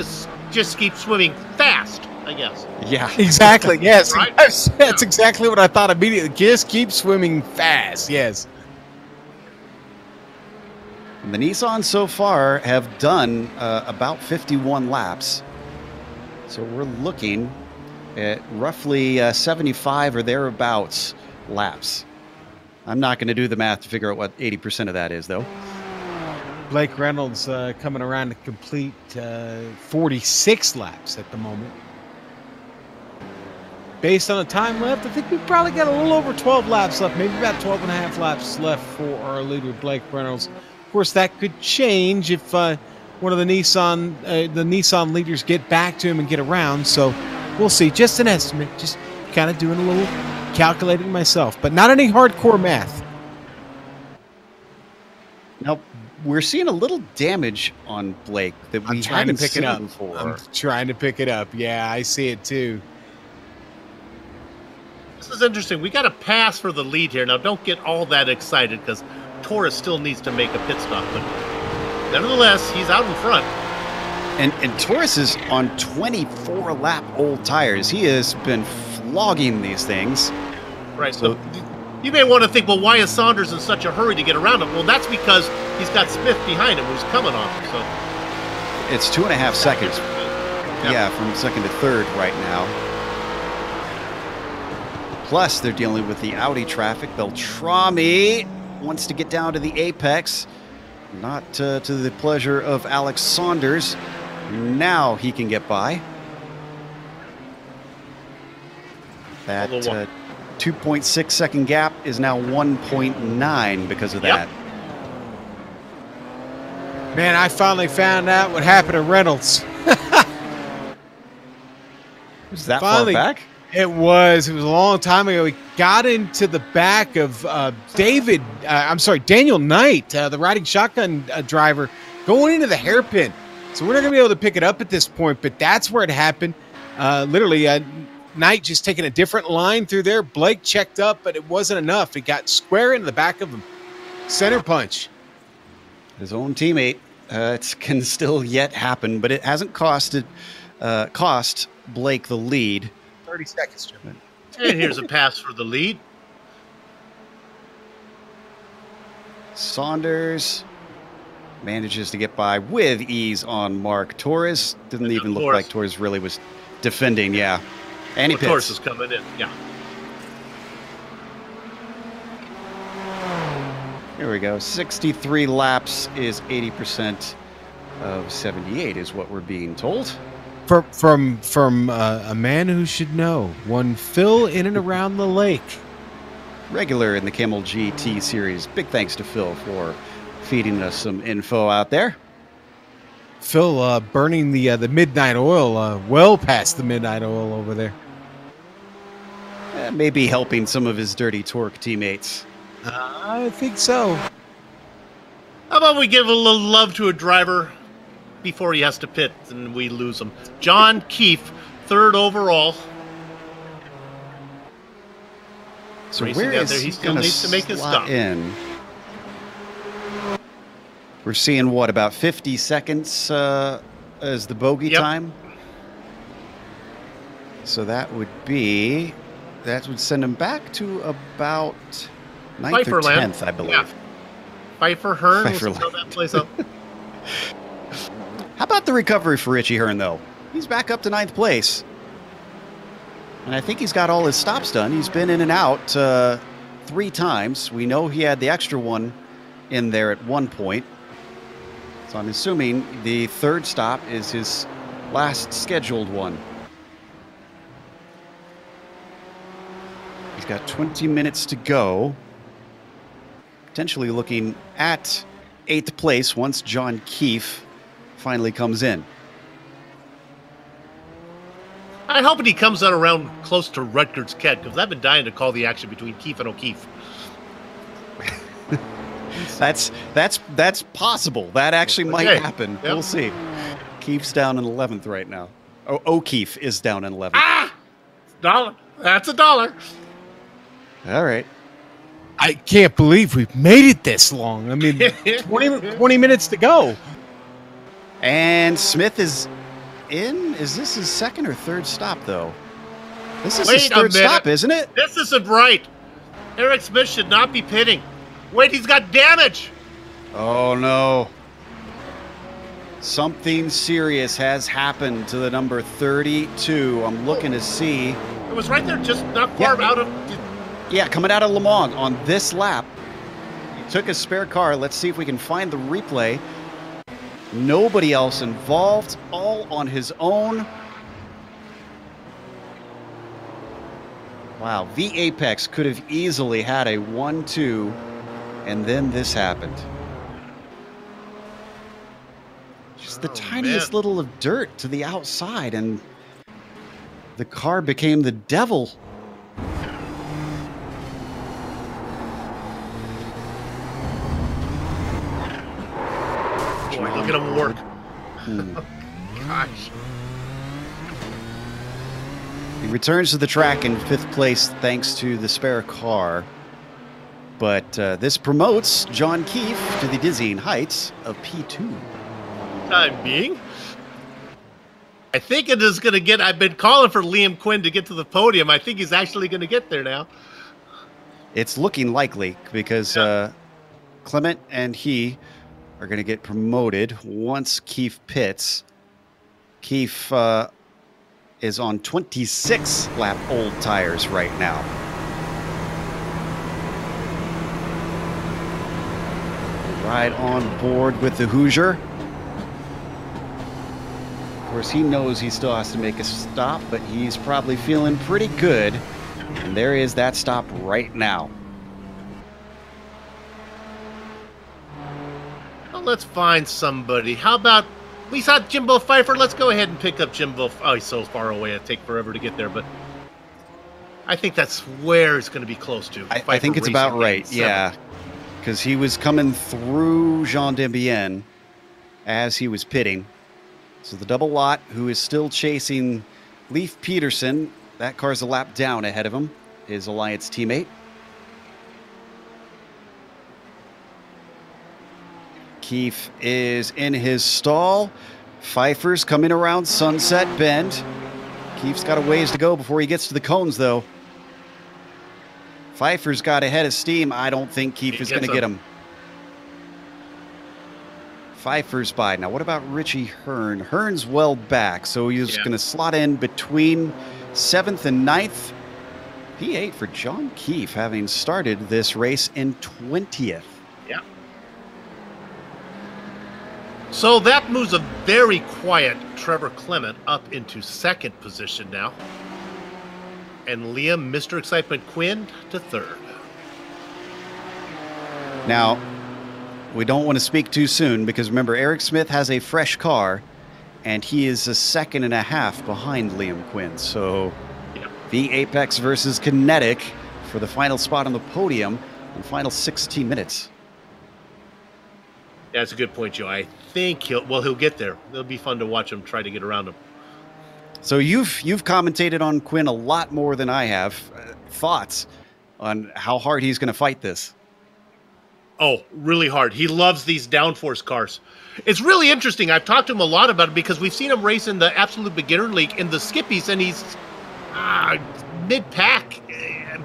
swimming fast, I guess. Yeah. Exactly. Yes. Right? That's exactly what I thought immediately. Just keep swimming fast. Yes. And the Nissan so far have done about 51 laps. So we're looking at roughly 75 or thereabouts laps. I'm not going to do the math to figure out what 80% of that is, though. Blake Reynolds coming around to complete 46 laps at the moment. Based on the time left, I think we probably got a little over 12 laps left, maybe about 12 and a half laps left for our leader, Blake Reynolds. Of course, that could change if one of the Nissan leaders get back to him and get around. So we'll see. Just an estimate. Just kind of doing a little calculating myself, but not any hardcore math. Now, we're seeing a little damage on Blake that we haven't seen before. I'm trying to pick it up. Yeah, I see it too. This is interesting. We got a pass for the lead here. Now, don't get all that excited because Torres still needs to make a pit stop, but nevertheless, he's out in front. And Torres is on 24-lap old tires. He has been flogging these things. Right. So you may want to think, well, why is Saunders in such a hurry to get around him? Well, that's because he's got Smith behind him who's coming on him. So it's 2.5 seconds. Yep. Yeah, from second to third right now. Plus, they're dealing with the Audi traffic. Beltrami wants to get down to the apex. Not to the pleasure of Alex Saunders. Now he can get by. That 2.6 second gap is now 1.9 because of that. Man, I finally found out what happened to Reynolds. Was that far back? It was a long time ago. He got into the back of Daniel Knight, the riding shotgun driver, going into the hairpin. So we're not going to be able to pick it up at this point, but that's where it happened. Literally, Knight just taking a different line through there. Blake checked up, but it wasn't enough. It got square into the back of him. Center punch. His own teammate. It can still yet happen, but it hasn't cost Blake the lead. 30 seconds, Jim. And here's a pass for the lead. Saunders manages to get by with ease on Mark Torres. Didn't even look like Torres really was defending, yeah. And he pits. Torres is coming in, yeah. Here we go. 63 laps is 80% of 78 is what we're being told. From a man who should know, one Phil in and around the lake. Regular in the Camel GT series. Big thanks to Phil for feeding us some info out there. Phil burning the midnight oil, well past the midnight oil over there. Maybe helping some of his dirty torque teammates. I think so. How about we give a little love to a driver before he has to pit and we lose him? John Keefe, 3rd overall. So Racing where is there. He still needs to make his stop. In? We're seeing what, about 50 seconds as the bogey time? So that would send him back to about 9th or 10th, I believe. Yeah. Pfeiffer Hearn, we'll see how that plays out. How about the recovery for Richie Hearn, though? He's back up to 9th place. And I think he's got all his stops done. He's been in and out 3 times. We know he had the extra one in there at one point. So I'm assuming the 3rd stop is his last scheduled one. He's got 20 minutes to go. Potentially looking at 8th place once John Keefe finally comes in. I hope he comes out around close to Rutgers Ked, because I've been dying to call the action between Keefe and O'Keefe. That's possible. That actually might happen. Yep. We'll see. Keefe's down in 11th right now. O'Keefe is down in 11th. Ah! $1. That's $1. All right. I can't believe we've made it this long. I mean, 20 minutes to go. And Smith is in. Is this his second or third stop, though? This is his third stop, isn't it? This isn't right. Eric Smith should not be pitting. Wait, he's got damage. Oh, no. Something serious has happened to the number 32. I'm looking to see. It was right there, just not far out of... Yeah, coming out of Le Mans on this lap. He took a spare car. Let's see if we can find the replay. Nobody else involved, all on his own. Wow, the Apex could have easily had a 1-2, and then this happened. Just the tiniest little of dirt to the outside, and the car became the devil. Boy, look at him work. Gosh. He returns to the track in 5th place thanks to the spare car. But this promotes John Keefe to the dizzying heights of P2. Time being. I think it is going to get... I've been calling for Liam Quinn to get to the podium. I think he's actually going to get there now. It's looking likely because Clement and he are going to get promoted once Keefe pits. Keefe is on 26 lap old tires right now. Right on board with the Hoosier. Of course, he knows he still has to make a stop, but he's probably feeling pretty good. And there is that stop right now. Well, let's find somebody. How about... We saw Jimbo Pfeiffer. Let's go ahead and pick up Jimbo. Oh, he's so far away. It'll take forever to get there, but I think that's where it's going to be close to. I think it's about right, yeah. Because he was coming through Jean Dembienne as he was pitting. So the double lot, who is still chasing Leif Peterson, that car's a lap down ahead of him, his Alliance teammate. Keefe is in his stall. Pfeiffer's coming around Sunset Bend. Keefe's got a ways to go before he gets to the cones, though. Pfeiffer's got a head of steam. I don't think Keefe is going to get him. Pfeiffer's by. Now, what about Richie Hearn? Hearn's well back, so he's going to slot in between 7th and 9th. P8 for John Keefe, having started this race in 20th. Yeah. So that moves a very quiet Trevor Clement up into 2nd position now. And Liam, Mr. Excitement Quinn, to 3rd. Now, we don't want to speak too soon because remember, Eric Smith has a fresh car and he is a 2.5 behind Liam Quinn. So the Apex versus Kinetic for the final spot on the podium in the final 16 minutes. That's a good point, Joe. I think he'll get there. It'll be fun to watch him try to get around him. So you've commentated on Quinn a lot more than I have. Thoughts on how hard he's going to fight this? Oh, really hard. He loves these downforce cars. It's really interesting. I've talked to him a lot about it because we've seen him race in the Absolute Beginner League in the Skippies, and he's mid-pack.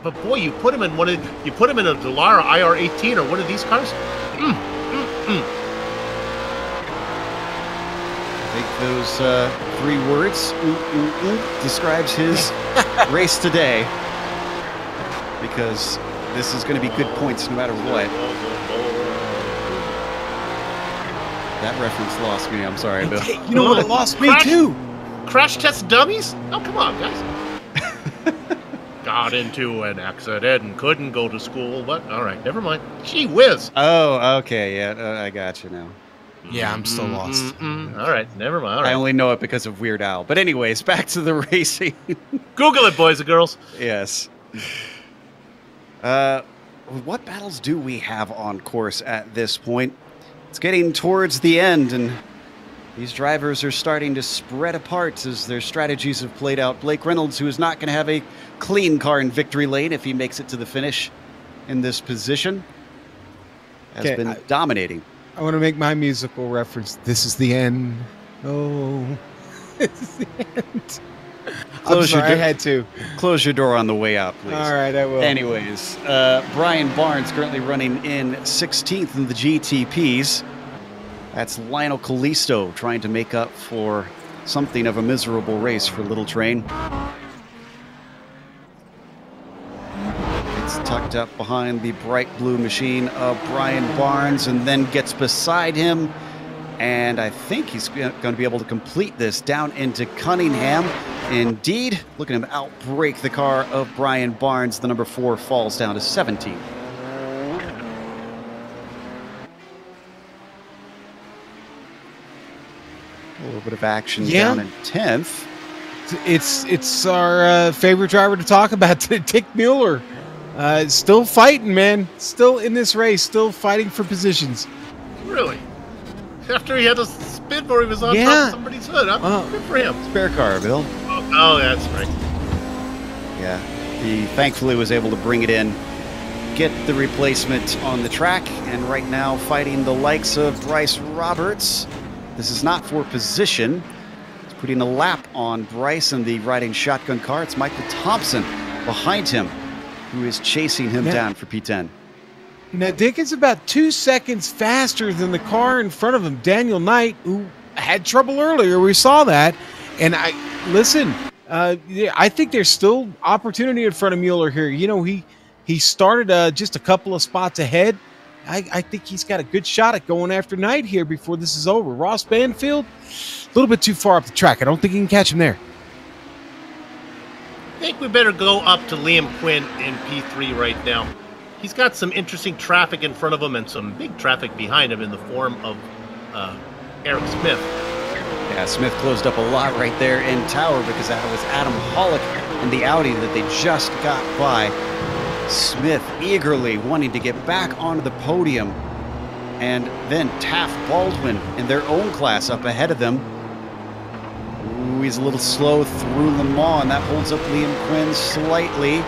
But boy, you put him in a Dallara IR18 or one of these cars. I think those 3 words describes his race today, because this is going to be good points no matter what. That reference lost me. I'm sorry, Bill. You know what? It lost me too. Crash test dummies? Oh, come on, guys. got into an accident and couldn't go to school. But all right, never mind. Gee whiz. Oh, okay. Yeah, I got you now. Yeah, I'm still lost. All right, never mind. All right. I only know it because of Weird Al. But anyways, back to the racing. Google it, boys and girls. Yes. What battles do we have on course at this point? It's getting towards the end, and these drivers are starting to spread apart as their strategies have played out. Blake Reynolds, who is not going to have a clean car in victory lane if he makes it to the finish in this position, has been dominating. I want to make my musical reference. This is the end. Oh, this is the end. I'm sorry, I had to. Close your door on the way out, please. All right, I will. Anyways, Brian Barnes currently running in 16th in the GTPs. That's Lionel Callisto trying to make up for something of a miserable race for Little Train. It's tucked up behind the bright blue machine of Brian Barnes and then gets beside him. And I think he's going to be able to complete this down into Cunningham. Indeed, looking at him outbrake the car of Brian Barnes. The number 4 falls down to 17. A little bit of action down in 10th. It's our favorite driver to talk about today, Dick Mueller. Still fighting, man. Still in this race. Still fighting for positions. Really? After he had a spin where he was on top of somebody's hood. Good for him. Spare car, Bill. Oh, that's right. Yeah. He thankfully was able to bring it in, get the replacement on the track, and right now fighting the likes of Bryce Roberts. This is not for position. He's putting a lap on Bryce in the riding shotgun car. It's Michael Thompson behind him who is chasing him down for P10. Now, Dick is about 2 seconds faster than the car in front of him, Daniel Knight, who had trouble earlier. We saw that. And I think there's still opportunity in front of Mueller here. You know, he started just a couple of spots ahead. I think he's got a good shot at going after Knight here before this is over. Ross Banfield, a little bit too far up the track. I don't think he can catch him there. I think we better go up to Liam Quinn in P3 right now. He's got some interesting traffic in front of him and some big traffic behind him in the form of Eric Smith. Yeah, Smith closed up a lot right there in Tower because that was Adam Hollick and the Audi that they just got by. Smith eagerly wanting to get back onto the podium. And then Taft Baldwin in their own class up ahead of them. Ooh, he's a little slow through Le Mans, and that holds up Liam Quinn slightly.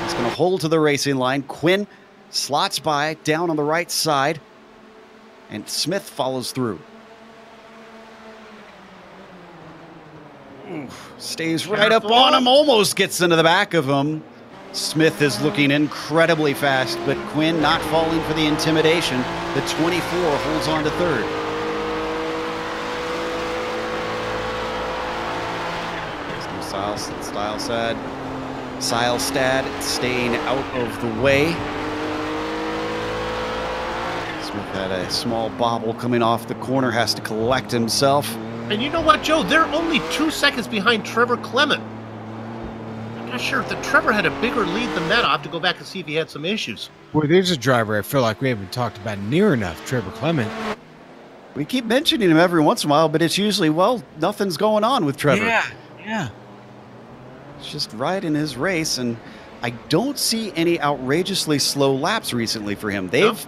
He's going to hold to the racing line. Quinn slots by down on the right side, and Smith follows through. Oof, stays right up on him, almost gets into the back of him. Smith is looking incredibly fast, but Quinn not falling for the intimidation. The 24 holds on to third. Seilstad staying out of the way. Smith had a small bobble coming off the corner, has to collect himself. And you know what, Joe? They're only 2 seconds behind Trevor Clement. I'm not sure if Trevor had a bigger lead than that. I'll have to go back and see if he had some issues. Boy, there's a driver I feel like we haven't talked about near enough, Trevor Clement. We keep mentioning him every once in a while, but it's usually, well, nothing's going on with Trevor. Yeah. It's just riding his race, and I don't see any outrageously slow laps recently for him. They've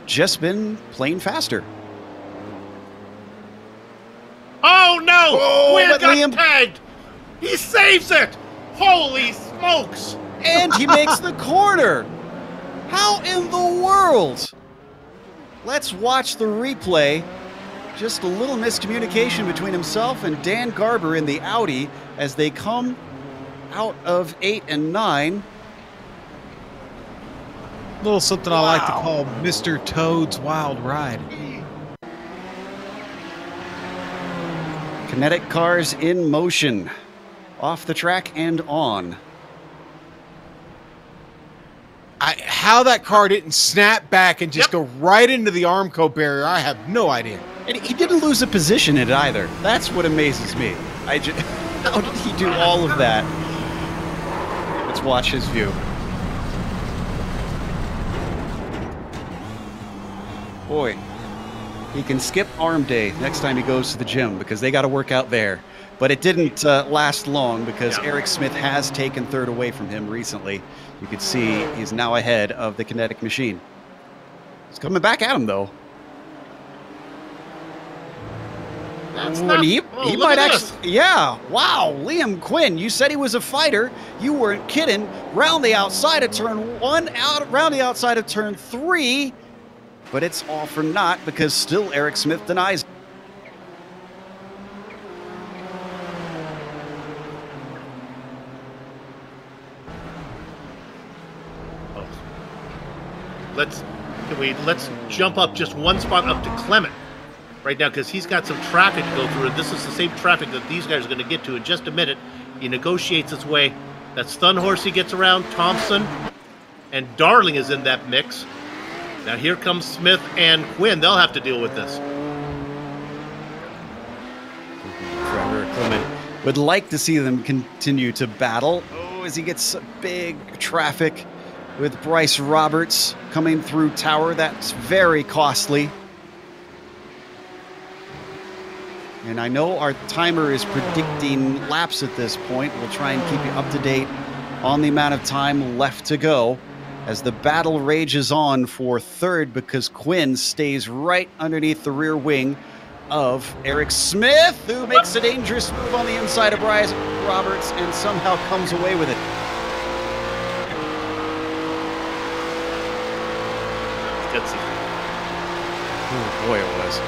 just been playing faster. Oh, no! Oh, Quinn got tagged! He saves it! Holy smokes! And he makes the corner! How in the world? Let's watch the replay. Just a little miscommunication between himself and Dan Garber in the Audi as they come out of 8 and 9. A little something I like to call Mr. Toad's Wild Ride. Kinetic cars in motion, off the track and on. How that car didn't snap back and just go right into the Armco barrier, I have no idea. And he didn't lose a position in it either. That's what amazes me. How did he do all of that? Let's watch his view. Boy, he can skip arm day next time he goes to the gym because they got to work out there. But it didn't last long because Eric Smith has taken third away from him recently. You can see he's now ahead of the kinetic machine. He's coming back at him, though. He might actually, yeah, wow, Liam Quinn, you said he was a fighter. You weren't kidding. Round the outside of turn 1, round the outside of turn 3, but it's all for naught because still Eric Smith denies. Let's jump up just one spot up to Clement right now because he's got some traffic to go through. This is the same traffic that these guys are going to get to in just a minute. He negotiates his way. That Stun Horse he gets around, Thompson, and Darling is in that mix. Now here comes Smith and Quinn. They'll have to deal with this. Trevor Clement would like to see them continue to battle. Oh, as he gets big traffic with Bryce Roberts coming through Tower. That's very costly. And I know our timer is predicting laps at this point. We'll try and keep you up to date on the amount of time left to go as the battle rages on for third because Quinn stays right underneath the rear wing of Eric Smith, who makes a dangerous move on the inside of Bryce Roberts and somehow comes away with it. Oh boy, it was.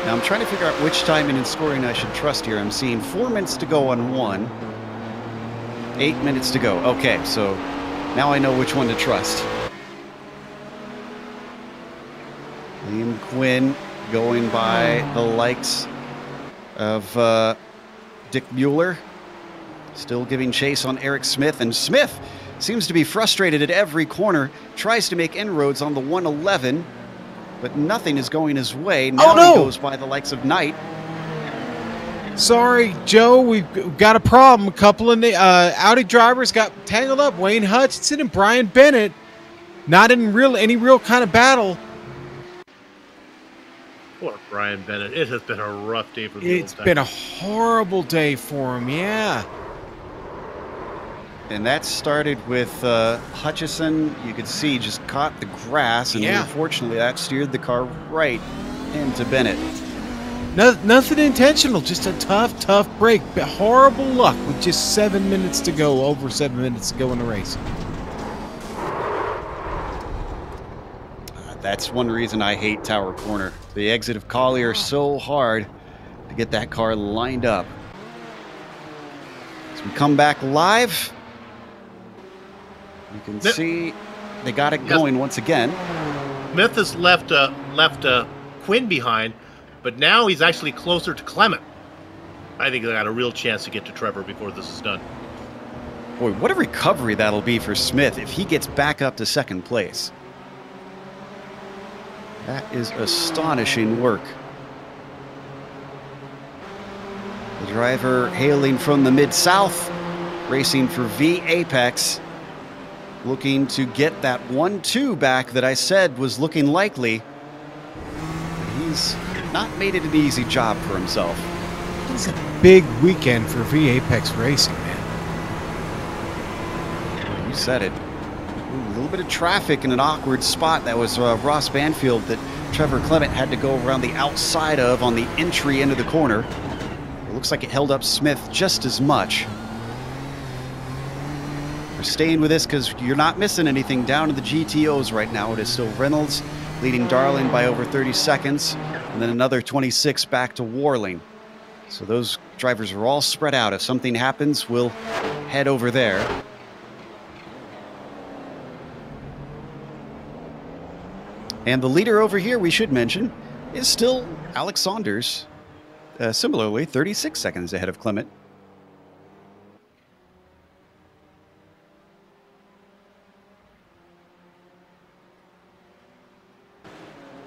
Now I'm trying to figure out which timing and scoring I should trust here. I'm seeing 4 minutes to go on one, 8 minutes to go. Okay, so now I know which one to trust. Liam Quinn going by the likes of Dick Mueller, still giving chase on Eric Smith, and Smith seems to be frustrated at every corner, tries to make inroads on the 111, but nothing is going his way. Now he goes by the likes of Knight. Sorry, Joe, we've got a problem. A couple of Audi drivers got tangled up. Wayne Hutchinson and Brian Bennett, not in any real kind of battle. Poor Brian Bennett. It has been a rough day for the It's been a horrible day for him, yeah. And that started with Hutchison. You could see just caught the grass, and unfortunately that steered the car right into Bennett. Nothing intentional, just a tough break. But horrible luck with just 7 minutes to go, over 7 minutes to go in the race. That's one reason I hate Tower Corner. The exit of Collier so hard to get that car lined up. As we come back live, you can see they got it going once again. Smith has left Quinn behind, but now he's actually closer to Clement. I think they got a real chance to get to Trevor before this is done. Boy, what a recovery that'll be for Smith if he gets back up to second place. That is astonishing work. The driver hailing from the Mid-South, racing for V Apex, looking to get that 1-2 back that I said was looking likely. He's not made it an easy job for himself. It's a big weekend for V Apex Racing, man. You said it. A little bit of traffic in an awkward spot. That was Ross Banfield that Trevor Clement had to go around the outside of on the entry into the corner. It looks like it held up Smith just as much. We're staying with this because you're not missing anything down to the GTOs right now. It is still Reynolds leading Darling by over 30 seconds, and then another 26 back to Warling. So those drivers are all spread out. If something happens, we'll head over there. And the leader over here, we should mention, is still Alex Saunders. Similarly, 36 seconds ahead of Clement.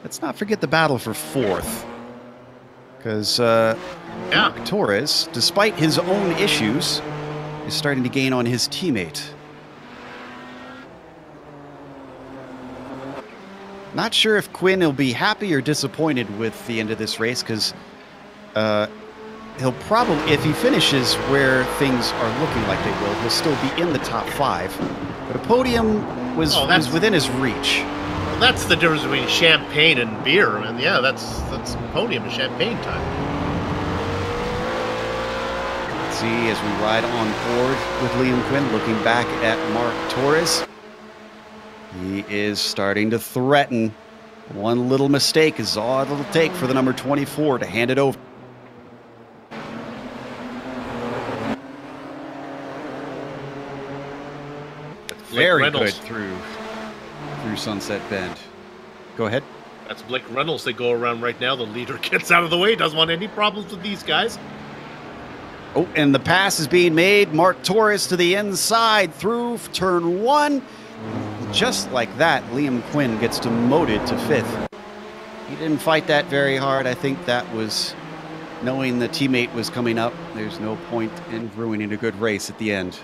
Let's not forget the battle for fourth. Because Mark Torres, despite his own issues, is starting to gain on his teammate. Not sure if Quinn will be happy or disappointed with the end of this race, because he'll probably, if he finishes where things are looking like they will, he'll still be in the top 5. But a podium was within his reach. Well, that's the difference between champagne and beer. And yeah, that's podium and champagne time. Let's see as we ride on board with Liam Quinn, looking back at Mark Torres. He is starting to threaten. One little mistake is all it'll take for the number 24 to hand it over. Very good through Sunset Bend. Go ahead. That's Blake Reynolds they go around right now. The leader gets out of the way. Doesn't want any problems with these guys. Oh, and the pass is being made. Mark Torres to the inside through turn 1. Just like that, Liam Quinn gets demoted to 5th. He didn't fight that very hard. I think that was knowing the teammate was coming up. There's no point in ruining a good race at the end.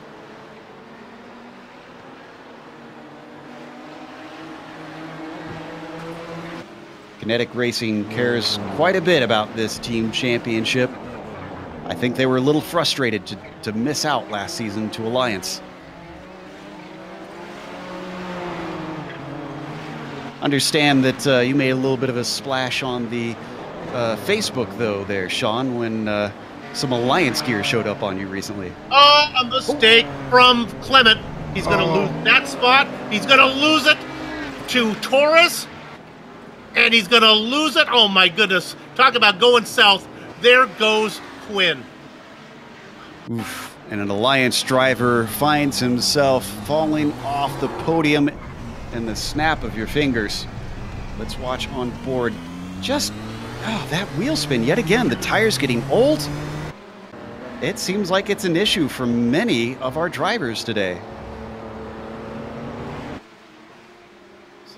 Kinetic Racing cares quite a bit about this team championship. I think they were a little frustrated to miss out last season to Alliance. Understand that you made a little bit of a splash on the Facebook, though, there, Sean, when some Alliance gear showed up on you recently. Oh, a mistake from Clement. He's going to lose that spot. He's going to lose it to Torres. And he's going to lose it. Oh, my goodness. Talk about going south. There goes Quinn. Oof. And an Alliance driver finds himself falling off the podium in the snap of your fingers. Let's watch on board. Just, that wheel spin yet again. The tire's getting old. It seems like it's an issue for many of our drivers today.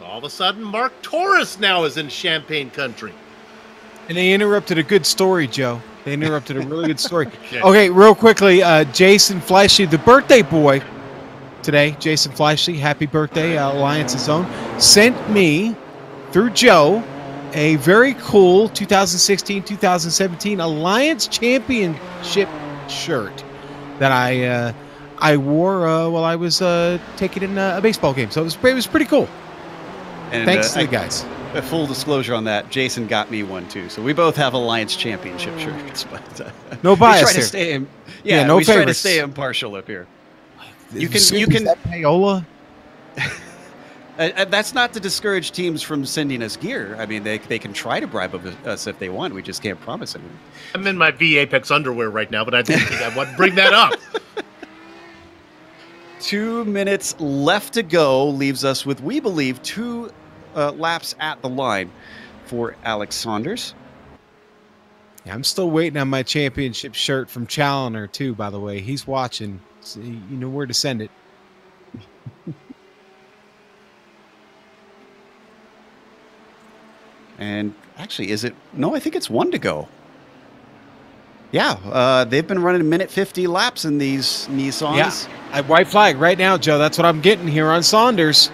All of a sudden, Mark Torres now is in Champagne country. And they interrupted a good story, Joe. They interrupted a really good story. Okay, real quickly, Jason Fleischle, the birthday boy today, Jason Fleischle, happy birthday, Alliance's own, sent me, through Joe, a very cool 2016-2017 Alliance Championship shirt that I wore while I was taking in a baseball game. So it was pretty cool. And thanks to the guys. A full disclosure on that, Jason got me one too. So we both have Alliance Championship shirts. But no bias here. No we try to stay impartial up here. You can that payola. That's not to discourage teams from sending us gear. I mean, they can try to bribe us if they want. We just can't promise anything. I'm in my V Apex underwear right now, but I didn't think I would bring that up. 2 minutes left to go leaves us with, we believe, 2 laps at the line for Alex Saunders. Yeah, I'm still waiting on my championship shirt from Challoner, too, by the way. He's watching. So you know where to send it. And actually, is it? No, I think it's 1 to go. Yeah, they've been running 1:50 laps in these Nissans. Yeah, white flag right now, Joe. That's what I'm getting here on Saunders.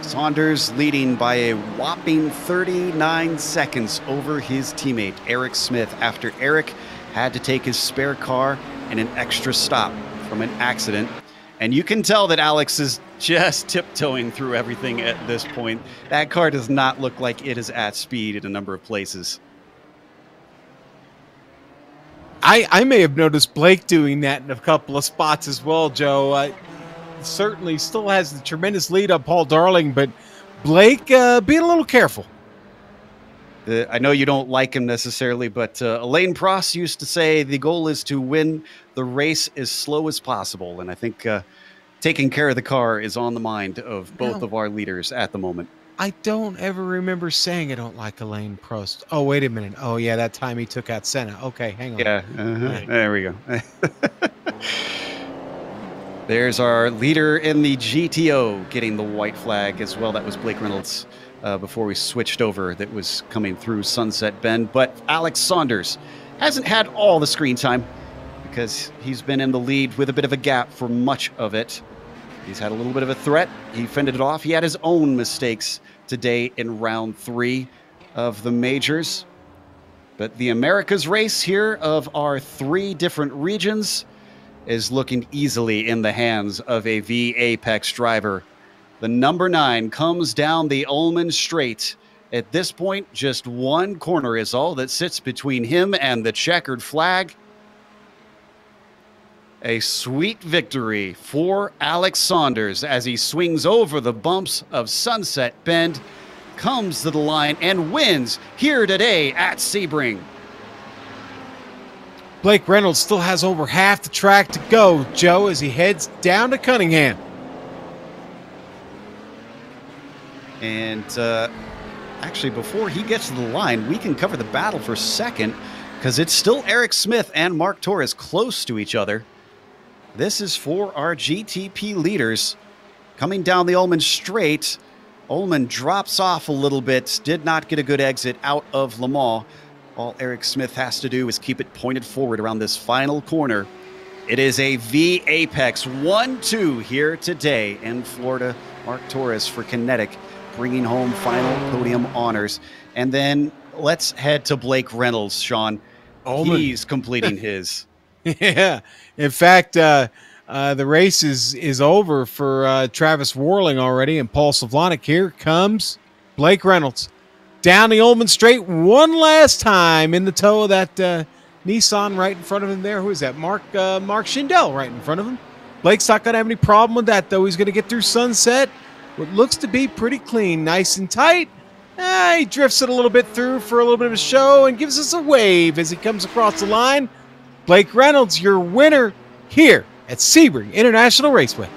Saunders leading by a whopping 39 seconds over his teammate, Eric Smith, after Eric had to take his spare car and an extra stop from an accident. And you can tell that Alex is just tiptoeing through everything at this point. That car does not look like it is at speed in a number of places. I may have noticed Blake doing that in a couple of spots as well, Joe. Certainly still has the tremendous lead on Paul Darling, but Blake being a little careful. I know you don't like him necessarily, but Alain Prost used to say the goal is to win the race as slow as possible. And I think taking care of the car is on the mind of both of our leaders at the moment. I don't ever remember saying I don't like Alain Prost. Oh, wait a minute. Oh, yeah, that time he took out Senna. Okay, hang on. Yeah, there we go. There's our leader in the GTO getting the white flag as well. That was Blake Reynolds before we switched over. That was coming through Sunset Bend. But Alex Saunders hasn't had all the screen time because he's been in the lead with a bit of a gap for much of it. He's had a little bit of a threat. He fended it off. He had his own mistakes today in round 3 of the majors. But the America's race here of our 3 different regions is looking easily in the hands of a V-Apex driver. The number 9 comes down the Ullman Straight. At this point, just one corner is all that sits between him and the checkered flag. A sweet victory for Alex Saunders as he swings over the bumps of Sunset Bend, comes to the line, and wins here today at Sebring. Blake Reynolds still has over half the track to go, Joe, as he heads down to Cunningham. And actually, before he gets to the line, we can cover the battle for second because it's still Eric Smith and Mark Torres close to each other. This is for our GTP leaders. Coming down the Ullman Straight, Ullman drops off a little bit, did not get a good exit out of Le Mans. All Eric Smith has to do is keep it pointed forward around this final corner. It is a V-Apex 1-2 here today in Florida. Mark Torres for Kinetic, bringing home final podium honors. And then let's head to Blake Reynolds, Sean. He's completing his. Yeah. In fact, the race is over for Travis Warling already, and Paul Slavonic. Here comes Blake Reynolds down the Ullman Straight one last time in the toe of that Nissan right in front of him there. Who is that? Mark Schindel right in front of him. Blake's not going to have any problem with that, though. He's going to get through Sunset. What looks to be pretty clean, nice and tight. He drifts it a little bit through for a little bit of a show and gives us a wave as he comes across the line. Blake Reynolds, your winner here at Sebring International Raceway.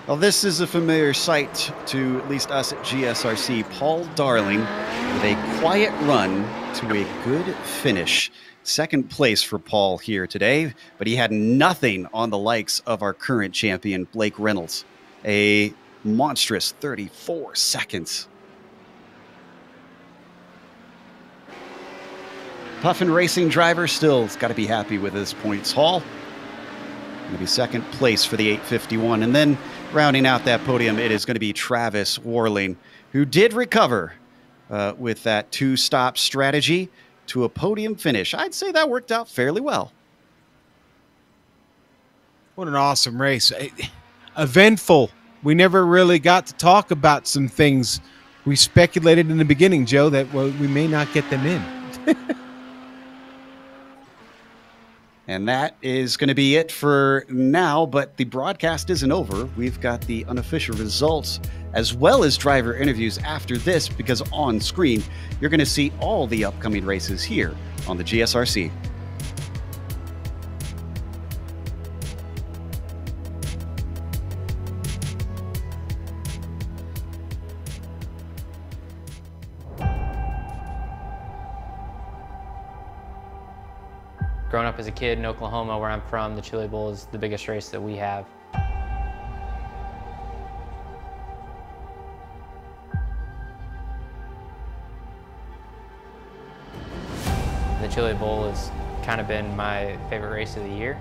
Well, this is a familiar sight to at least us at GSRC. Paul Darling with a quiet run to a good finish. Second place for Paul here today, but he had nothing on the likes of our current champion, Blake Reynolds. A monstrous 34 seconds. Puffin Racing driver still has got to be happy with his points haul. Going to be second place for the 851. And then rounding out that podium, it is going to be Travis Warling, who did recover with that 2-stop strategy to a podium finish. I'd say that worked out fairly well. What an awesome race. Eventful. We never really got to talk about some things. We speculated in the beginning, Joe, that we may not get them in. And that is going to be it for now, but the broadcast isn't over. We've got the unofficial results as well as driver interviews after this, because on screen, you're going to see all the upcoming races here on the GSRC. Growing up as a kid in Oklahoma, where I'm from, the Chili Bowl is the biggest race that we have. The Chili Bowl has kind of been my favorite race of the year.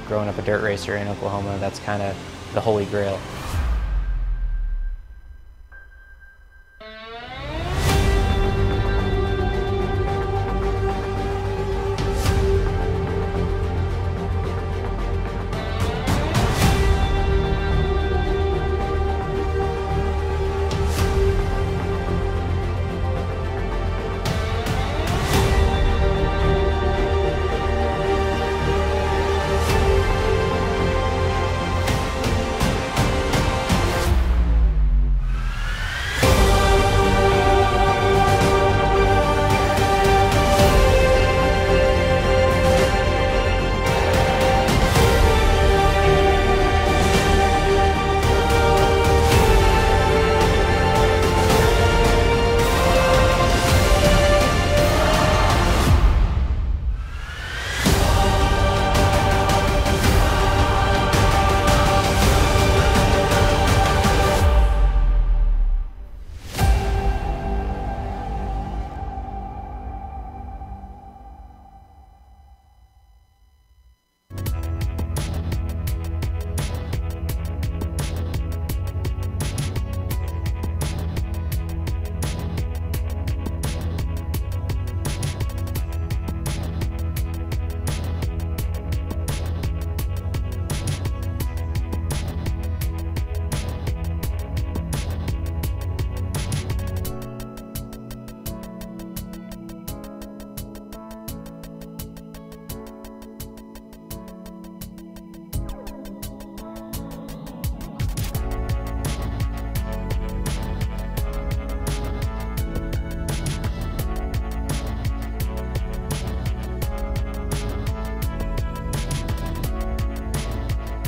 Growing up a dirt racer in Oklahoma, that's kind of the holy grail.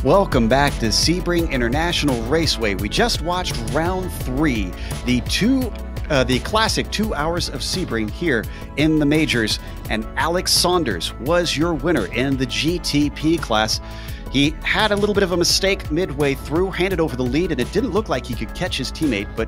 Welcome back to Sebring International Raceway. We just watched round 3, the classic 2 hours of Sebring here in the majors, and Alex Saunders was your winner in the GTP class. He had a little bit of a mistake midway through, handed over the lead, and it didn't look like he could catch his teammate, but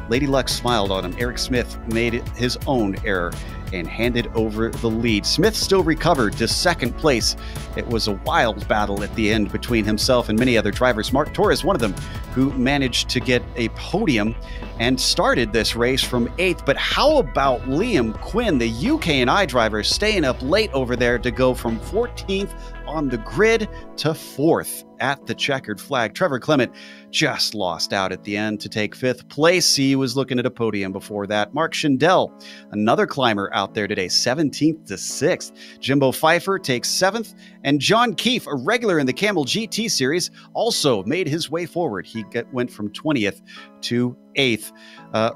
Lady Luck smiled on him. Eric Smith made his own error and handed over the lead. Smith still recovered to second place. It was a wild battle at the end between himself and many other drivers. Mark Torres, one of them, who managed to get a podium and started this race from 8th. But how about Liam Quinn, the UK&I driver, staying up late over there to go from 14th on the grid to 4th at the checkered flag? Trevor Clement just lost out at the end to take 5th place. He was looking at a podium before that. Mark Schindel, another climber out there today, 17th to 6th. Jimbo Pfeiffer takes 7th. And John Keefe, a regular in the Camel GT series, also made his way forward. He went from 20th to 8th.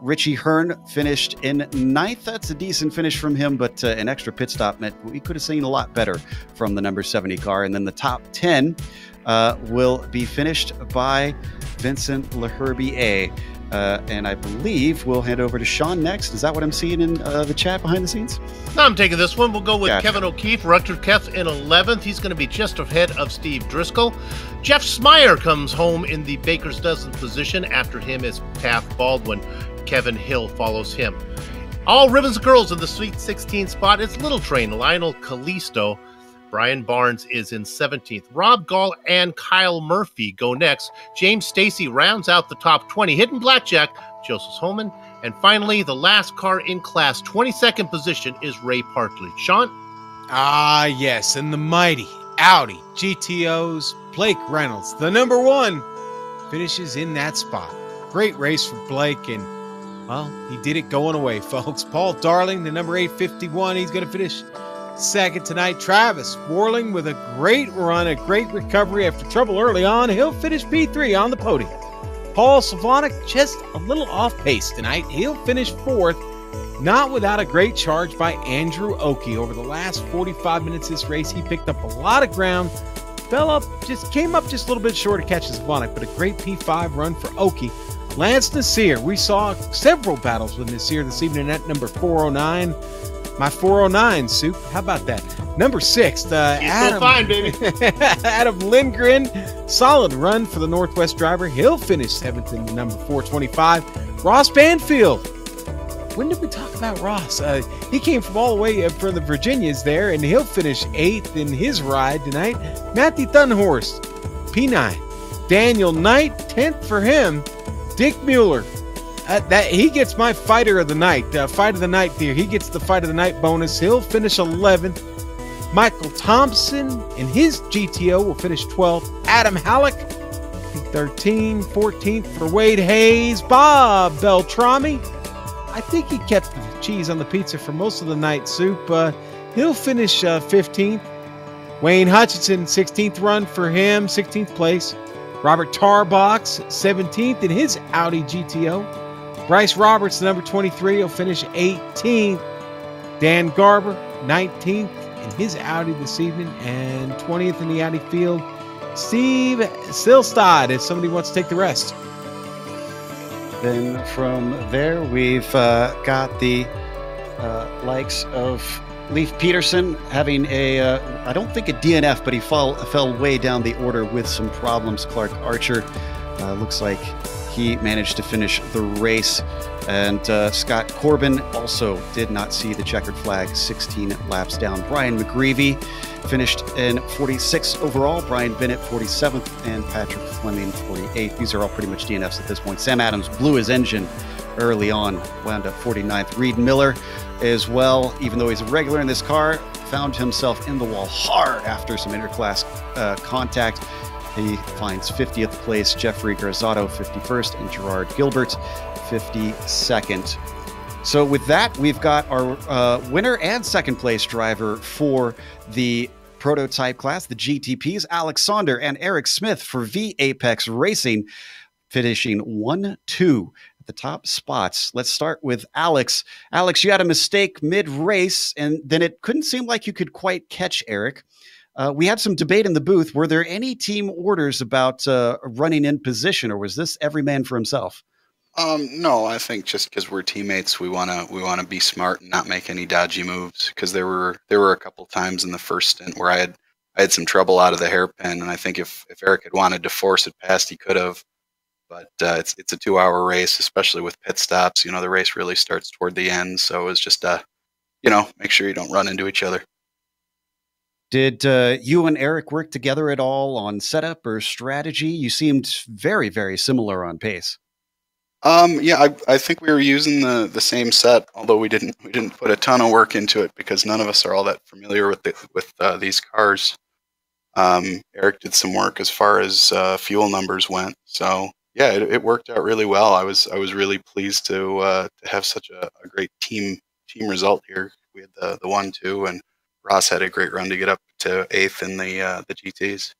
Richie Hearn finished in 9th. That's a decent finish from him, but an extra pit stop meant we could have seen a lot better from the number 70 car. And then the top 10 will be finished by Vincent Leherbier. And I believe we'll head over to Sean next. Is that what I'm seeing in the chat behind the scenes? No, I'm taking this one. We'll go with Gotcha. Kevin O'Keefe, Rutger Keth in 11th. He's going to be just ahead of Steve Driscoll. Jeff Smyer comes home in the Baker's Dozen position. After him is Taft Baldwin. Kevin Hill follows him. All ribbons of girls in the Sweet 16 spot. It's Little Train, Lionel Callisto. Brian Barnes is in 17th. Rob Gall and Kyle Murphy go next. James Stacy rounds out the top 20. Hidden Blackjack, Joseph Holman. And finally, the last car in class, 22nd position, is Ray Partridge. Sean? Ah, yes, and the mighty Audi GTO's Blake Reynolds, the number 1, finishes in that spot. Great race for Blake, and, well, he did it going away, folks. Paul Darling, the number 851, he's going to finish second tonight. Travis Warling with a great run, a great recovery after trouble early on. He'll finish P3 on the podium. Paul Slavonic just a little off pace tonight. He'll finish 4th, not without a great charge by Andrew Oakey. Over the last 45 minutes of this race, he picked up a lot of ground, came up just a little bit short of catching Slavonic, but a great P5 run for Oakey. Lance Nasir, we saw several battles with Nasir this evening at number 409. My 409, Soup. How about that? Number 6, Adam. Fine, baby. Adam Lindgren. Solid run for the Northwest driver. He'll finish 7th in number 425. Ross Banfield. When did we talk about Ross? He came from all the way from the Virginias there, and he'll finish 8th in his ride tonight. Matthew Thunhorst, P9. Daniel Knight, 10th for him. Dick Mueller. He gets my fighter of the night. Fight of the night there. He gets the fight of the night bonus. He'll finish 11th. Michael Thompson in his GTO will finish 12th. Adam Halleck, 13, 14th for Wade Hayes. Bob Beltrami, I think he kept the cheese on the pizza for most of the night, Soup. He'll finish 15th. Wayne Hutchinson, 16th run for him, 16th place. Robert Tarbox, 17th in his Audi GTO. Bryce Roberts, the number 23, will finish 18th. Dan Garber, 19th in his Audi this evening, and 20th in the Audi field. Steve Silstad, if somebody wants to take the rest. Then from there, we've got the likes of Leif Peterson having I don't think a DNF, but he fell way down the order with some problems. Clark Archer looks like he managed to finish the race. And Scott Corbin also did not see the checkered flag, 16 laps down. Brian McGreevy finished in 46th overall. Brian Bennett, 47th, and Patrick Fleming, 48th. These are all pretty much DNFs at this point. Sam Adams blew his engine early on, wound up 49th. Reed Miller as well, even though he's a regular in this car, found himself in the wall hard after some interclass contact. He finds 50th place. Jeffrey Garzotto, 51st, and Gerard Gilbert, 52nd. So with that, we've got our winner and second place driver for the prototype class, the GTPs, Alex Saunder and Eric Smith for V Apex Racing, finishing 1-2 at the top spots. Let's start with Alex. Alex, you had a mistake mid-race, and then it couldn't seem like you could quite catch Eric. We had some debate in the booth. Were there any team orders about running in position, or was this every man for himself? No, I think just because we're teammates, we wanna be smart and not make any dodgy moves. Because there were a couple times in the first stint where I had some trouble out of the hairpin, and I think if Eric had wanted to force it past, he could have. But it's a 2 hour race, especially with pit stops. The race really starts toward the end, so it was just make sure you don't run into each other. Did you and Eric work together at all on setup or strategy? You seemed very, very similar on pace. Yeah, I think we were using the same set, although we didn't put a ton of work into it because none of us are all that familiar with these cars. Eric did some work as far as fuel numbers went, so yeah, it worked out really well. I was really pleased to have such a great team result here. We had the 1-2, and Ross had a great run to get up to eighth in the GTs.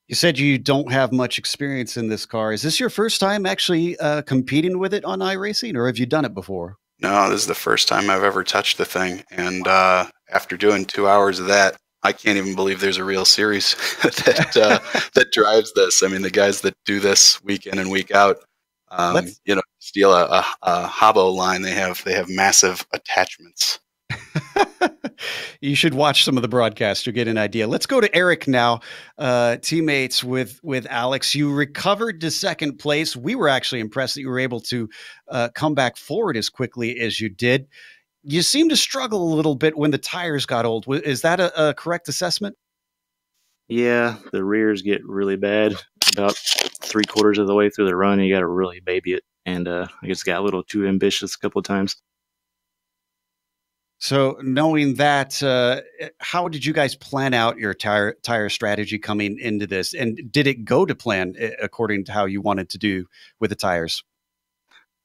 You said you don't have much experience in this car. Is this your first time actually competing with it on iRacing, or have you done it before? No, this is the first time I've ever touched the thing, and after doing 2 hours of that, I can't even believe there's a real series that drives this. I mean, the guys that do this week in and week out, Let's steal a Hobbo line. They have massive attachments. You should watch some of the broadcast. You'll get an idea. Let's go to Eric now. Teammates with Alex. You recovered to second place. We were actually impressed that you were able to come back forward as quickly as you did. You seemed to struggle a little bit when the tires got old. Is that a correct assessment? Yeah, the rears get really bad about 3/4 of the way through the run. You got to really baby it, and I guess got a little too ambitious a couple of times. So knowing that, how did you guys plan out your tire strategy coming into this? And did it go to plan according to how you wanted to do with the tires?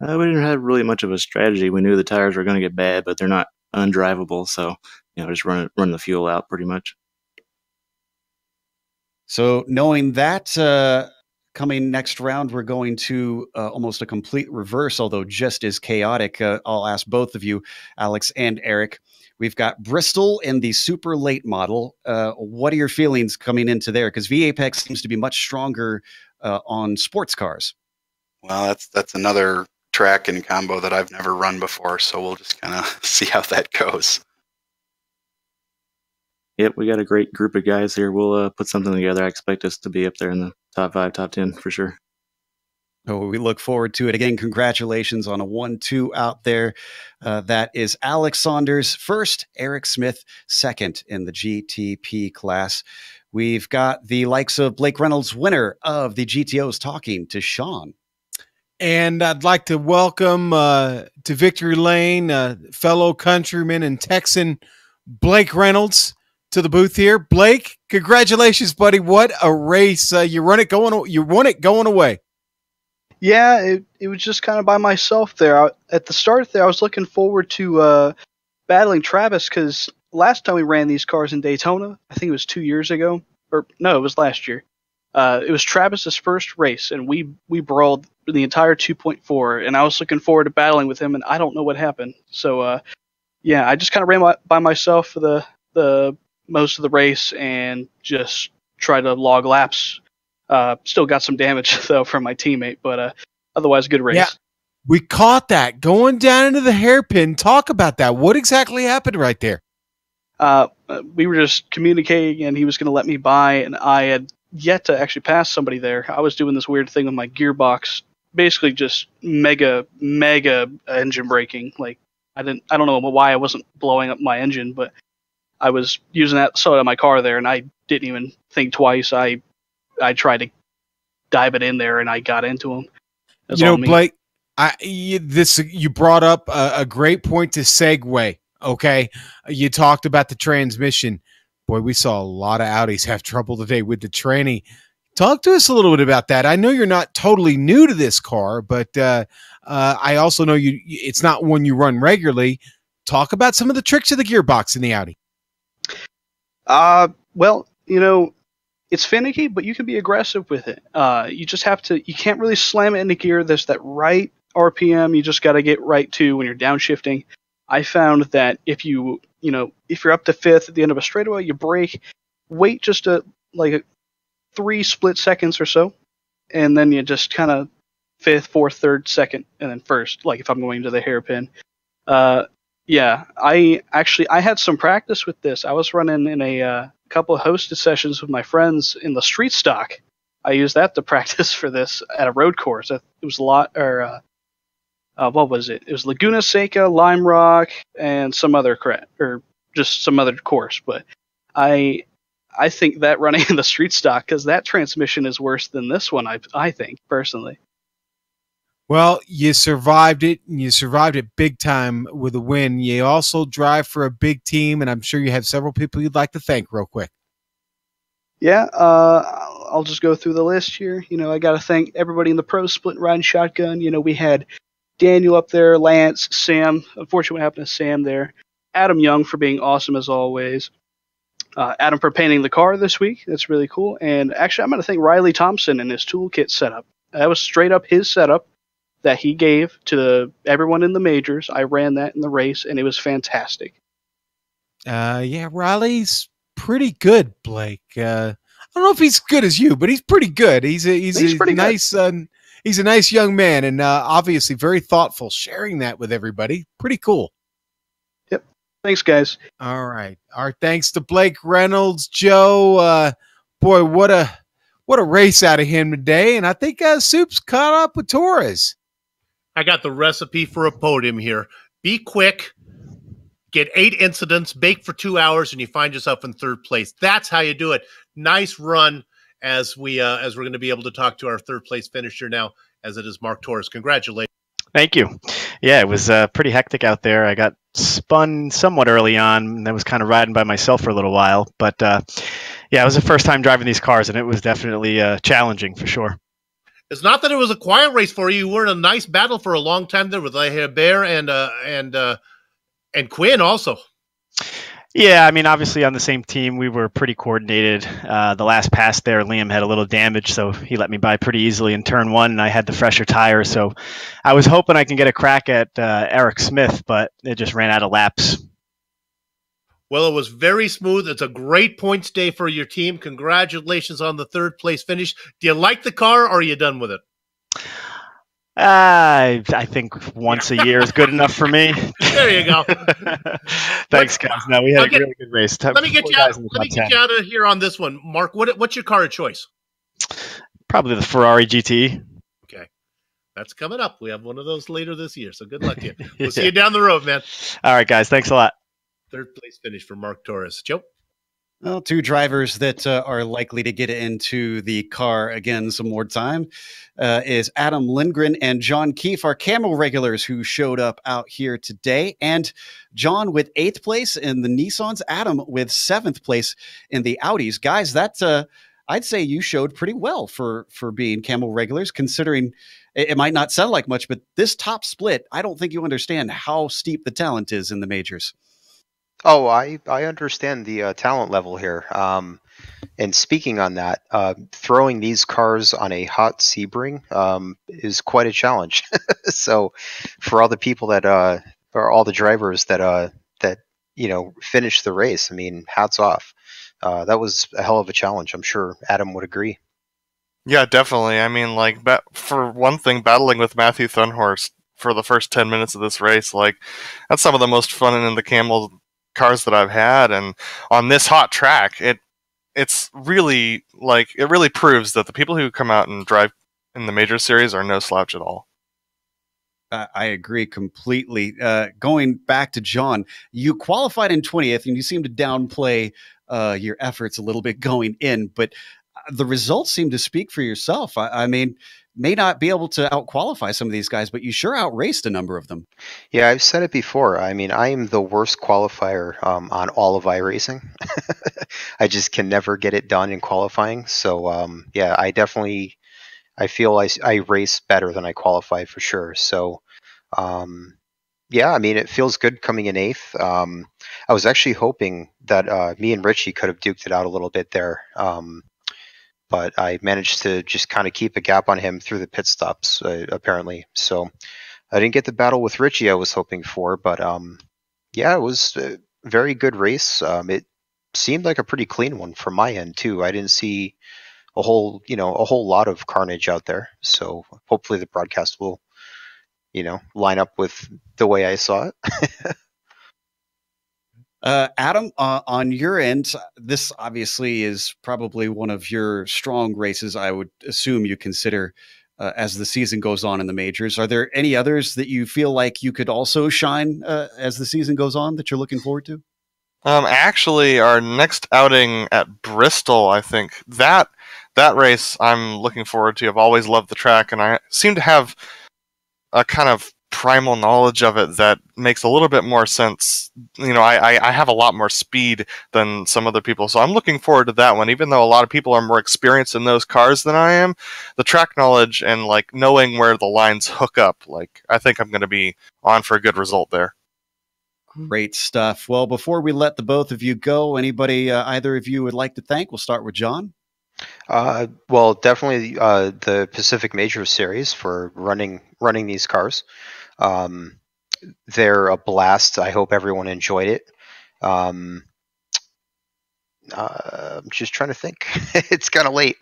We didn't have really much of a strategy. We knew the tires were going to get bad, but they're not undrivable, so just run the fuel out pretty much. So knowing that, coming next round, we're going to almost a complete reverse, although just as chaotic. I'll ask both of you, Alex and Eric. We've got Bristol in the super late model. What are your feelings coming into there? Because V-Apex seems to be much stronger on sports cars. Well, that's another track and combo that I've never run before, so we'll just kind of see how that goes. Yep, we got a great group of guys here. We'll put something together. I expect us to be up there in the top 5, top 10 for sure. Oh, we look forward to it. Again, congratulations on a 1-2 out there. That is Alex Saunders first, Eric Smith second in the GTP class. We've got the likes of Blake Reynolds, winner of the GTOs, talking to Sean. And I'd like to welcome to Victory Lane fellow countryman and Texan Blake Reynolds to the booth here. Blake, congratulations, buddy! What a race! You won it going away. Yeah, it was just kind of by myself there. At the start there, I was looking forward to battling Travis because last time we ran these cars in Daytona, I think it was 2 years ago, or no, it was last year. It was Travis's first race, and we brawled the entire 2.4, and I was looking forward to battling with him, and I don't know what happened. So, yeah, I just kind of ran by myself for the most of the race and just tried to log laps. Still got some damage, though, from my teammate, but otherwise, good race. Yeah, we caught that. Going down into the hairpin, talk about that. What exactly happened right there? We were just communicating, and he was going to let me by, and I had yet to actually pass somebody there. I was doing this weird thing with my gearbox, basically just mega engine braking. Like I don't know why I wasn't blowing up my engine, but I was using that side of my car there, and I didn't even think twice. I tried to dive it in there, and I got into him. Blake, you brought up a great point to segue. Okay, you talked about the transmission. Boy, we saw a lot of Audis have trouble today with the tranny. Talk to us a little bit about that. I know you're not totally new to this car, but I also know it's not one you run regularly. Talk about some of the tricks of the gearbox in the Audi. Well, it's finicky, but you can be aggressive with it. You just have to. You can't really slam it into gear. There's that right RPM. You just got to get right to when you're downshifting. I found that if you if you're up to fifth at the end of a straightaway, you brake, wait just like 3 split seconds or so, and then you just kind of fifth, fourth, third, second, and then first. Like if I'm going to the hairpin. Yeah, I had some practice with this. I was running in a couple of hosted sessions with my friends in the street stock. I used that to practice for this at a road course. It was a lot, or what was it? It was Laguna Seca, Lime Rock, and some other just some other course. But I think that running in the street stock, because that transmission is worse than this one. I think personally. Well, you survived it, and you survived it big time with a win. You also drive for a big team, and I'm sure you have several people you'd like to thank real quick. Yeah, I'll just go through the list here. I got to thank everybody in the pro split riding shotgun. We had Daniel up there, Lance, Sam. Unfortunately, what happened to Sam there? Adam Young for being awesome as always. Adam for painting the car this week. That's really cool. And actually, I'm going to thank Riley Thompson and his toolkit setup. That was straight up his setup that he gave to everyone in the majors. I ran that in the race, and it was fantastic. Yeah, Riley's pretty good, Blake. I don't know if he's good as you, but he's pretty good. He's pretty nice. He's a nice young man, and obviously very thoughtful, sharing that with everybody. Pretty cool. Yep. Thanks, guys. All right. Our thanks to Blake Reynolds, Joe. Boy, what a race out of him today, and I think Soup's caught up with Torres. I got the recipe for a podium here. Be quick, get 8 incidents, bake for 2 hours, and you find yourself in third place. That's how you do it. Nice run as we're going to be able to talk to our third place finisher now, as it is Mark Torres. Congratulations. Thank you. Yeah, it was pretty hectic out there. I got spun somewhat early on, and I was kind of riding by myself for a little while. But yeah, it was the first time driving these cars, and it was definitely challenging for sure. It's not that it was a quiet race for you. You were in a nice battle for a long time there with Bear and Quinn also. Yeah, I mean, obviously on the same team, we were pretty coordinated. The last pass there, Liam had a little damage, so he let me by pretty easily in turn 1, and I had the fresher tire. So I was hoping I can get a crack at Eric Smith, but it just ran out of laps. Well, it was very smooth. It's a great points day for your team. Congratulations on the third place finish. Do you like the car, or are you done with it? I think once a year is good enough for me. There you go. Thanks, guys. No, we had a really good race. Let me get you out of here on this one. Mark, what's your car of choice? Probably the Ferrari GT. Okay. That's coming up. We have one of those later this year, so good luck to you. We'll see you down the road, man. All right, guys. Thanks a lot. Third place finish for Mark Torres. Joe? Well, 2 drivers that are likely to get into the car again some more time is Adam Lindgren and John Keefe, our Camel regulars who showed up out here today. And John with 8th place in the Nissans, Adam with 7th place in the Audis. Guys, that's I'd say you showed pretty well for being Camel regulars, considering it might not sound like much, but this top split, I don't think you understand how steep the talent is in the majors. Oh, I understand the talent level here. And speaking on that, throwing these cars on a hot Sebring is quite a challenge. So, for all the people that or all the drivers that finished the race, I mean, hats off. That was a hell of a challenge. I'm sure Adam would agree. Yeah, definitely. I mean, like, for one thing, battling with Matthew Thunhorst for the first 10 minutes of this race, like, that's some of the most fun in the Camel cars that I've had, and on this hot track, it's really, like, it really proves that the people who come out and drive in the major series are no slouch at all. I agree completely. Going back to John, you qualified in 20th, and you seem to downplay your efforts a little bit going in, but the results seem to speak for yourself. I mean, may not be able to out-qualify some of these guys, but you sure outraced a number of them. Yeah, I've said it before. I mean, I am the worst qualifier on all of iRacing. I just can never get it done in qualifying. So, yeah, I feel I race better than I qualify for sure. So, yeah, I mean, it feels good coming in 8th. I was actually hoping that me and Richie could have duked it out a little bit there. But I managed to just kind of keep a gap on him through the pit stops, apparently. So I didn't get the battle with Richie I was hoping for, but yeah, it was very good race. It seemed like a pretty clean one from my end too. I didn't see a whole lot of carnage out there. So hopefully the broadcast will, line up with the way I saw it. Adam, on your end, this obviously is probably one of your strong races. I would assume you consider as the season goes on in the majors. Are there any others that you feel like you could also shine as the season goes on that you're looking forward to? Actually, our next outing at Bristol, I think that race I'm looking forward to. I've always loved the track, and I seem to have a kind of primal knowledge of it that makes a little bit more sense. I have a lot more speed than some other people, so I'm looking forward to that one. Even though a lot of people are more experienced in those cars than I am, the track knowledge and like knowing where the lines hook up, like I think I'm going to be on for a good result there. Great stuff. Well, before we let the both of you go, anybody either of you would like to thank? We'll start with John. Well, definitely the Pacific Major Series for running these cars. They're a blast. I hope everyone enjoyed it. I'm just trying to think. It's kind of late.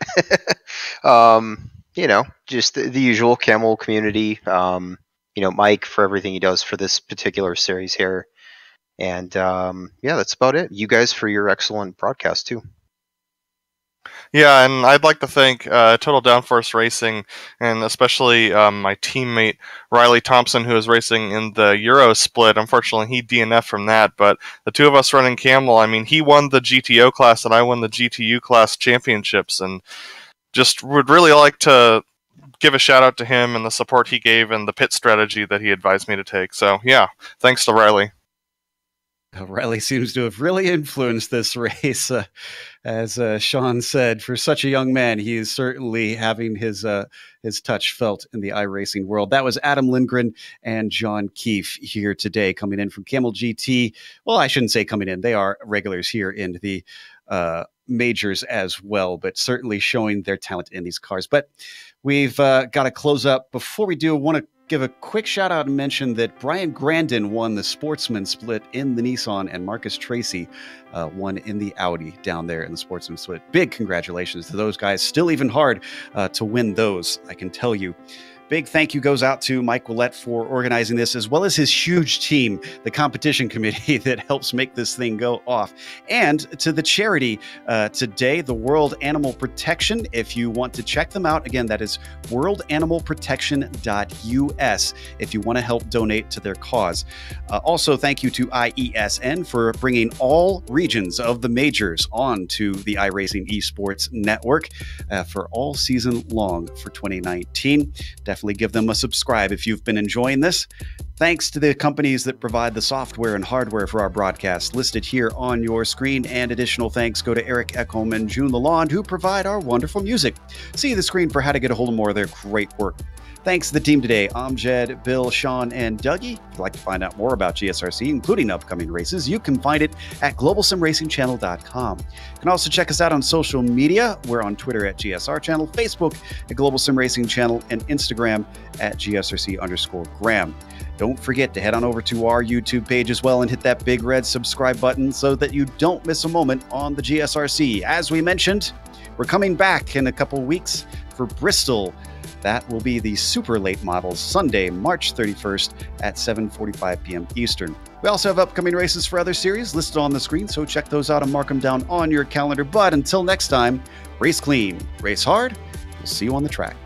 Just the usual Camel community. Mike for everything he does for this particular series here. And that's about it. You guys for your excellent broadcast too. Yeah, and I'd like to thank Total Downforce Racing, and especially my teammate Riley Thompson, who is racing in the Euro split. Unfortunately, he DNF'd from that, but the two of us running Camel, I mean, he won the GTO class and I won the GTU class championships, and just would really like to give a shout out to him and the support he gave and the pit strategy that he advised me to take. So, yeah, thanks to Riley. Riley seems to have really influenced this race. As Sean said, for such a young man, he is certainly having his touch felt in the iRacing world. That was Adam Lindgren and John Keefe here today, coming in from Camel GT. Well, I shouldn't say coming in. They are regulars here in the majors as well, but certainly showing their talent in these cars. But we've got to close up. Before we do, I want to give a quick shout out and mention that Brian Grandin won the Sportsman split in the Nissan, and Marcus Tracy won in the Audi down there in the Sportsman split. Big congratulations to those guys. Still even hard to win those, I can tell you. Big thank you goes out to Mike Willett for organizing this, as well as his huge team, the competition committee that helps make this thing go off. And to the charity today, the World Animal Protection. If you want to check them out, again, that is worldanimalprotection.us if you want to help donate to their cause. Also, thank you to IESN for bringing all regions of the majors onto the iRacing Esports Network for all season long for 2019. Definitely give them a subscribe if you've been enjoying this. Thanks to the companies that provide the software and hardware for our broadcast listed here on your screen, and additional thanks go to Eric Ekholm and June Lalonde, who provide our wonderful music. See the screen for how to get a hold of more of their great work. Thanks to the team today, Amjad, Bill, Sean, and Dougie. If you'd like to find out more about GSRC, including upcoming races, you can find it at globalsimracingchannel.com. You can also check us out on social media. We're on Twitter at GSR Channel, Facebook at Global Sim Racing Channel, and Instagram at GSRC_Graham. Don't forget to head on over to our YouTube page as well and hit that big red subscribe button so that you don't miss a moment on the GSRC. As we mentioned, we're coming back in a couple weeks for Bristol. That will be the super late models, Sunday, March 31st at 7:45 p.m. Eastern. We also have upcoming races for other series listed on the screen, so check those out and mark them down on your calendar. But until next time, race clean, race hard. We'll see you on the track.